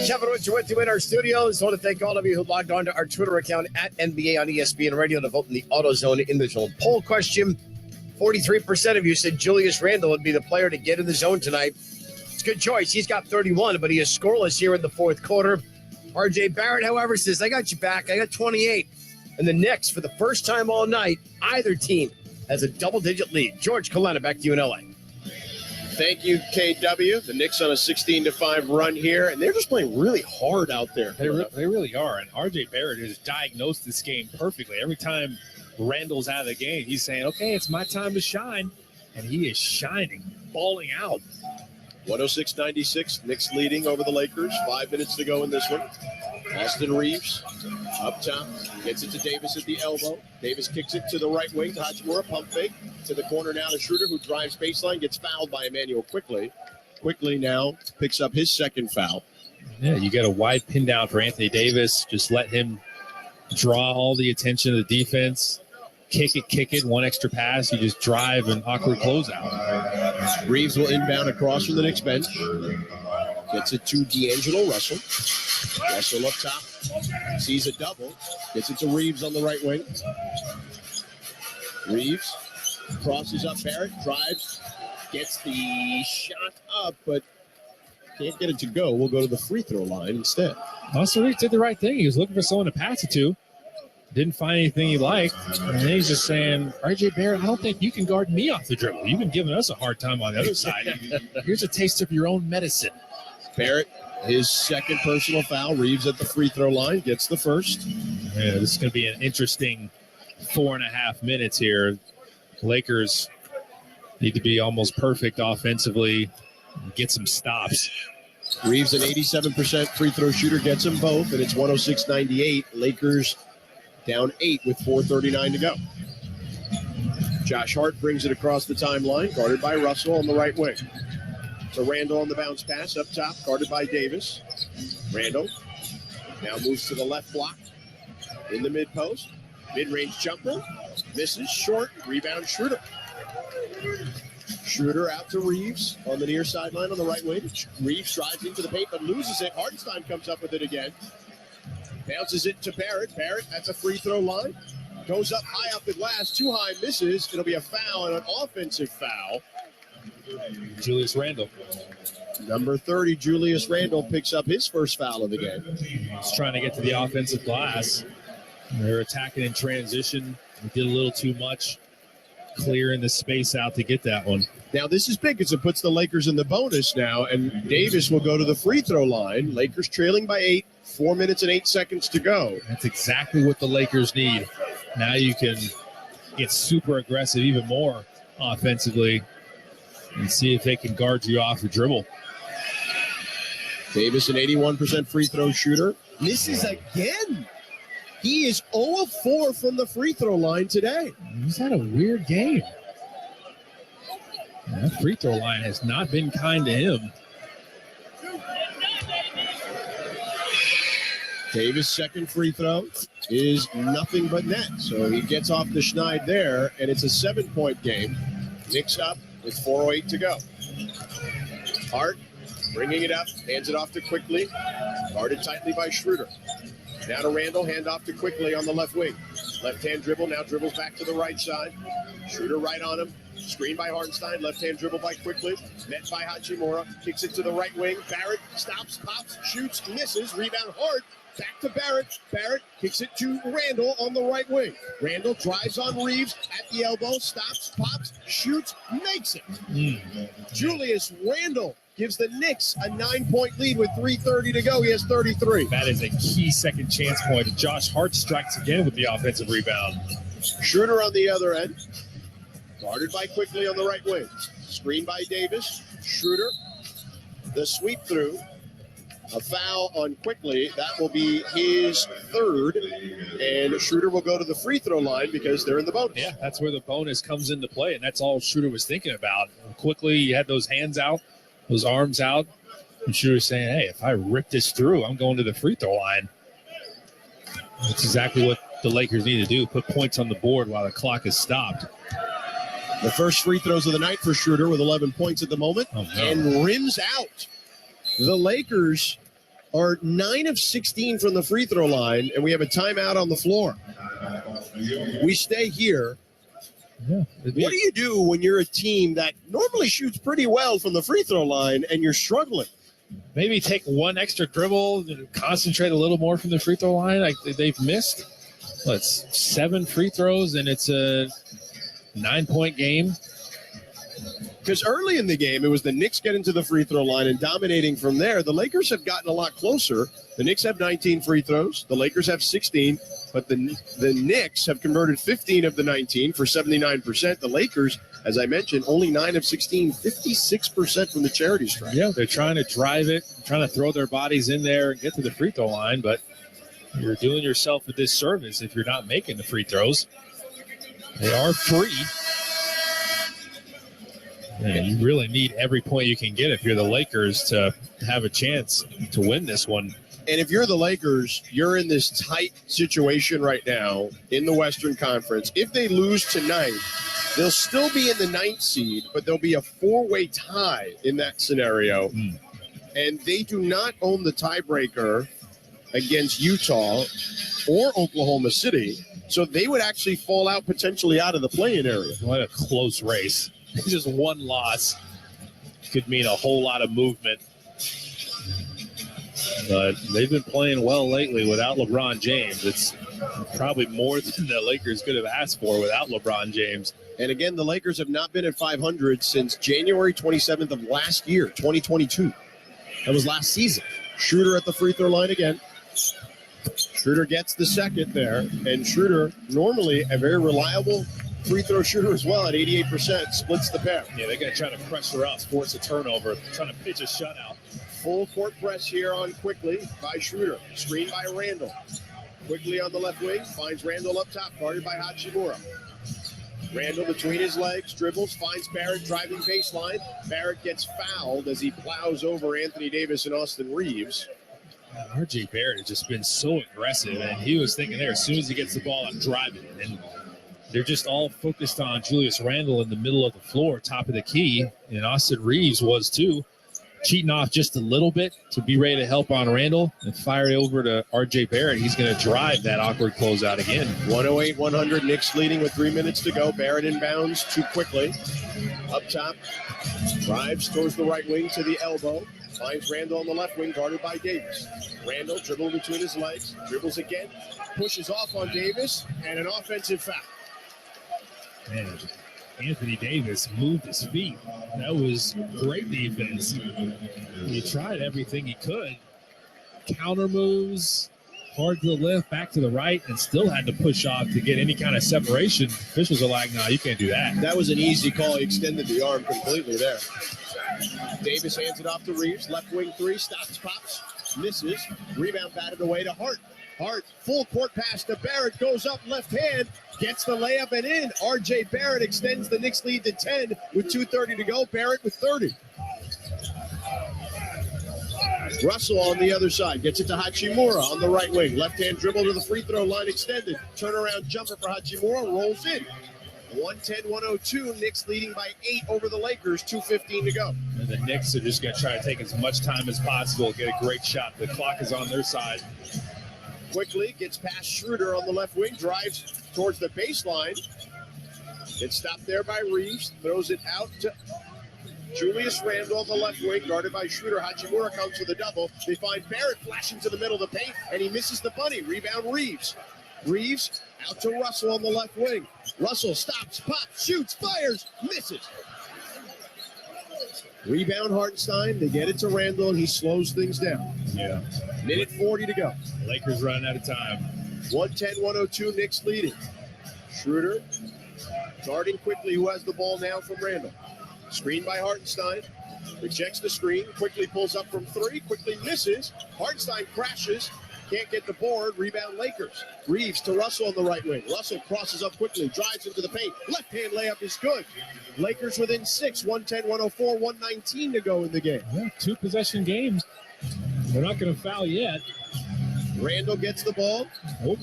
Kevin went to our studios. I want to thank all of you who logged on to our Twitter account at NBA on ESPN Radio to vote in the AutoZone in the Zone poll question. 43% of you said Julius Randle would be the player to get in the zone tonight. It's a good choice. He's got 31, but he is scoreless here in the fourth quarter. R.J. Barrett, however, says, I got you back. I got 28. And the Knicks, for the first time all night, either team has a double-digit lead. George Kalena, back to you in L.A. Thank you, KW. The Knicks on a 16-5 run here, and they're just playing really hard out there. They really are, and R.J. Barrett has diagnosed this game perfectly. Every time Randall's out of the game, he's saying, okay, it's my time to shine, and he is shining, balling out. 106-96, Knicks leading over the Lakers. 5 minutes to go in this one. Austin Reeves up top, gets it to Davis at the elbow. Davis kicks it to the right wing to Hachimura, pump fake. To the corner now to Schroeder, who drives baseline, gets fouled by Emmanuel Quickly. Quickly now picks up his second foul. Yeah, you get a wide pin down for Anthony Davis. Just let him draw all the attention of the defense. Kick it, one extra pass. You just drive an awkward closeout. Reeves will inbound across from the Knicks bench. Gets it to D'Angelo Russell. Russell up top. Sees a double. Gets it to Reeves on the right wing. Reeves crosses up Barrett. Drives. Gets the shot up, but can't get it to go. We'll go to the free throw line instead. Austin Reeves did the right thing. He was looking for someone to pass it to. Didn't find anything he liked. And then he's just saying, R.J. Barrett, I don't think you can guard me off the dribble. You've been giving us a hard time on the other side. Here's a taste of your own medicine. Barrett, his second personal foul. Reeves at the free throw line, gets the first. Yeah, this is going to be an interesting 4.5 minutes here. Lakers need to be almost perfect offensively, get some stops. Reeves, an 87% free throw shooter, gets them both, and it's 106-98. Lakers down 8 with 4:39 to go. Josh Hart brings it across the timeline, guarded by Russell on the right wing. So Randall on the bounce pass up top, guarded by Davis. Randall now moves to the left block in the mid post. Mid-range jumper, misses, short, rebound Schroeder. Schroeder out to Reeves on the near sideline on the right wing. Reeves drives into the paint but loses it. Hartenstein comes up with it again. Bounces it to Barrett. Barrett at the free throw line. Goes up high off the glass. Too high, misses. It'll be a foul and an offensive foul. Julius Randle. Number 30, Julius Randle, picks up his first foul of the game. He's trying to get to the offensive glass. They're attacking in transition. They did a little too much, clearing the space out to get that one. Now, this is big because it puts the Lakers in the bonus now, and Davis will go to the free throw line. Lakers trailing by 8, 4 minutes and 8 seconds to go. That's exactly what the Lakers need. Now you can get super aggressive even more offensively and see if they can guard you off the dribble. Davis, an 81% free throw shooter, misses again. He is 0 of 4 from the free throw line today. He's had a weird game. That free throw line has not been kind to him. Davis' second free throw is nothing but net. So he gets off the schneid there, and it's a 7-point game. Knicks up with 4:08 to go. Hart bringing it up, hands it off to Quickly. Guarded tightly by Schroeder. Now to Randall, hand off to Quickly on the left wing. Left-hand dribble, now dribbles back to the right side. Schroeder right on him. Screen by Hartenstein, left-hand dribble by Quickly. Met by Hachimura, kicks it to the right wing. Barrett stops, pops, shoots, misses. Rebound Hart. Back to Barrett. Barrett kicks it to Randall on the right wing. Randall drives on Reeves at the elbow, stops, pops, shoots, makes it. Julius Randall gives the Knicks a 9-point lead with 3:30 to go. He has 33. That is a key second chance point. Josh Hart strikes again with the offensive rebound. Schroeder on the other end. Guarded by Quickly on the right wing. Screen by Davis. Schroeder. The sweep through. A foul on Quickly. That will be his third. And Schroeder will go to the free throw line because they're in the bonus. Yeah, that's where the bonus comes into play, and that's all Schroeder was thinking about. Quickly, he had those hands out, those arms out, and Schroeder was saying, hey, if I rip this through, I'm going to the free throw line. That's exactly what the Lakers need to do, put points on the board while the clock is stopped. The first free throws of the night for Schroeder with 11 points at the moment, and rims out. The Lakers are 9 of 16 from the free throw line, and we have a timeout on the floor. We stay here. Yeah. What do you do when you're a team that normally shoots pretty well from the free throw line and you're struggling? Maybe take one extra dribble and concentrate a little more from the free throw line. Like they've missed, 7 free throws, and it's a 9-point game. Because early in the game, it was the Knicks getting to the free throw line and dominating from there. The Lakers have gotten a lot closer. The Knicks have 19 free throws. The Lakers have 16. But the Knicks have converted 15 of the 19 for 79%. The Lakers, as I mentioned, only 9 of 16, 56% from the charity stripe. Yeah, they're trying to drive it, trying to throw their bodies in there and get to the free throw line. But you're doing yourself a disservice if you're not making the free throws. They are free. Yeah, you really need every point you can get if you're the Lakers to have a chance to win this one. And if you're the Lakers, you're in this tight situation right now in the Western Conference. If they lose tonight, they'll still be in the 9th seed, but there'll be a 4-way tie in that scenario. And they do not own the tiebreaker against Utah or Oklahoma City. So they would actually fall out potentially out of the play-in area. What a close race. Just one loss could mean a whole lot of movement. But they've been playing well lately without LeBron James. It's probably more than the Lakers could have asked for without LeBron James. And again, the Lakers have not been at 500 since January 27th of last year, 2022. That was last season. Schroeder at the free throw line again. Schroeder gets the second there, and Schroeder, normally a very reliable free throw shooter as well at 88%, splits the pair. Yeah, they're going to try to pressure up, force a turnover, trying to pitch a shutout. Full court press here on Quickly by Schroeder. Screen by Randall. Quickly on the left wing, finds Randall up top, guarded by Hachimura. Randall between his legs, dribbles, finds Barrett driving baseline. Barrett gets fouled as he plows over Anthony Davis and Austin Reeves. RJ Barrett has just been so aggressive, and he was thinking there, as soon as he gets the ball, I'm driving. And they're just all focused on Julius Randle in the middle of the floor, top of the key, and Austin Reeves was too. Cheating off just a little bit to be ready to help on Randall and fire it over to RJ Barrett. He's going to drive that awkward closeout again. 108-100, Knicks leading with 3 minutes to go. Barrett inbounds too quickly. Up top, drives towards the right wing to the elbow. Finds Randall on the left wing, guarded by Davis. Randall dribbling between his legs, dribbles again, pushes off on Davis, and an offensive foul. Man, Anthony Davis moved his feet. That was great defense. He tried everything he could. Counter moves, hard to the left, back to the right, and still had to push off to get any kind of separation. Officials are like, no, you can't do that. That was an easy call. He extended the arm completely there. Davis hands it off to Reeves. Left wing three, stops, pops, misses. Rebound batted away to Hart. Hart, full court pass to Barrett, goes up left hand, gets the layup and in. RJ Barrett extends the Knicks lead to 10 with 2:30 to go. Barrett with 30. Russell on the other side gets it to Hachimura on the right wing. Left hand dribble to the free throw line extended. Turnaround jumper for Hachimura, rolls in. 110-102, Knicks leading by 8 over the Lakers, 2:15 to go. And the Knicks are just going to try to take as much time as possible, get a great shot. The clock is on their side. Quickly gets past Schroeder on the left wing, drives towards the baseline. Gets stopped there by Reeves, throws it out to Julius Randle on the left wing, guarded by Schroeder. Hachimura comes with a double. They find Barrett flashing to the middle of the paint, and he misses the bunny. Rebound Reeves. Reeves out to Russell on the left wing. Russell stops, pops, shoots, fires, misses. Rebound Hartenstein. They get it to Randall, and he slows things down. Yeah. Minute 40 to go. Lakers running out of time. 110-102, Knicks leading. Schroeder guarding Quickly, who has the ball now from Randall. Screen by Hartenstein. Rejects the screen. Quickly pulls up from three. Quickly misses. Hartenstein crashes. Can't get the board. Rebound Lakers. Reeves to Russell on the right wing. Russell crosses up quickly. Drives into the paint. Left-hand layup is good. Lakers within 6. 110-104. 119 to go in the game. Yeah, 2 possession games. They're not going to foul yet. Randall gets the ball. Nope.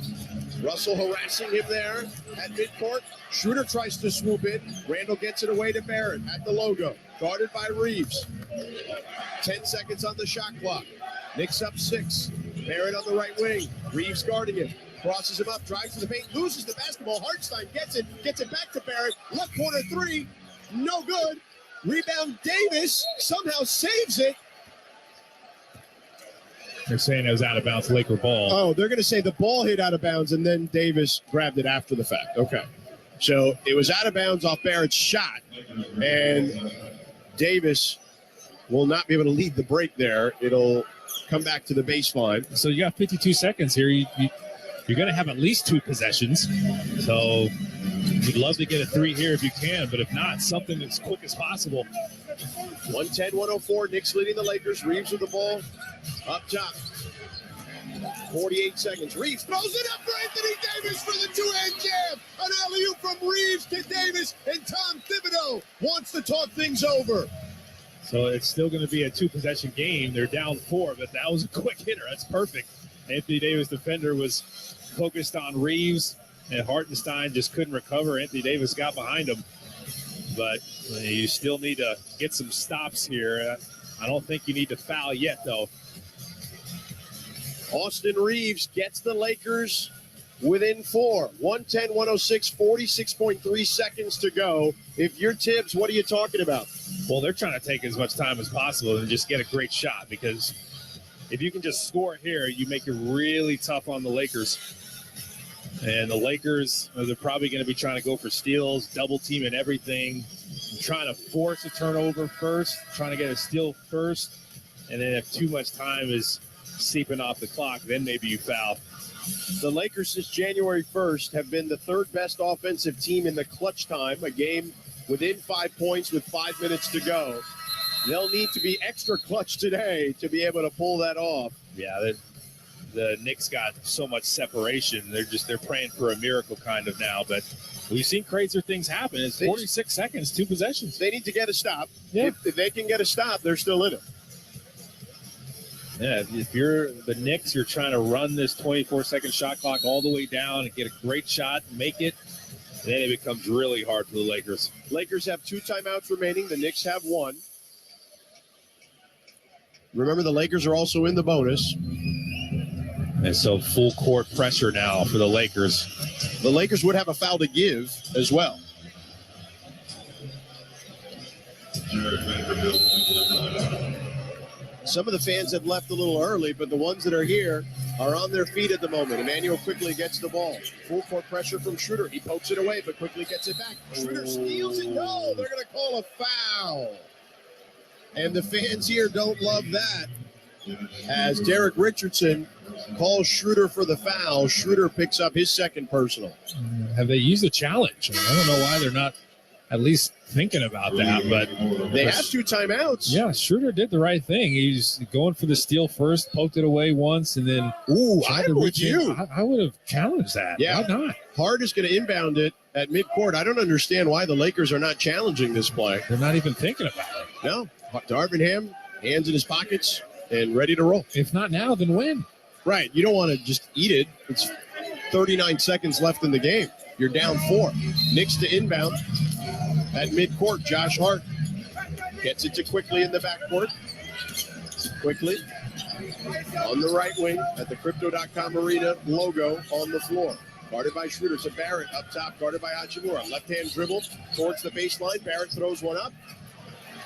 Russell harassing him there at midcourt. Schroeder tries to swoop in. Randall gets it away to Barrett at the logo. Guarded by Reeves. 10 seconds on the shot clock. Knicks up 6. Barrett on the right wing. Reeves guarding him. Crosses him up, drives to the paint, loses the basketball. Hartenstein gets it back to Barrett. Left corner three. No good. Rebound Davis somehow saves it. They're saying it was out of bounds, Laker ball. Oh, they're going to say the ball hit out of bounds, and then Davis grabbed it after the fact. Okay. So it was out of bounds off Barrett's shot, and Davis will not be able to lead the break there. It'll come back to the baseline. So you got 52 seconds here. You're going to have at least 2 possessions. So you'd love to get a 3 here if you can, but if not, something as quick as possible. 110-104, Knicks leading the Lakers. Reeves with the ball up top. 48 seconds. Reeves throws it up for Anthony Davis for the 2-hand jam. An alley-oop from Reeves to Davis, and Tom Thibodeau wants to talk things over. So it's still going to be a 2-possession game. They're down 4, but that was a quick hitter. That's perfect. Anthony Davis, defender, was focused on Reeves, and Hartenstein just couldn't recover. Anthony Davis got behind him. But you still need to get some stops here. I don't think you need to foul yet, though. Austin Reeves gets the Lakers within 4. 110-106, 46.3 seconds to go. If you're Tibbs, what are you talking about? Well, they're trying to take as much time as possible and just get a great shot, because if you can just score here, you make it really tough on the Lakers. And the Lakers, they're probably going to be trying to go for steals, double team and everything, trying to force a turnover first, trying to get a steal first. And then if too much time is seeping off the clock, then maybe you foul. The Lakers since January 1st have been the third best offensive team in the clutch time, a game within 5 points with 5 minutes to go. They'll need to be extra clutch today to be able to pull that off. Yeah, the Knicks got so much separation. They're praying for a miracle kind of now, but we've seen crazier things happen. It's 46 seconds, 2 possessions. They need to get a stop. Yeah. If they can get a stop, they're still in it. Yeah, if you're the Knicks, you're trying to run this 24-second shot clock all the way down and get a great shot, make it, then it becomes really hard for the Lakers. Lakers have 2 timeouts remaining. The Knicks have 1. Remember, the Lakers are also in the bonus. And so full court pressure now for the Lakers. The Lakers would have a foul to give as well. Some of the fans have left a little early, but the ones that are here are on their feet at the moment. Emmanuel quickly gets the ball. Full court pressure from Schroeder. He pokes it away, but quickly gets it back. Schroeder steals it. No, they're going to call a foul. And the fans here don't love that. As Derek Richardson calls Schroeder for the foul, Schroeder picks up his second personal. Have they used a challenge? I don't know why they're not at least thinking about that, but they have 2 timeouts. Yeah, Schroeder did the right thing. He's going for the steal first, poked it away once, and then I'm with you. I would have challenged that. Yeah. Why not? Hard is going to inbound it at midcourt. I don't understand why the Lakers are not challenging this play. They're not even thinking about it. No. Darvin Ham, hands in his pockets, and ready to roll. If not now, then when? Right. You don't want to just eat it. It's 39 seconds left in the game. You're down 4. Knicks to inbound at midcourt. Josh Hart gets it to Quickly in the backcourt. Quickly on the right wing at the Crypto.com Arena logo on the floor. Guarded by Schroeder to Barrett up top, guarded by Hachimura. Left-hand dribble towards the baseline. Barrett throws one up.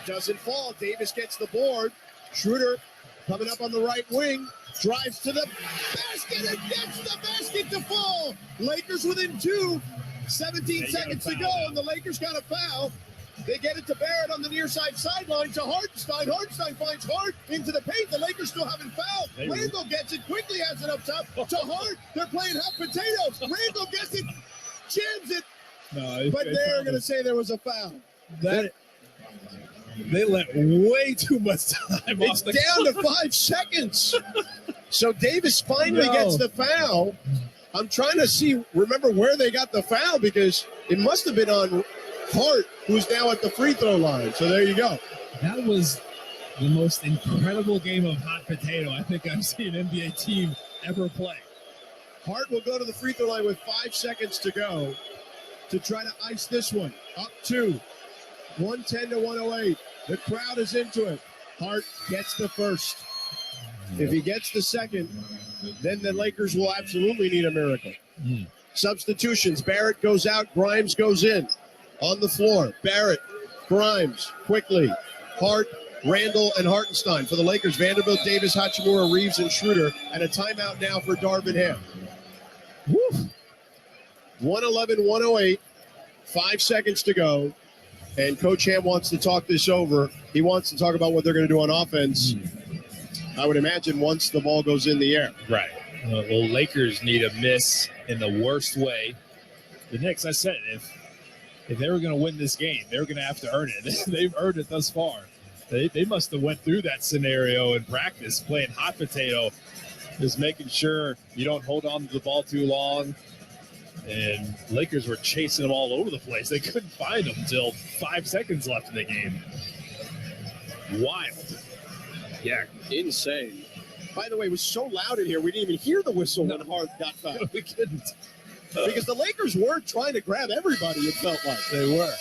Doesn't fall. Davis gets the board. Schroeder coming up on the right wing. Drives to the basket and gets the basket to fall. Lakers within 2. 17 seconds to go, and the Lakers got a foul. They get it to Barrett on the near side sideline to Hartenstein. Hartenstein finds Hart into the paint. The Lakers still haven't fouled. Randall gets it, quickly has it up top to Hart. They're playing hot potato. Randall gets it, jams it. No, but they're going to say there was a foul. They let way too much time It's off the down clock. to 5 seconds. So Davis finally gets the foul. I'm trying to remember where they got the foul, because it must have been on Hart, who's now at the free throw line. So there you go. That was the most incredible game of hot potato I think I've seen an NBA team ever play. Hart will go to the free throw line with 5 seconds to go to try to ice this one. Up 2. 110 to 108. The crowd is into it. Hart gets the first. If he gets the second, then the Lakers will absolutely need a miracle. Substitutions. Barrett goes out. Grimes goes in. On the floor. Barrett, Grimes, Quickly. Hart, Randall, and Hartenstein. For the Lakers, Vanderbilt, Davis, Hachimura, Reeves, and Schroeder. And a timeout now for Darvin Ham. 111-108. 5 seconds to go. And Coach Ham wants to talk this over. He wants to talk about what they're going to do on offense. I would imagine once the ball goes in the air. Right. Well, Lakers need a miss in the worst way. The Knicks, I said, if they were going to win this game, they were going to have to earn it. They've earned it thus far. They must have went through that scenario in practice, playing hot potato, just making sure you don't hold on to the ball too long. And Lakers were chasing them all over the place. They couldn't find them until 5 seconds left in the game. Wild. Yeah, insane. By the way, it was so loud in here, we didn't even hear the whistle when Hart got fouled. We couldn't. Because the Lakers were trying to grab everybody, it felt like. They were.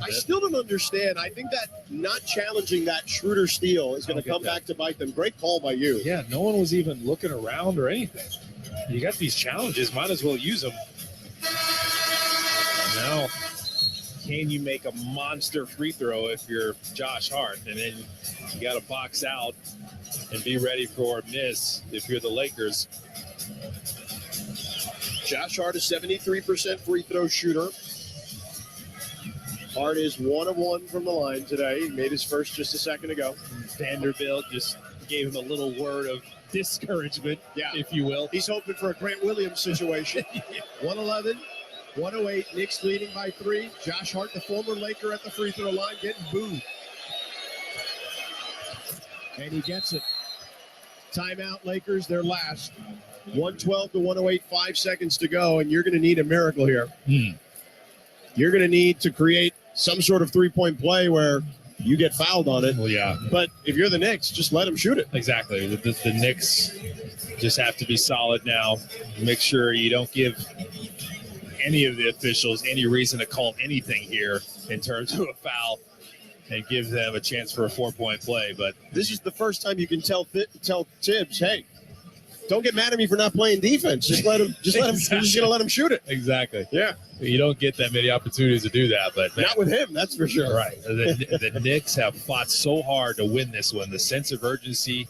I still don't understand. I think that not challenging that Schroeder steal is going to come back to bite them. Great call by you. Yeah, no one was even looking around or anything. You got these challenges, might as well use them. Now, can you make a monster free throw if you're Josh Hart? And then you got to box out and be ready for a miss if you're the Lakers. Josh Hart is 73% free throw shooter. Hart is 1 of 1 from the line today. He made his first just a second ago. Vanderbilt just gave him a little word of discouragement, if you will. He's hoping for a Grant Williams situation. 111, 108. Knicks leading by 3. Josh Hart, the former Laker, at the free throw line, getting booed. And he gets it. Timeout, Lakers, their last. 112 to 108, 5 seconds to go, and you're going to need a miracle here. You're going to need to create some sort of three-point play where you get fouled on it. Well, yeah. But if you're the Knicks, just let them shoot it. Exactly. The Knicks just have to be solid now. Make sure you don't give any of the officials any reason to call anything here in terms of a foul and give them a chance for a 4-point play. But this is the first time you can tell Tibbs, hey, don't get mad at me for not playing defense. Just let him. Just let him. You're just gonna let him shoot it. Exactly. Yeah. You don't get that many opportunities to do that, but not with him. That's for sure. Right. The Knicks have fought so hard to win this one. The sense of urgency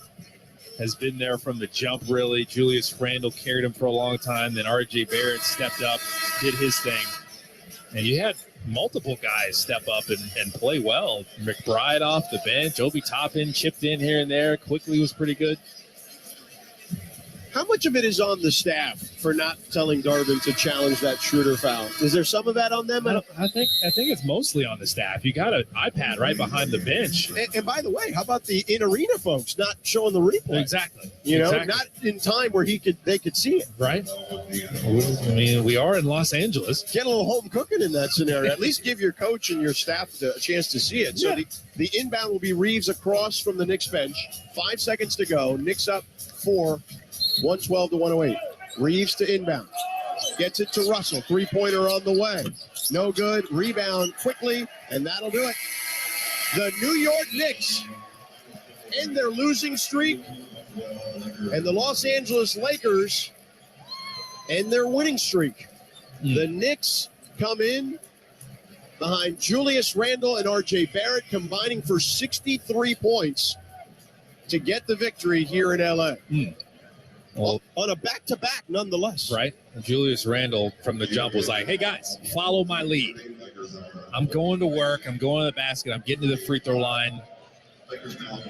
has been there from the jump. Really, Julius Randle carried him for a long time. Then R.J. Barrett stepped up, did his thing, and you had multiple guys step up and play well. McBride off the bench, Obi Toppin chipped in here and there. Quickly was pretty good. How much of it is on the staff for not telling Darvin to challenge that Schroeder foul? Is there some of that on them? I think it's mostly on the staff. You got an iPad right behind the bench. And by the way, how about the in-arena folks not showing the replay? Exactly. Not in time where they could see it. Right. I mean, we are in Los Angeles. Get a little home cooking in that scenario. At least give your coach and your staff a chance to see it. So the inbound will be Reeves across from the Knicks bench. 5 seconds to go. Knicks up 4. 112 to 108. Reeves to inbound. Gets it to Russell. Three-pointer on the way. No good. Rebound quickly, and that'll do it. The New York Knicks end their losing streak, and the Los Angeles Lakers end their winning streak. The Knicks come in behind Julius Randle and R.J. Barrett, combining for 63 points to get the victory here in L.A. Well, on a back-to-back, nonetheless. Right. Julius Randle from the jump was like, hey, guys, follow my lead. I'm going to work. I'm going to the basket. I'm getting to the free throw line.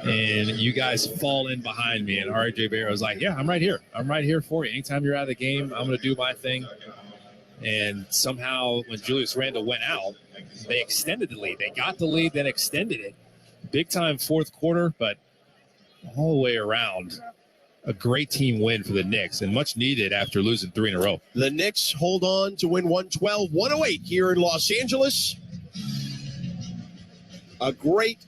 And you guys fall in behind me. And R.J. Barrett was like, yeah, I'm right here. I'm right here for you. Anytime you're out of the game, I'm going to do my thing. And somehow when Julius Randle went out, they extended the lead. They got the lead, then extended it. Big-time fourth quarter, but all the way around, a great team win for the Knicks, and much needed after losing 3 in a row. The Knicks hold on to win 112-108 here in Los Angeles. A great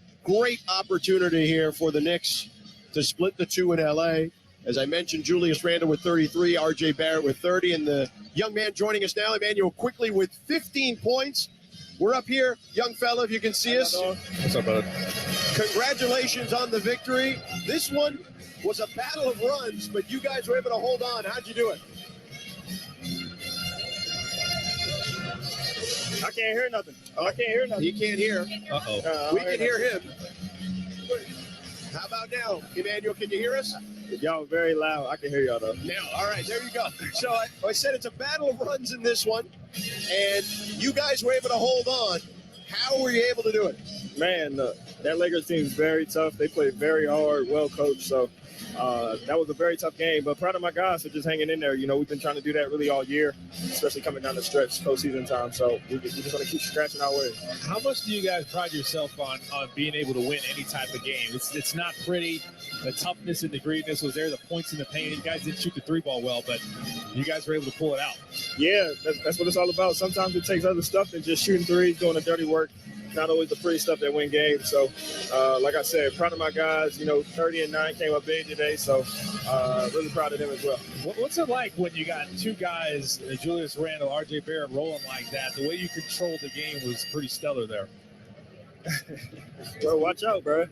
opportunity here for the Knicks to split the 2 in L.A. As I mentioned, Julius Randle with 33, R.J. Barrett with 30, and the young man joining us now, Emmanuel Quickly, with 15 points. We're up here, young fella, if you can see us. What's up, bud? Congratulations on the victory. This one was a battle of runs, but you guys were able to hold on. How'd you do it? I can't hear nothing. I can't hear nothing. He can't hear. Uh-oh. We can hear him. How about now? Emmanuel, can you hear us? Y'all very loud. I can hear y'all, though. Now, all right, there you go. So I said it's a battle of runs in this one, and you guys were able to hold on. How were you able to do it? Man, that Lakers team is very tough. They played very hard, well coached. So that was a very tough game. But proud of my guys for just hanging in there. You know, we've been trying to do that really all year, especially coming down the stretch, postseason time. So we're just going to keep scratching our way. How much do you guys pride yourself on being able to win any type of game? It's not pretty. The toughness and the greediness was there. The points in the paint. You guys didn't shoot the 3-ball well, but you guys were able to pull it out. Yeah, that's what it's all about. Sometimes it takes other stuff than just shooting threes, doing the dirty work. Not always the pretty stuff that win games. So, like I said, proud of my guys. 30-9 came up big today, so really proud of them as well. What's it like when you got two guys, Julius Randle, R.J. Barrett, rolling like that? The way you controlled the game was pretty stellar there. Bro, watch out, bro.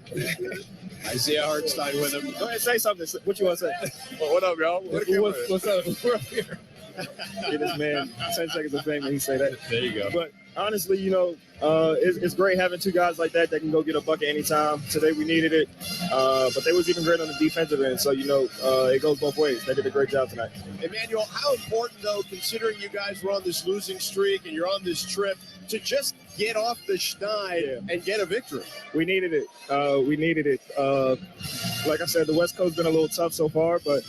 Isaiah Hartenstein with him. Go ahead and say something. What you want to say? What up, y'all? What's up? We're up here. Give this man 10 seconds of fame when he say that. There you go. But honestly, it's great having two guys like that can go get a bucket anytime. Today we needed it, but they was even great on the defensive end. So, it goes both ways. They did a great job tonight. Emmanuel, how important, though, considering you guys were on this losing streak and you're on this trip, to just get off the schneid and get a victory. We needed it. Like I said, the West Coast's been a little tough so far, but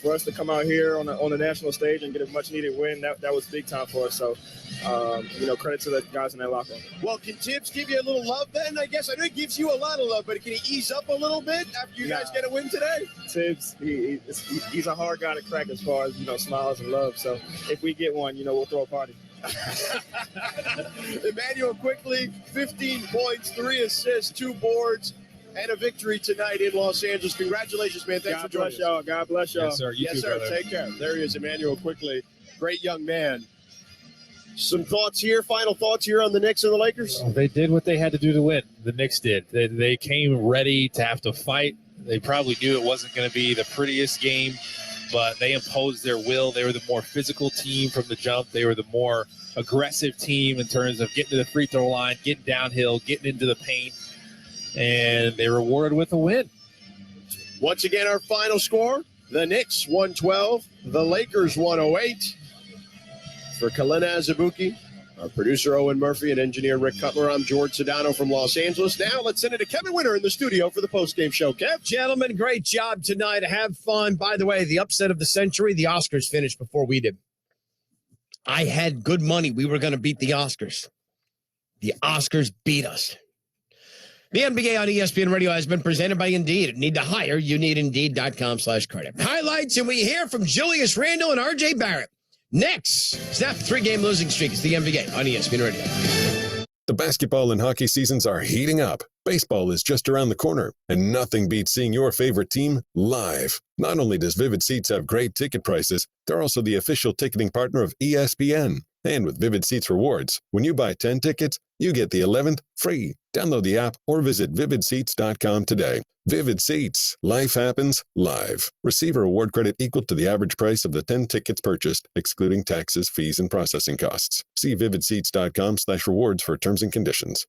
for us to come out here on the national stage and get a much-needed win, that was big time for us. So, credit to the guys in that locker room. Well, can Tibbs give you a little love then? I guess I know he gives you a lot of love, but can he ease up a little bit after you guys get a win today? Tibbs, he's a hard guy to crack as far as, smiles and love. So if we get one, we'll throw a party. Emmanuel quickly, 15 points, 3 assists, 2 boards, and a victory tonight in Los Angeles. Congratulations, man. Thanks for joining us. God bless y'all. Yes, sir. You too, brother. Take care. There he is, Emmanuel quickly. Great young man. Some thoughts here, final thoughts here on the Knicks and the Lakers? They did what they had to do to win. The Knicks did. They came ready to have to fight. They probably knew it wasn't going to be the prettiest game, but they imposed their will. They were the more physical team from the jump. They were the more aggressive team in terms of getting to the free throw line, getting downhill, getting into the paint, and they were rewarded with a win. Once again, our final score, the Knicks 112, the Lakers 108. For Kalena Azubuike, our producer Owen Murphy, and engineer Rick Cutler, I'm George Sedano from Los Angeles. Now let's send it to Kevin Winter in the studio for the postgame show. Kev? Gentlemen, great job tonight. Have fun. By the way, the upset of the century, the Oscars finished before we did. I had good money. We were going to beat the Oscars. The Oscars beat us. The NBA on ESPN Radio has been presented by Indeed. Need to hire? You need Indeed.com/credit. Highlights, and we hear from Julius Randle and RJ Barrett. Next, snap 3-game losing streak. It's the NBA on ESPN Radio. The basketball and hockey seasons are heating up. Baseball is just around the corner, and nothing beats seeing your favorite team live. Not only does Vivid Seats have great ticket prices, they're also the official ticketing partner of ESPN. And with Vivid Seats Rewards, when you buy 10 tickets, you get the 11th free. Download the app or visit vividseats.com today. Vivid Seats. Life happens live. Receive a reward credit equal to the average price of the 10 tickets purchased, excluding taxes, fees, and processing costs. See vividseats.com/rewards for terms and conditions.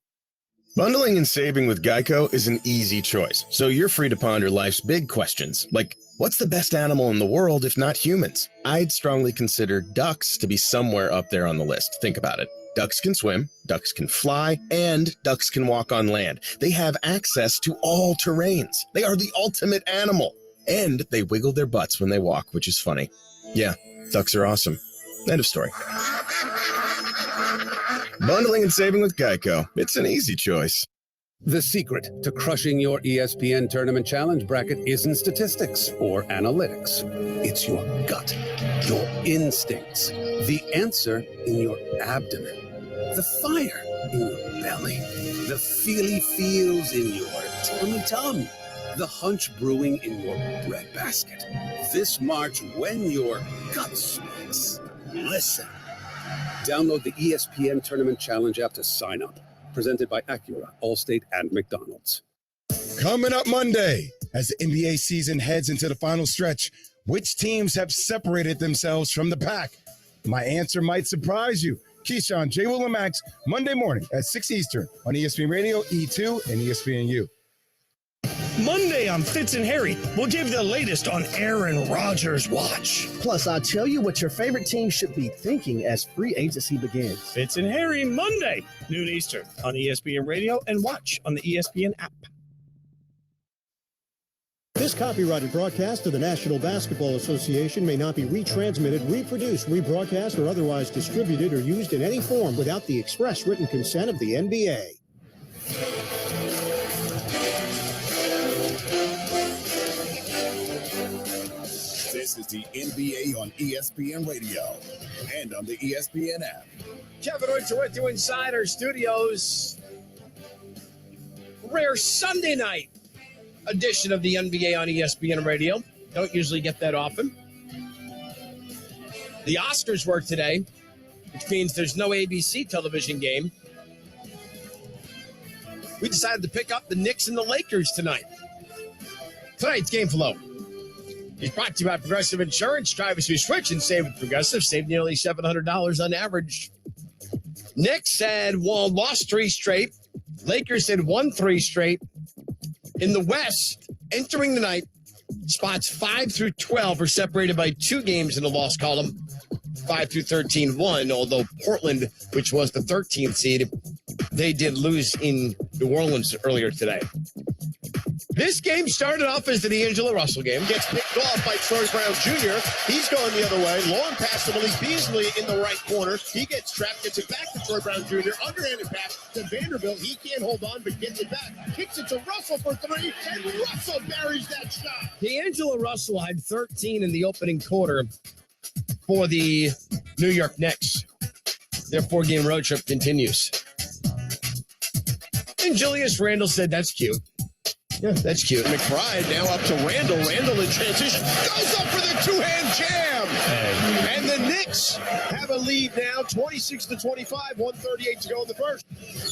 Bundling and saving with Geico is an easy choice, so you're free to ponder life's big questions, like what's the best animal in the world if not humans? I'd strongly consider ducks to be somewhere up there on the list. Think about it. Ducks can swim, ducks can fly, and ducks can walk on land. They have access to all terrains. They are the ultimate animal. And they wiggle their butts when they walk, which is funny. Yeah, ducks are awesome. End of story. Bundling and saving with Geico. It's an easy choice. The secret to crushing your ESPN Tournament Challenge bracket isn't statistics or analytics. It's your gut, your instincts, the answer in your abdomen, the fire in your belly, the feely feels in your tummy tum, the hunch brewing in your breadbasket. This March, when your gut speaks, listen. Download the ESPN Tournament Challenge app to sign up. Presented by Acura, Allstate, and McDonald's. Coming up Monday, as the NBA season heads into the final stretch, which teams have separated themselves from the pack? My answer might surprise you. Keyshawn, J. Will, and Max, Monday morning at 6 Eastern on ESPN Radio, E2, and ESPNU. Monday on Fitz and Harry, we'll give you the latest on Aaron Rodgers' watch. Plus, I'll tell you what your favorite team should be thinking as free agency begins. Fitz and Harry, Monday, noon Eastern on ESPN Radio and watch on the ESPN app. This copyrighted broadcast of the National Basketball Association may not be retransmitted, reproduced, rebroadcast, or otherwise distributed or used in any form without the express written consent of the NBA. This is the NBA on ESPN Radio and on the ESPN app. Kevin Winter with you inside our studios. Rare Sunday night edition of the NBA on ESPN Radio. Don't usually get that often. The Oscars work today, which means there's no ABC television game. We decided to pick up the Knicks and the Lakers tonight. Tonight's game flow is brought to you by Progressive Insurance. Drivers who switch and save with Progressive save nearly $700 on average. Knicks had lost 3 straight. Lakers had won 3 straight. In the West, entering the night, spots 5 through 12 are separated by 2 games in the loss column. 5 through 13 won, although Portland, which was the 13th seed, they did lose in New Orleans earlier today. This game started off as the D'Angelo Russell game. Gets picked off by Troy Brown Jr. He's going the other way. Long pass to Malik Beasley in the right corner. He gets trapped, gets it back to Troy Brown Jr. Underhanded pass to Vanderbilt. He can't hold on, but gets it back. Kicks it to Russell for three, and Russell buries that shot. D'Angelo Russell had 13 in the opening quarter for the New York Knicks. Their 4-game road trip continues. And Julius Randle said, that's cute. Yeah, that's cute. McBride now up to Randle. Randle in transition. Goes up for the two-hand jam. Hey. And the Knicks have a lead now, 26-25, 1:38 to go in the first.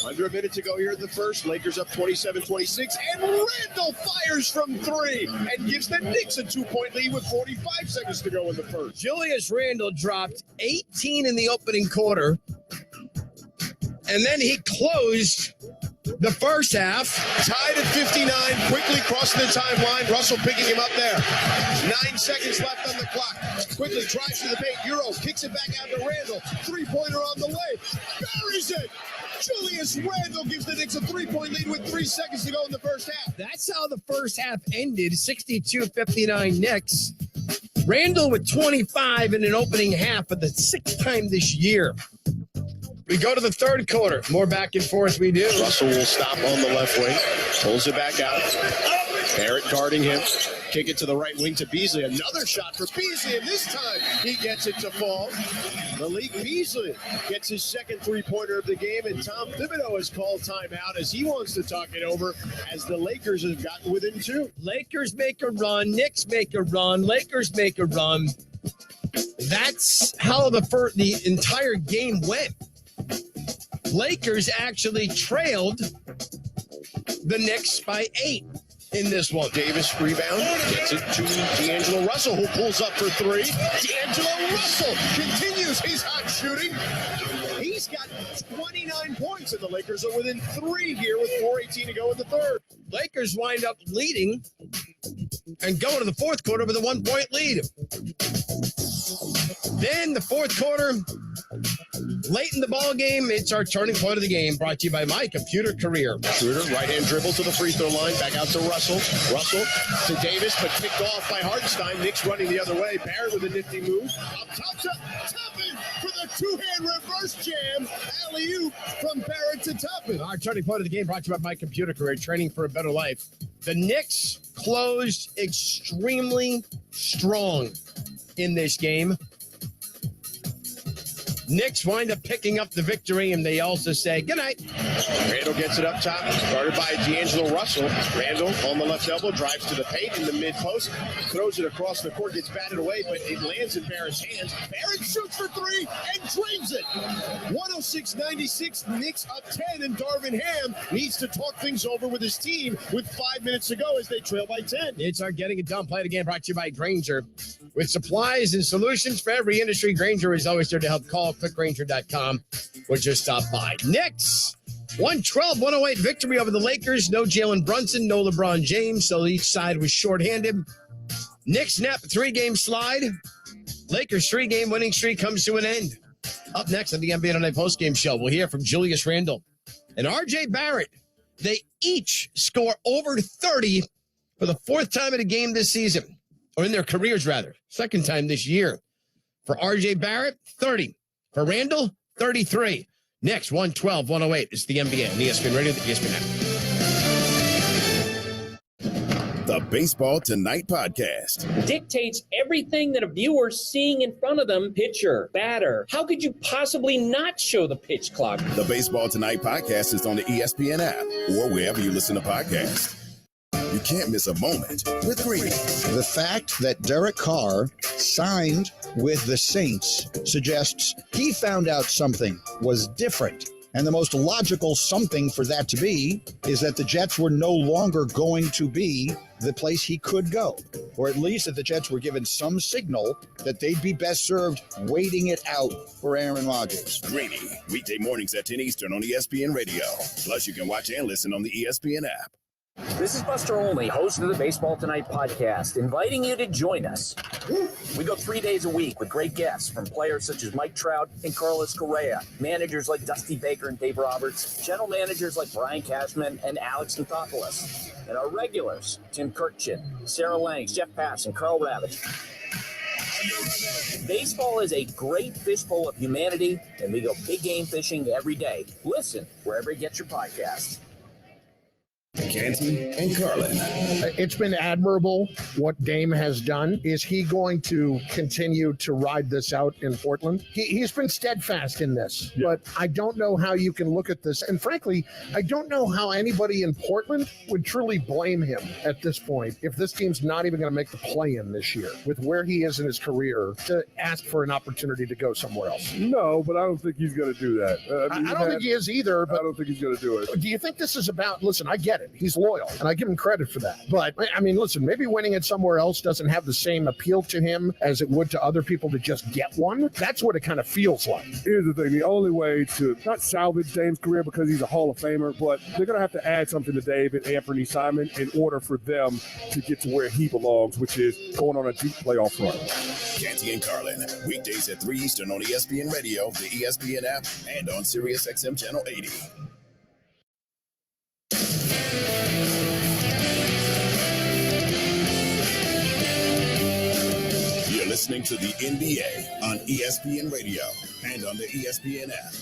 Under a minute to go here in the first. Lakers up 27-26. And Randle fires from three and gives the Knicks a 2-point lead with 45 seconds to go in the first. Julius Randle dropped 18 in the opening quarter. And then he closed the first half. Tied at 59, quickly crossing the timeline. Russell picking him up there. 9 seconds left on the clock. Quickly drives to the paint. Euro kicks it back out to Randle. Three-pointer on the way. Buries it. Julius Randle gives the Knicks a 3-point lead with 3 seconds to go in the first half. That's how the first half ended, 62-59 Knicks. Randle with 25 in an opening half for the 6th time this year. We go to the third quarter. More back and forth we do. Russell will stop on the left wing. Pulls it back out. Barrett guarding him. Kick it to the right wing to Beasley. Another shot for Beasley, and this time he gets it to fall. Malik Beasley gets his second three-pointer of the game, and Tom Thibodeau has called timeout as he wants to talk it over as the Lakers have gotten within 2. Lakers make a run. Knicks make a run. Lakers make a run. That's how the entire game went. Lakers actually trailed the Knicks by 8 in this one. Davis rebound, gets it to D'Angelo Russell, who pulls up for three. D'Angelo Russell continues his hot shooting. He's got 29 points, and the Lakers are within 3 here with 4:18 to go in the third. Lakers wind up leading and go to the fourth quarter with a 1-point lead. Then the fourth quarter, late in the ball game, it's our turning point of the game, brought to you by My Computer Career. Schroeder, right-hand dribble to the free throw line, back out to Russell. Russell to Davis, but picked off by Hartenstein. Knicks running the other way. Barrett with a nifty move. Up top to Tuppen for the two-hand reverse jam. Alley-oop from Barrett to Tuppen. Our turning point of the game, brought to you by My Computer Career, training for a better life. The Knicks closed extremely strong in this game. Knicks wind up picking up the victory, and they also say goodnight. Randle gets it up top, guarded by D'Angelo Russell. Randle on the left elbow, drives to the paint in the mid-post, throws it across the court, gets batted away, but it lands in Barrett's hands. Barrett shoots for three and drains it. 106-96, Knicks up 10, and Darvin Ham needs to talk things over with his team with 5 minutes to go as they trail by 10. It's our Getting It Done play again, brought to you by Grainger. With supplies and solutions for every industry, Grainger is always there to help. Call clickgrainger.com or just stop by. Knicks, 112-108 victory over the Lakers. No Jalen Brunson, no LeBron James, so each side was shorthanded. Knicks snap a 3-game slide. Lakers 3-game winning streak comes to an end. Up next on the NBA Tonight postgame show, we'll hear from Julius Randle and RJ Barrett. They each score over 30 for the 4th time in a game this season, or in their careers rather, 2nd time this year. For RJ Barrett, 30. For Randle, 33. Next, 112-108 is the NBA on ESPN Radio, the ESPN app. The Baseball Tonight podcast dictates everything that a viewer's seeing in front of them, pitcher, batter. How could you possibly not show the pitch clock? The Baseball Tonight podcast is on the ESPN app or wherever you listen to podcasts. You can't miss a moment with Greeny. The fact that Derek Carr signed with the Saints suggests he found out something was different. And the most logical something for that to be is that the Jets were no longer going to be the place he could go. Or at least that the Jets were given some signal that they'd be best served waiting it out for Aaron Rodgers. Greeny, weekday mornings at 10 Eastern on ESPN Radio. Plus, you can watch and listen on the ESPN app. This is Buster Olney, host of the Baseball Tonight podcast, inviting you to join us. We go 3 days a week with great guests from players such as Mike Trout and Carlos Correa, managers like Dusty Baker and Dave Roberts, general managers like Brian Cashman and Alex Anthopoulos, and our regulars, Tim Kirkchin, Sarah Lang, Jeff Pass, and Carl Ravitch. Baseball is a great fishbowl of humanity, and we go big game fishing every day. Listen wherever you get your podcasts. Canty and Carlin. It's been admirable what Dame has done. Is he going to continue to ride this out in Portland? He's been steadfast in this, but I don't know how you can look at this. And frankly, I don't know how anybody in Portland would truly blame him at this point if this team's not even going to make the play-in this year with where he is in his career to ask for an opportunity to go somewhere else. No, but I don't think he's going to do that. I don't think he is either. But I don't think he's going to do it. Do you think this is about, listen, I get it. He's loyal, and I give him credit for that. But, I mean, listen, maybe winning it somewhere else doesn't have the same appeal to him as it would to other people to just get one. That's what it kind of feels like. Here's the thing. The only way to not salvage Dame's career because he's a Hall of Famer, but they're going to have to add something to Dave and Anthony Simon in order for them to get to where he belongs, which is going on a deep playoff run. Canty and Carlin, weekdays at 3 Eastern on ESPN Radio, the ESPN app, and on Sirius XM Channel 80. You're listening to the NBA on ESPN Radio and on the ESPN app.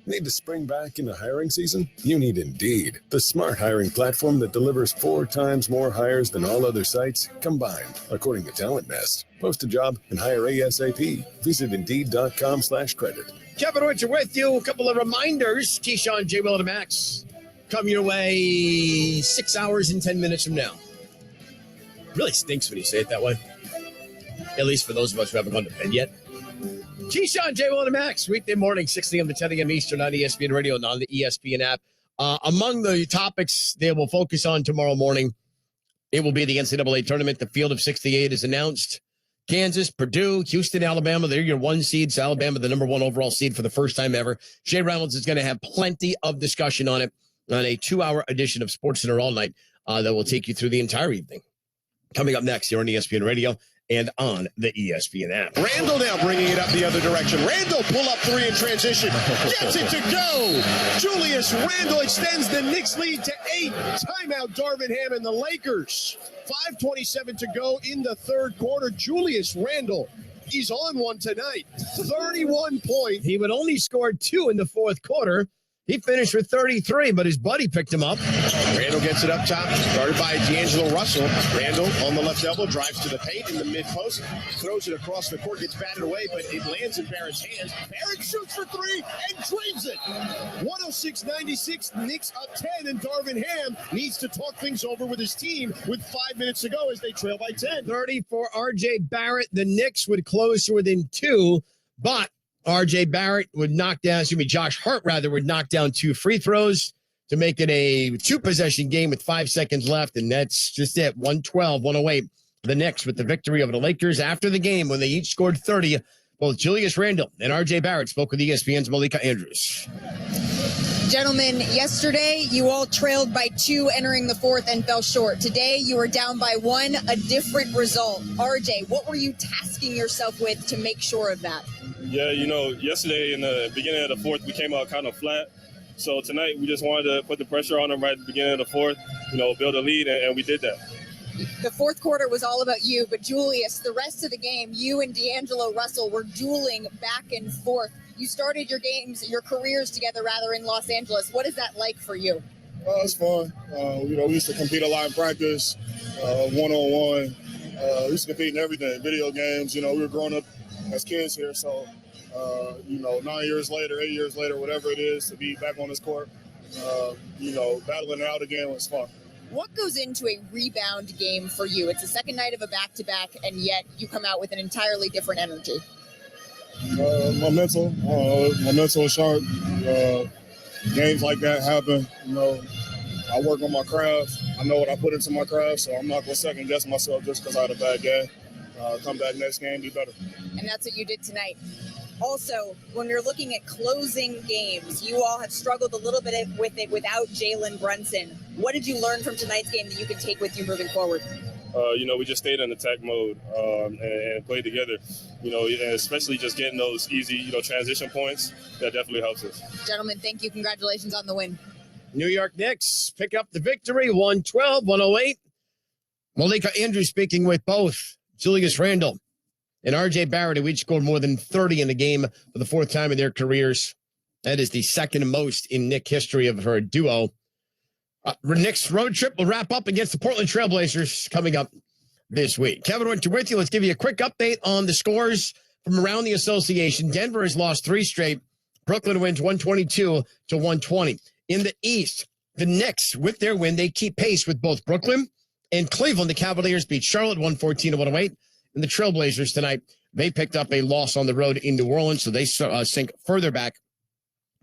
Need to spring back into hiring season? You need Indeed, the smart hiring platform that delivers 4 times more hires than all other sites combined, according to Talent Nest. Post a job and hire ASAP. Visit Indeed.com/credit. Kevin Richard with you. A couple of reminders. Keyshawn, J. Will, and Max come your way 6 hours and 10 minutes from now. Really stinks when you say it that way. At least for those of us who haven't gone to bed yet. Keyshawn, J. Will, and Max, weekday morning, 6 a.m. to 10 a.m. Eastern on ESPN Radio and on the ESPN app. Among the topics they will focus on tomorrow morning, it will be the NCAA tournament. The field of 68 is announced. Kansas, Purdue, Houston, Alabama, they're your 1 seeds. Alabama, the number 1 overall seed for the first time ever. Shea Reynolds is going to have plenty of discussion on it on a 2-hour edition of Sports Center All Night that will take you through the entire evening. Coming up next here on ESPN Radio and on the ESPN app. Randall now bringing it up the other direction. Randall pull up 3 in transition. Gets it to go. Julius Randall extends the Knicks lead to 8. Timeout Darvin Ham and the Lakers. 5:27 to go in the third quarter. Julius Randall, he's on one tonight. 31 points. He would only score 2 in the fourth quarter. He finished with 33, but his buddy picked him up. Randall gets it up top, guarded by D'Angelo Russell. Randall on the left elbow, drives to the paint in the mid-post, throws it across the court, gets batted away, but it lands in Barrett's hands. Barrett shoots for 3 and drains it. 106-96, Knicks up 10, and Darvin Ham needs to talk things over with his team with 5 minutes to go as they trail by 10. 30 for R.J. Barrett. The Knicks would close to within 2, but R.J. Barrett would knock down, Josh Hart rather, would knock down 2 free throws to make it a 2-possession game with 5 seconds left, and that's just it. 112-108. The Knicks with the victory over the Lakers after the game when they each scored 30. Both Julius Randle and R.J. Barrett spoke with ESPN's Malika Andrews. Gentlemen, yesterday you all trailed by 2 entering the fourth and fell short. Today you were down by 1, a different result. RJ, what were you tasking yourself with to make sure of that? Yeah, yesterday in the beginning of the fourth, we came out kind of flat. So tonight we just wanted to put the pressure on them right at the beginning of the fourth, build a lead, and we did that. The fourth quarter was all about you, but Julius, the rest of the game, you and D'Angelo Russell were dueling back and forth. You started your careers together rather in Los Angeles. What is that like for you? It's fun. We used to compete a lot in practice, one-on-one. We used to compete in everything, video games. We were growing up as kids here. So, 9 years later, 8 years later, whatever it is, to be back on this court, battling it out again was fun. What goes into a rebound game for you? It's the second night of a back-to-back, and yet you come out with an entirely different energy. My mental is sharp. Games like that happen. I work on my craft. I know what I put into my craft, so I'm not going to second guess myself just because I had a bad game. Come back next game, be better. And that's what you did tonight. Also, when you're looking at closing games, you all have struggled a little bit with it without Jalen Brunson. What did you learn from tonight's game that you can take with you moving forward? We just stayed in attack mode and played together, and especially just getting those easy, transition points. That definitely helps us. Gentlemen, thank you. Congratulations on the win. New York Knicks pick up the victory, 112-108. Malika Andrews speaking with both Julius Randle and R.J. Barrett, who each scored more than 30 in the game for the fourth time in their careers. That is the second most in Knick history of her duo. Knicks road trip will wrap up against the Portland Trailblazers coming up this week. Kevin Winter with you. Let's give you a quick update on the scores from around the association. Denver has lost 3 straight. Brooklyn wins 122-120. In the East, the Knicks, with their win, they keep pace with both Brooklyn and Cleveland. The Cavaliers beat Charlotte 114-108. And the Trailblazers tonight, they picked up a loss on the road in New Orleans, so they sink further back.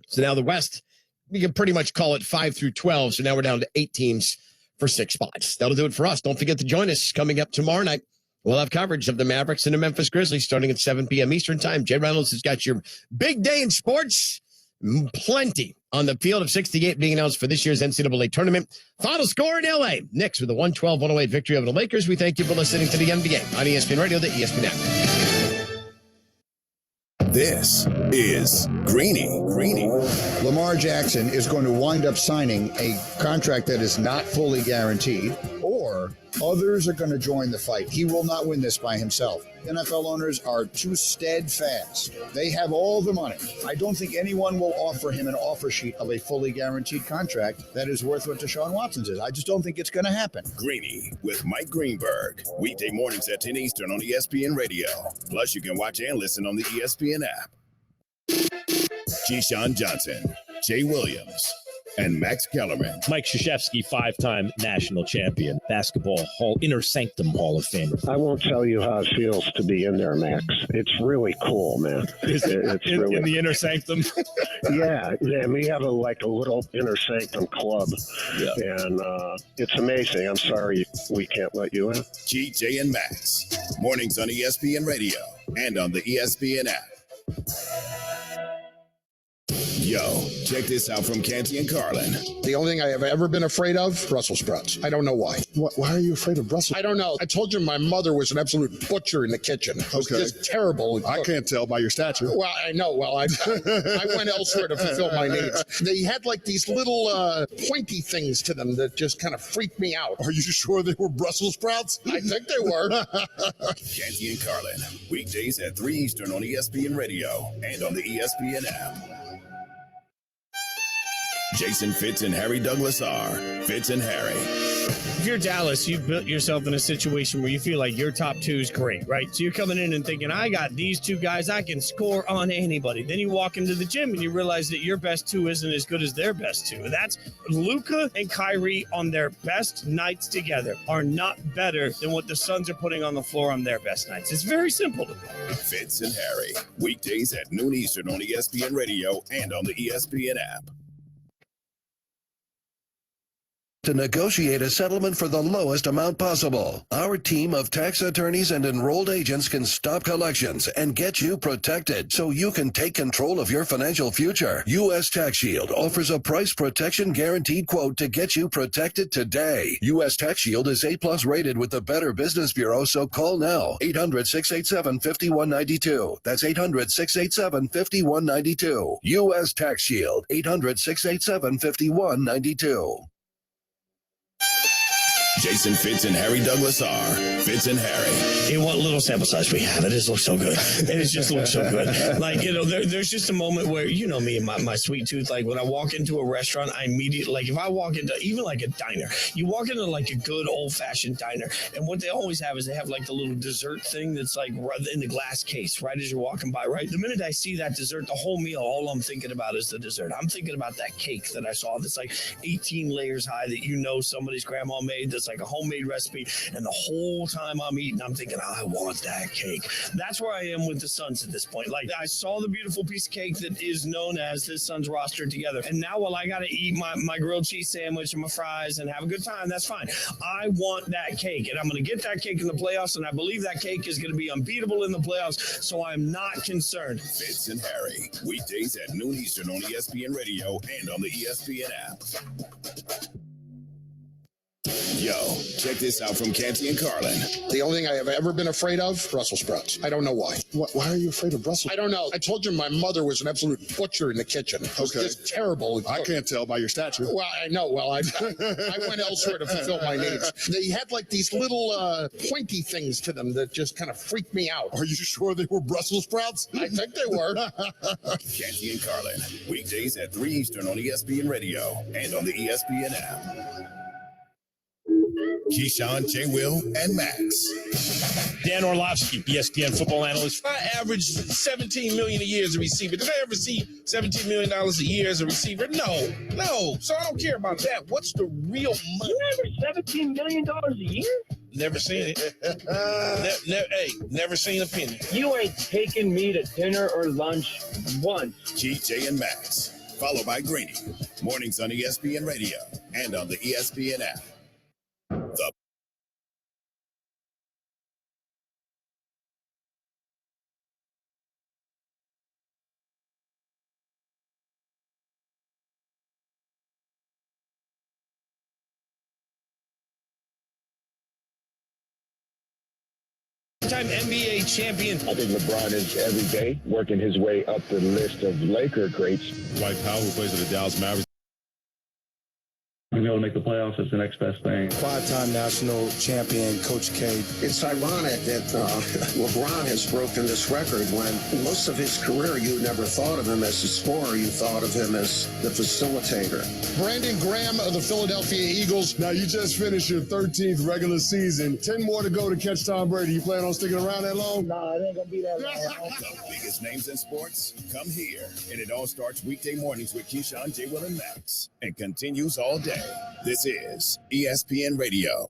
So now the West, we can pretty much call it 5 through 12. So now we're down to 8 teams for 6 spots. That'll do it for us. Don't forget to join us coming up tomorrow night. We'll have coverage of the Mavericks and the Memphis Grizzlies starting at 7 p.m. Eastern time. Jay Reynolds has got your big day in sports. Plenty on the field of 68 being announced for this year's NCAA tournament. Final score in L.A. Knicks with a 112-108 victory over the Lakers. We thank you for listening to the NBA on ESPN Radio, the ESPN app. This is Greeny. Lamar Jackson is going to wind up signing a contract that is not fully guaranteed, or others are going to join the fight. He will not win this by himself. NFL owners are too steadfast. They have all the money. I don't think anyone will offer him an offer sheet of a fully guaranteed contract that is worth what Deshaun Watson's is. I just don't think it's going to happen. Greeny with Mike Greenberg. Weekday mornings at 10 Eastern on ESPN Radio. Plus, you can watch and listen on the ESPN app. Keyshawn Johnson, Jay Williams, and Max Kellerman. Mike Krzyzewski, 5-time national champion, basketball inner sanctum Hall of Famer. I won't tell you how it feels to be in there, Max. It's really cool, man. It's really in the inner sanctum. Yeah, we have a little inner sanctum club, and it's amazing. I'm sorry we can't let you in. GJ and Max, mornings on ESPN Radio and on the ESPN app. Yo, check this out from Canty and Carlin. The only thing I have ever been afraid of, Brussels sprouts. I don't know why. Why are you afraid of Brussels? I don't know. I told you my mother was an absolute butcher in the kitchen. It was just terrible. I can't tell by your stature. Well, I know. Well, I went elsewhere to fulfill my needs. They had like these little pointy things to them that just kind of freaked me out. Are you sure they were Brussels sprouts? I think they were. Canty and Carlin, weekdays at 3 Eastern on ESPN Radio and on the ESPN app. Jason Fitz and Harry Douglas are Fitz and Harry. If you're Dallas, you've built yourself in a situation where you feel like your top 2 is great, right? So you're coming in and thinking, I got these 2 guys, I can score on anybody. Then you walk into the gym and you realize that your best 2 isn't as good as their best 2. That's Luka and Kyrie on their best nights together are not better than what the Suns are putting on the floor on their best nights. It's very simple to me. Fitz and Harry, weekdays at noon Eastern on ESPN Radio and on the ESPN app. To negotiate a settlement for the lowest amount possible. Our team of tax attorneys and enrolled agents can stop collections and get you protected so you can take control of your financial future. U.S. Tax Shield offers a price protection guaranteed quote to get you protected today. U.S. Tax Shield is A+ rated with the Better Business Bureau, so call now. 800-687-5192. That's 800-687-5192. U.S. Tax Shield. 800-687-5192. Jason Fitz and Harry Douglas are Fitz and Harry. Hey, what little sample size we have. It just looks so good. It just looks so good. Like, there's just a moment where, you know me and my sweet tooth, like when I walk into a restaurant, I immediately, like if I walk into even like a diner, you walk into like a good old fashioned diner, and what they always have is they have like the little dessert thing that's like in the glass case, right as you're walking by, right? The minute I see that dessert, the whole meal, all I'm thinking about is the dessert. I'm thinking about that cake that I saw that's like 18 layers high that somebody's grandma made that's like a homemade recipe. And the whole time I'm eating, I'm thinking, I want that cake. That's where I am with the Suns at this point. Like, I saw the beautiful piece of cake that is known as this Suns roster together. And now, while I got to eat my grilled cheese sandwich and my fries and have a good time, that's fine. I want that cake, and I'm going to get that cake in the playoffs, and I believe that cake is going to be unbeatable in the playoffs, so I'm not concerned. Fitz and Harry, weekdays at noon Eastern on ESPN Radio and on the ESPN app. Yo, check this out from Canty and Carlin. The only thing I have ever been afraid of, Brussels sprouts. I don't know why. Why are you afraid of Brussels? I don't know. I told you my mother was an absolute butcher in the kitchen. It was just terrible. I can't tell by your stature. Well, I know. Well, I went elsewhere to fulfill my needs. They had like these little pointy things to them that just kind of freaked me out. Are you sure they were Brussels sprouts? I think they were. Canty and Carlin, weekdays at 3 Eastern on ESPN Radio and on the ESPN app. Keyshawn, J. Will, and Max. Dan Orlovsky, ESPN football analyst. I average $17 million a year as a receiver. Did I ever see $17 million a year as a receiver? No. So I don't care about that. What's the real money? You average $17 million a year? Never seen it. Never seen a penny. You ain't taking me to dinner or lunch once. J, and Max. Followed by Greeny. Mornings on ESPN Radio and on the ESPN app. The Time NBA champion. I think LeBron is every day working his way up the list of Laker greats. Dwight Powell, who plays for the Dallas Mavericks. Being able to make the playoffs is the next best thing. Five-time national champion, Coach K. It's ironic that LeBron has broken this record when most of his career you never thought of him as a scorer. You thought of him as the facilitator. Brandon Graham of the Philadelphia Eagles. Now, you just finished your 13th regular season. 10 more to go to catch Tom Brady. You plan on sticking around that long? Nah, it ain't going to be that long. The biggest names in sports come here. And it all starts weekday mornings with Keyshawn, J. Will, and Max. And continues all day. This is ESPN Radio.